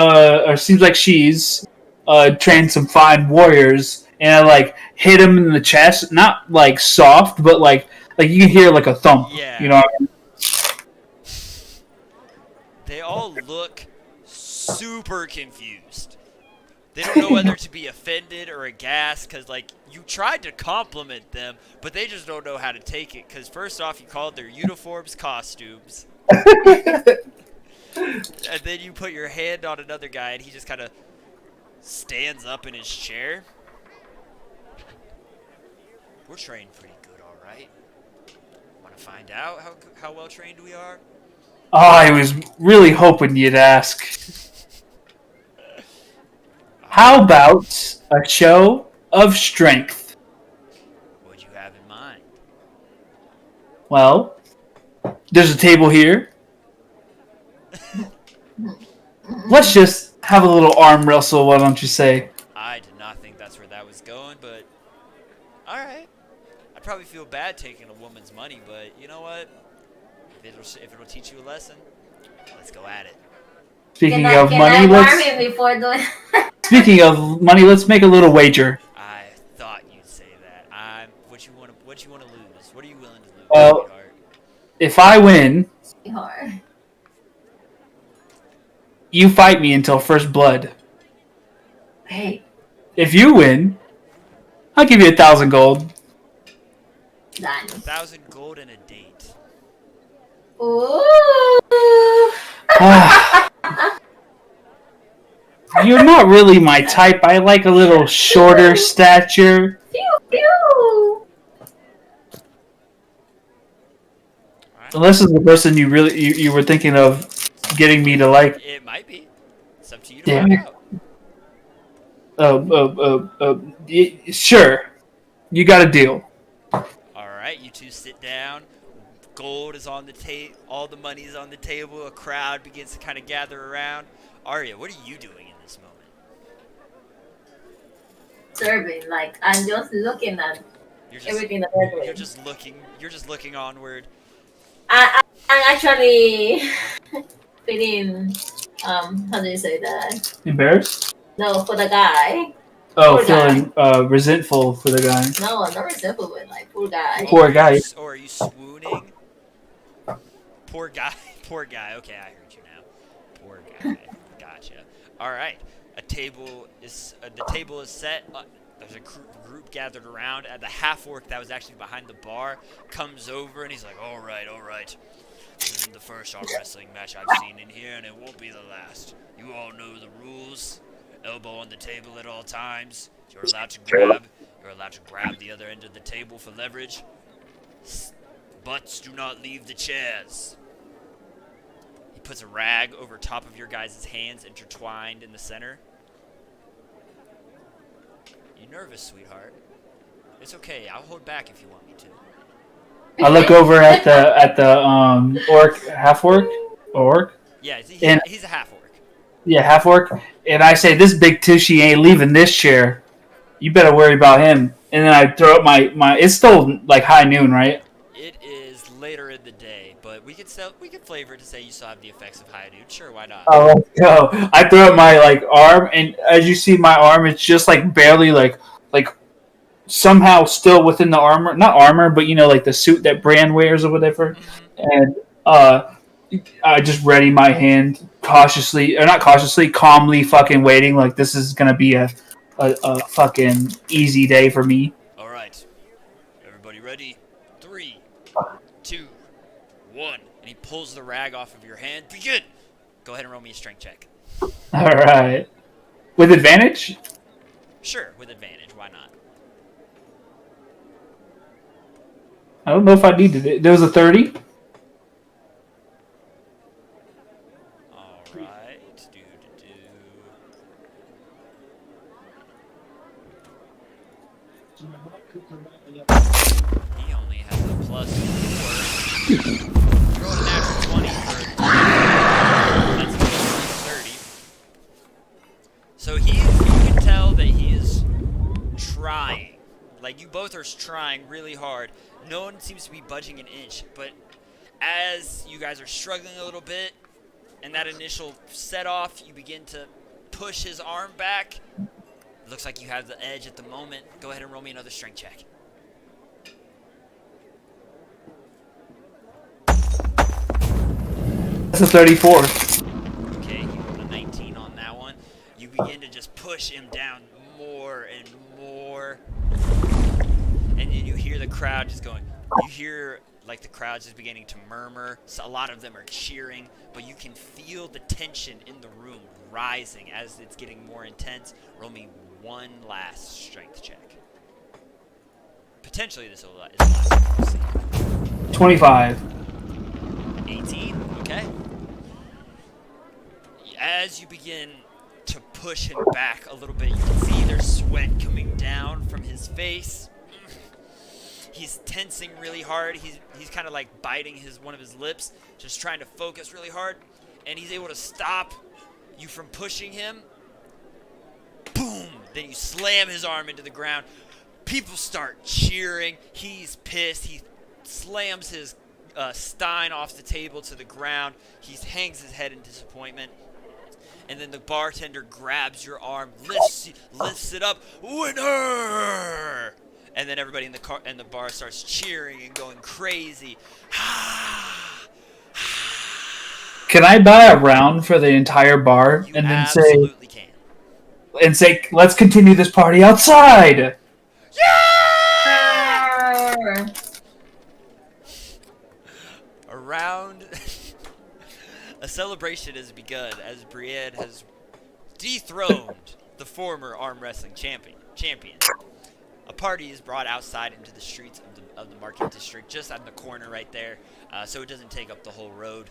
Speaker 2: trained some fine warriors and I like hit him in the chest, not like soft, but like you can hear like a thump.
Speaker 3: Yeah.
Speaker 2: You know what I mean?
Speaker 3: They all look super confused. They don't know whether to be offended or aghast because, like, you tried to compliment them, but they just don't know how to take it. Because first off, you called their uniforms costumes. And then you put your hand on another guy, and he just kind of stands up in his chair. We're trained pretty good, all right. Want to find out how well trained we are?
Speaker 2: Oh, I was really hoping you'd ask. How about a show of strength?
Speaker 3: What'd you have in mind?
Speaker 2: Well, there's a table here. Let's just have a little arm wrestle, why don't you say?
Speaker 3: I did not think that's where that was going, but alright. I'd probably feel bad taking a woman's money, but you know what? If it'll teach you a lesson, let's go at it.
Speaker 2: Speaking
Speaker 1: Can
Speaker 2: of
Speaker 1: I
Speaker 2: money,
Speaker 1: warm him before doing?
Speaker 2: Speaking of money, let's make a little wager.
Speaker 3: I thought you'd say that. What you want to lose? What are you willing to lose,
Speaker 2: Well,
Speaker 3: sweetheart?
Speaker 2: if I win,
Speaker 1: Hard.
Speaker 2: you fight me until first blood.
Speaker 1: Hey,
Speaker 2: If you win, I'll give you 1,000 gold.
Speaker 1: done.
Speaker 3: 1,000 gold and a date.
Speaker 1: Ooh.
Speaker 2: You're not really my type. I like a little shorter stature.
Speaker 1: Pew pew.
Speaker 3: Alright.
Speaker 2: Unless it's the person you were thinking of getting me to like.
Speaker 3: It might be. It's up to you to
Speaker 2: Damn
Speaker 3: find
Speaker 2: it.
Speaker 3: out.
Speaker 2: Sure. You got a deal.
Speaker 3: Alright, you two sit down. Gold is on the table. All the money is on the table. A crowd begins to kind of gather around. Arya, what are you doing in this moment?
Speaker 1: Serving, like I'm just looking at
Speaker 3: You're just,
Speaker 1: everything that they're doing.
Speaker 3: you're just looking. You're just looking onward.
Speaker 1: I'm actually feeling how do you say that?
Speaker 2: Embarrassed?
Speaker 1: No, for the guy.
Speaker 2: Oh,
Speaker 1: Poor guy.
Speaker 2: feeling resentful for the guy.
Speaker 1: No, not resentful, but like poor guy.
Speaker 2: Poor guy.
Speaker 3: Or are you swooning? Poor guy. Poor guy. Okay, I heard you now. Poor guy. Gotcha. All right. The table is set. There's a group gathered around. The half orc that was actually behind the bar comes over and he's like, "All right, all right. This isn't the first arm wrestling match I've seen in here, and it won't be the last. You all know the rules. Elbow on the table at all times. You're allowed to grab the other end of the table for leverage. Butts do not leave the chairs." He puts a rag over top of your guys' hands intertwined in the center. You nervous, sweetheart? It's okay. I'll hold back if you want me to.
Speaker 2: I look over at the orc, half orc, orc.
Speaker 3: Yeah, he's a half orc.
Speaker 2: Yeah, half orc. And I say, this big tushy ain't leaving this chair. You better worry about him. And then I throw up my. It's still like high noon, right?
Speaker 3: It is later in the day, but we could flavor it to say you still have the effects of high noon. Sure, why not?
Speaker 2: Oh, let's go. I throw up my like arm, and as you see, my arm, it's just like barely like somehow still within the armor. Not armor, but you know, like the suit that Bran wears or whatever. And I just ready my hand cautiously, or not cautiously, calmly fucking waiting like this is gonna be a fucking easy day for me.
Speaker 3: All right, everybody ready? 3, 2, 1, and he pulls the rag off of your hand. Begin. Go ahead and roll me a strength check.
Speaker 2: All right, with advantage.
Speaker 3: Sure, with advantage. Why not?
Speaker 2: I don't know if I needed it. There was a 30.
Speaker 3: All right. He only has a +4. Roll a natural 20 for that's a 30. So you can tell that he is trying. Like, you both are trying really hard. No one seems to be budging an inch, but as you guys are struggling a little bit, and that initial set off, you begin to push his arm back, It looks like you have the edge at the moment. Go ahead and roll me another strength check.
Speaker 2: That's a 34.
Speaker 3: Okay, you rolled a 19 on that one. You begin to just push him down more and more. And then you hear the crowd just going, you hear like the crowd's just beginning to murmur. So a lot of them are cheering, but you can feel the tension in the room rising as it's getting more intense. Roll me one last strength check. Potentially this is the last one we'll see.
Speaker 2: 25.
Speaker 3: 18, okay. As you begin to push him back a little bit, you can see there's sweat coming down from his face. He's tensing really hard. He's kind of like biting one of his lips, just trying to focus really hard. And he's able to stop you from pushing him. Boom! Then you slam his arm into the ground. People start cheering. He's pissed. He slams his stein off the table to the ground. He hangs his head in disappointment. And then the bartender grabs your arm, lifts it up. Winner! And then everybody in the bar starts cheering and going crazy.
Speaker 2: Can I buy a round for the entire bar
Speaker 3: You
Speaker 2: and then
Speaker 3: absolutely can.
Speaker 2: say, let's continue this party outside?
Speaker 3: Around a celebration has begun as Brienne has dethroned the former arm wrestling champion. A party is brought outside into the streets of the market district, just on the corner right there, so it doesn't take up the whole road.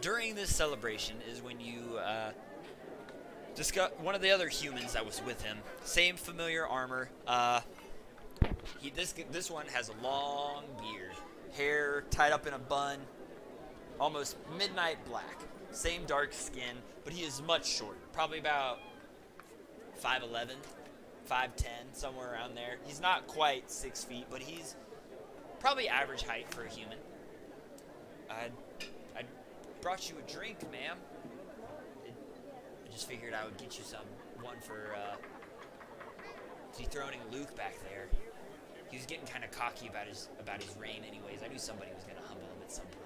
Speaker 3: During this celebration is when you discuss one of the other humans that was with him. Same familiar armor. This one has a long beard, hair tied up in a bun, almost midnight black. Same dark skin, but he is much shorter, probably about 5'11", 5'10", somewhere around there. He's not quite 6 feet, but he's probably average height for a human. I brought you a drink, ma'am. I just figured I would get you one for dethroning Luke back there. He was getting kind of cocky about his reign anyways. I knew somebody was going to humble him at some point.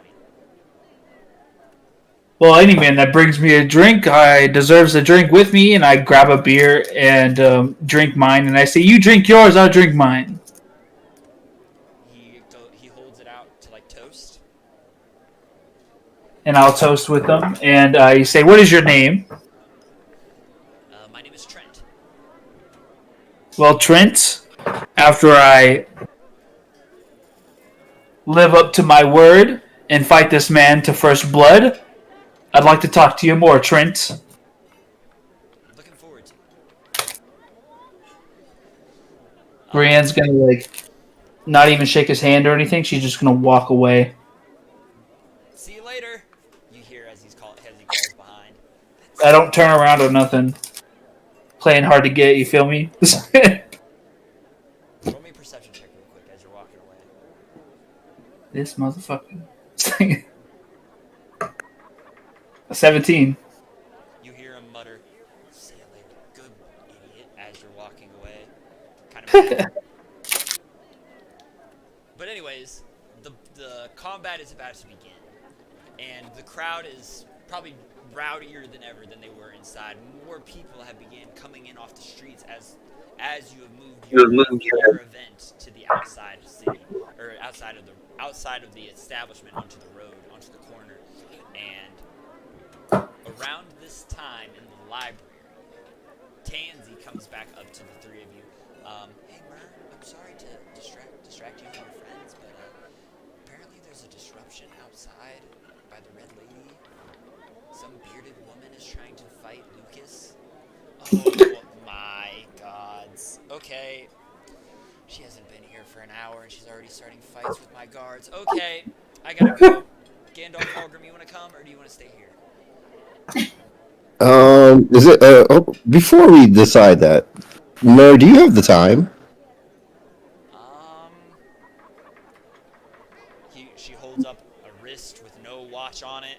Speaker 2: Well, any man that brings me a drink, I deserves a drink with me, and I grab a beer and drink mine, and I say, you drink yours, I'll drink mine.
Speaker 3: He holds it out to like toast.
Speaker 2: And I'll toast with them, and I say, what is your name?
Speaker 3: My name is Trent.
Speaker 2: Well, Trent, after I live up to my word and fight this man to first blood, I'd like to talk to you more, Trent.
Speaker 3: Looking forward to it.
Speaker 2: Brienne's gonna not even shake his hand or anything. She's just gonna walk away.
Speaker 3: See you later. You hear as he calls behind.
Speaker 2: I don't turn around or nothing. Playing hard to get, you feel me?
Speaker 3: Roll me a perception check real quick as you're walking away.
Speaker 2: This motherfucker. A 17.
Speaker 3: You hear him mutter, "Say it later, good idiot," as you're walking away. Kind of. But anyways, the combat is about to begin, and the crowd is probably rowdier than ever than they were inside. More people have begun coming in off the streets as you have moved your event to the outside of the city, or outside of the establishment onto the road, onto the corner, and around this time in the library, Tansy comes back up to the three of you. Hey, Mer, I'm sorry to distract you from your friends, but apparently there's a disruption outside by the Red Lady. Some bearded woman is trying to fight Lucas. Oh my gods. Okay. She hasn't been here for an hour and she's already starting fights with my guards. Okay, I gotta go. Gandalf, Hallgrim, you wanna come or do you wanna stay here?
Speaker 4: Is it? Before we decide that, Mer, do you have the time?
Speaker 3: She holds up a wrist with no watch on it.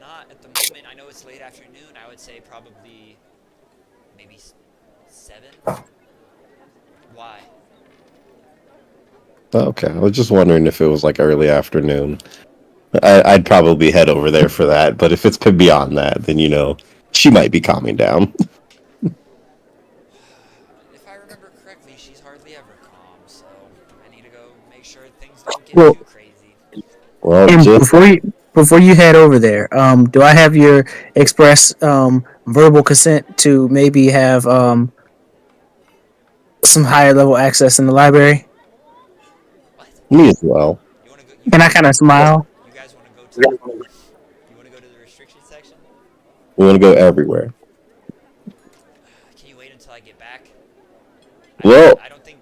Speaker 3: not at the moment. I know it's late afternoon. I would say probably maybe 7. Why?
Speaker 4: Okay, I was just wondering if it was like early afternoon. I'd probably head over there for that, but if it's beyond that, then she might be calming down.
Speaker 3: If I remember correctly, she's hardly ever calm, so I need to go make sure things don't get
Speaker 5: Well-
Speaker 3: too crazy.
Speaker 4: Well,
Speaker 5: And
Speaker 4: just
Speaker 5: before you head over there, do I have your express verbal consent to maybe have some higher level access in the library?
Speaker 3: What?
Speaker 4: me as well.
Speaker 3: You want to go?
Speaker 5: And I kind of smile.
Speaker 3: You guys want to go to? You want to go to the restricted section?
Speaker 4: We want to go everywhere.
Speaker 3: Can you wait until I get back?
Speaker 4: Well,
Speaker 3: I don't think.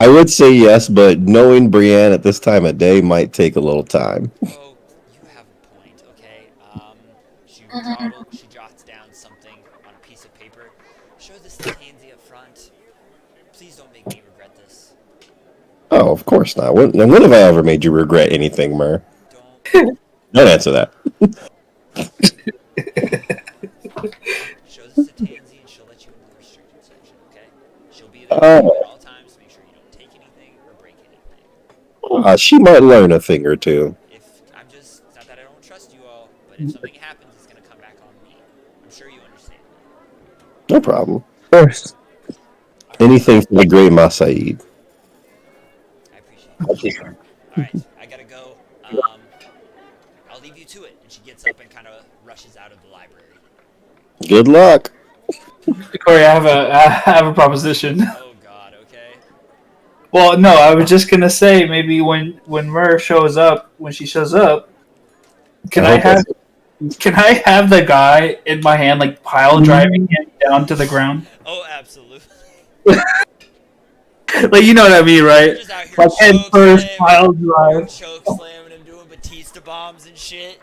Speaker 4: I would say yes, but knowing Brienne at this time of day might take a little time.
Speaker 3: Oh, you have a point. Okay. She jots down something on a piece of paper. Show this to Tansy up front. Please don't make me regret this.
Speaker 4: Oh, of course not. When have I ever made you regret anything, Mer?
Speaker 3: Don't
Speaker 4: Don't answer that.
Speaker 3: show this to Tansy, and she'll let you into the restricted section. Okay? She'll be there
Speaker 4: Oh.
Speaker 3: with you at all times to make sure you don't take anything or break anything.
Speaker 4: She might learn a thing or two.
Speaker 3: If I'm just, it's not that I don't trust you all, but if something happens, it's gonna come back on me. I'm sure you understand.
Speaker 4: No problem.
Speaker 5: Of course.
Speaker 4: Anything for the great Masaid.
Speaker 3: I appreciate it. All right, I gotta go. I'll leave you to it. And she gets up and kind of rushes out of the library.
Speaker 4: Good luck.
Speaker 2: Corey, I have a proposition.
Speaker 3: Oh God. Okay.
Speaker 2: Well, no, I was just gonna say maybe when Mur shows up, when she shows up, can I have the guy in my hand like pile driving him down to the ground?
Speaker 3: Oh, absolutely.
Speaker 2: Like you know what I mean,
Speaker 3: You're
Speaker 2: right?
Speaker 3: just out here
Speaker 2: Like head first,
Speaker 3: choke
Speaker 2: pile drive.
Speaker 3: slamming him, doing Batista bombs and shit.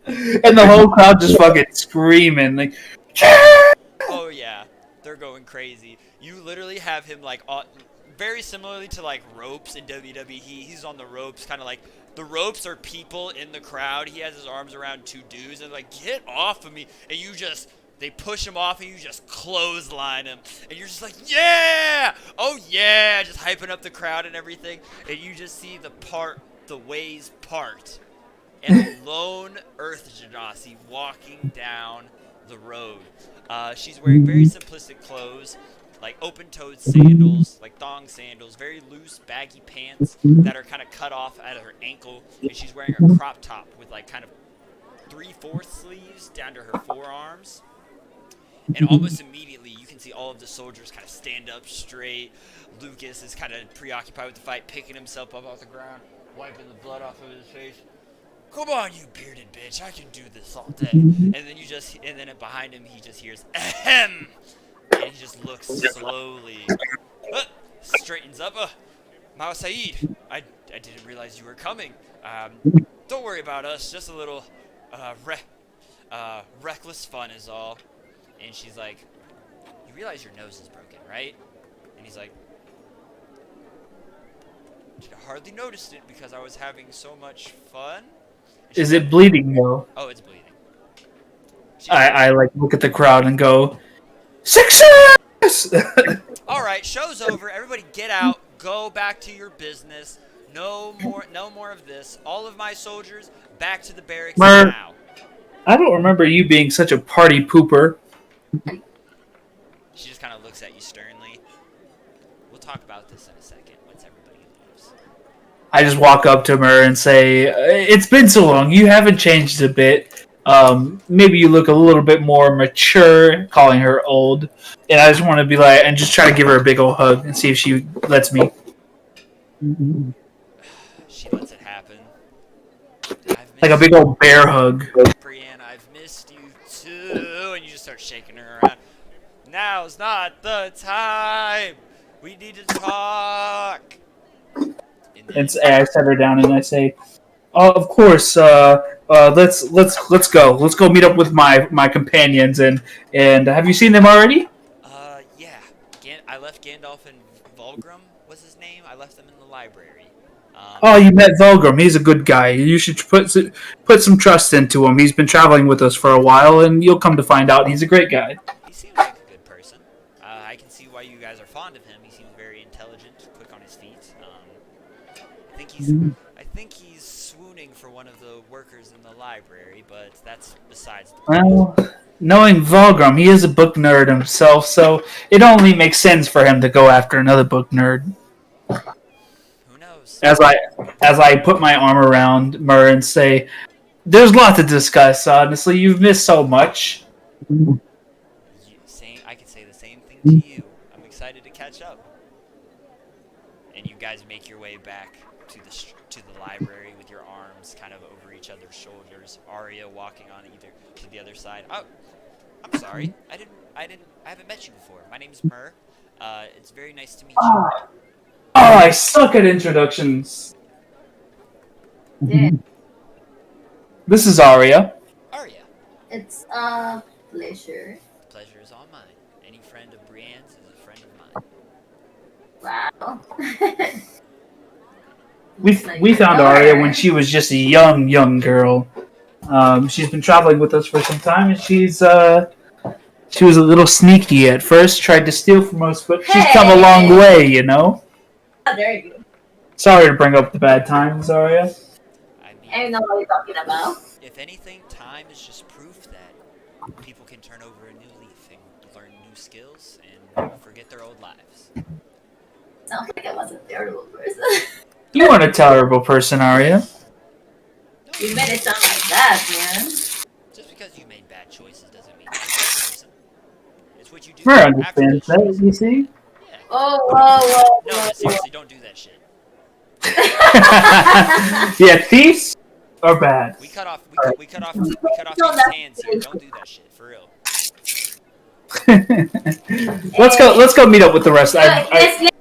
Speaker 2: And the whole crowd just fucking screaming like,
Speaker 3: Oh yeah, they're going crazy. You literally have him like very similarly to like ropes in WWE. He's on the ropes, kind of like the ropes are people in the crowd. He has his arms around 2 dudes and like, get off of me, and they push him off and you just clothesline him, and you're just like, yeah, oh yeah, just hyping up the crowd and everything, and you just see the ways part, and a lone Earth Genasi walking down the road. She's wearing very simplistic clothes, like open-toed sandals, like thong sandals, very loose, baggy pants that are kind of cut off at her ankle, and she's wearing a crop top with like kind of 3/4 sleeves down to her forearms. And almost immediately, you can see all of the soldiers kind of stand up straight. Lucas is kind of preoccupied with the fight, picking himself up off the ground, wiping the blood off of his face. Come on, you bearded bitch! I can do this all day. And then behind him, he just hears ahem, and he just looks slowly, straightens up. Mao Said, I didn't realize you were coming. Don't worry about us. Just a little reckless fun is all. And she's like, you realize your nose is broken, right? And he's like, I hardly noticed it because I was having so much fun.
Speaker 2: is it bleeding though?
Speaker 3: Oh, it's bleeding.
Speaker 2: I like look at the crowd and go, success!
Speaker 3: All right, show's over. Everybody get out. Go back to your business. No more of this. All of my soldiers back to the barracks now.
Speaker 2: I don't remember you being such a party pooper.
Speaker 3: She just kind of looks at you sternly. We'll talk about this in a second once everybody leaves.
Speaker 2: I just walk up to her and say, it's been so long. You haven't changed a bit. Maybe you look a little bit more mature, calling her old. And I just want to be like, and just try to give her a big old hug and see if she lets me.
Speaker 3: She lets it happen.
Speaker 2: Like a big old bear hug.
Speaker 3: Brienne, I've missed you too. And you just start shaking her around. Now's not the time. We need to talk.
Speaker 2: And I set her down and I say, of course, let's go. Let's go meet up with my companions. And have you seen them already?
Speaker 3: Yeah. I left Gandalf and Volgrim was his name. I left them in the library.
Speaker 2: Oh, you met Volgrim. He's a good guy. You should put some trust into him. He's been traveling with us for a while, and you'll come to find out he's a great guy.
Speaker 3: He seems like a good person. I can see why you guys are fond of him. He seems very intelligent, quick on his feet. I think he's swooning for one of the workers in the library, but that's besides the point.
Speaker 2: Well, knowing Volgrim, he is a book nerd himself, so it only makes sense for him to go after another book nerd.
Speaker 3: Who knows?
Speaker 2: As I put my arm around Mur and say, "There's a lot to discuss. Honestly, you've missed so much."
Speaker 3: I could say the same thing to you. I'm excited to catch up. And you guys make your way back to the library with your arms kind of over each other's shoulders. Arya walking on either to the other side. Oh, I'm sorry. I haven't met you before. My name's Mur. It's very nice to meet you.
Speaker 2: Oh, I suck at introductions.
Speaker 1: Yeah,
Speaker 2: This is Arya.
Speaker 3: Arya,
Speaker 1: it's a pleasure.
Speaker 3: the pleasure is all mine. Any friend of Brienne's is a friend of mine.
Speaker 1: Wow.
Speaker 2: We found Arya when she was just a young girl. She's been traveling with us for some time, and she was a little sneaky at first. Tried to steal from us, but she's come a long way, you know.
Speaker 1: Oh, there you go.
Speaker 2: Sorry to bring up the bad times, Arya.
Speaker 3: I mean,
Speaker 1: I know what you're talking about.
Speaker 3: if anything, time is just proof that people can turn over a new leaf and learn new skills and forget their old lives.
Speaker 1: Sounds like I was a terrible person.
Speaker 2: You weren't a terrible person, Arya.
Speaker 1: You made it sound like that, man.
Speaker 3: Just because you made bad choices doesn't mean you're a bad person. It's what you do
Speaker 2: Mur
Speaker 3: after
Speaker 2: understands
Speaker 3: those
Speaker 2: that,
Speaker 3: choices.
Speaker 2: you see?
Speaker 3: Yeah.
Speaker 1: Oh, whoa.
Speaker 3: No, but seriously, don't do that shit.
Speaker 2: Yeah, thieves are bad.
Speaker 3: We cut off these hands here. Don't do that shit, for real.
Speaker 2: Let's go meet up with the rest.
Speaker 1: Let's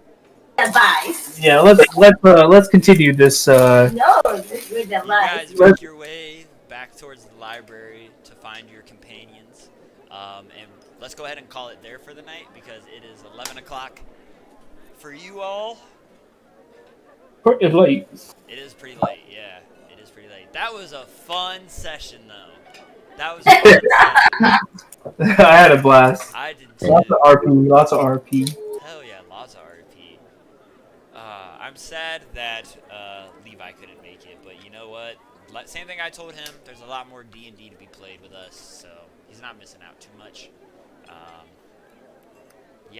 Speaker 1: advice.
Speaker 2: Yeah, let's continue this.
Speaker 1: No, this is
Speaker 3: You
Speaker 1: advice.
Speaker 3: guys make your way back towards the library to find your companions. And let's go ahead and call it there for the night because it is 11 o'clock for you all.
Speaker 2: It's late.
Speaker 3: It is pretty late, yeah. It is pretty late. That was a fun session, though. That was a fun session.
Speaker 2: I had a blast.
Speaker 3: I did too.
Speaker 2: Lots of RP. Lots of RP.
Speaker 3: Hell yeah, lots of RP. I'm sad that Levi couldn't make it, but you know what? Same thing I told him. There's a lot more D&D to be played with us, so he's not missing out too much.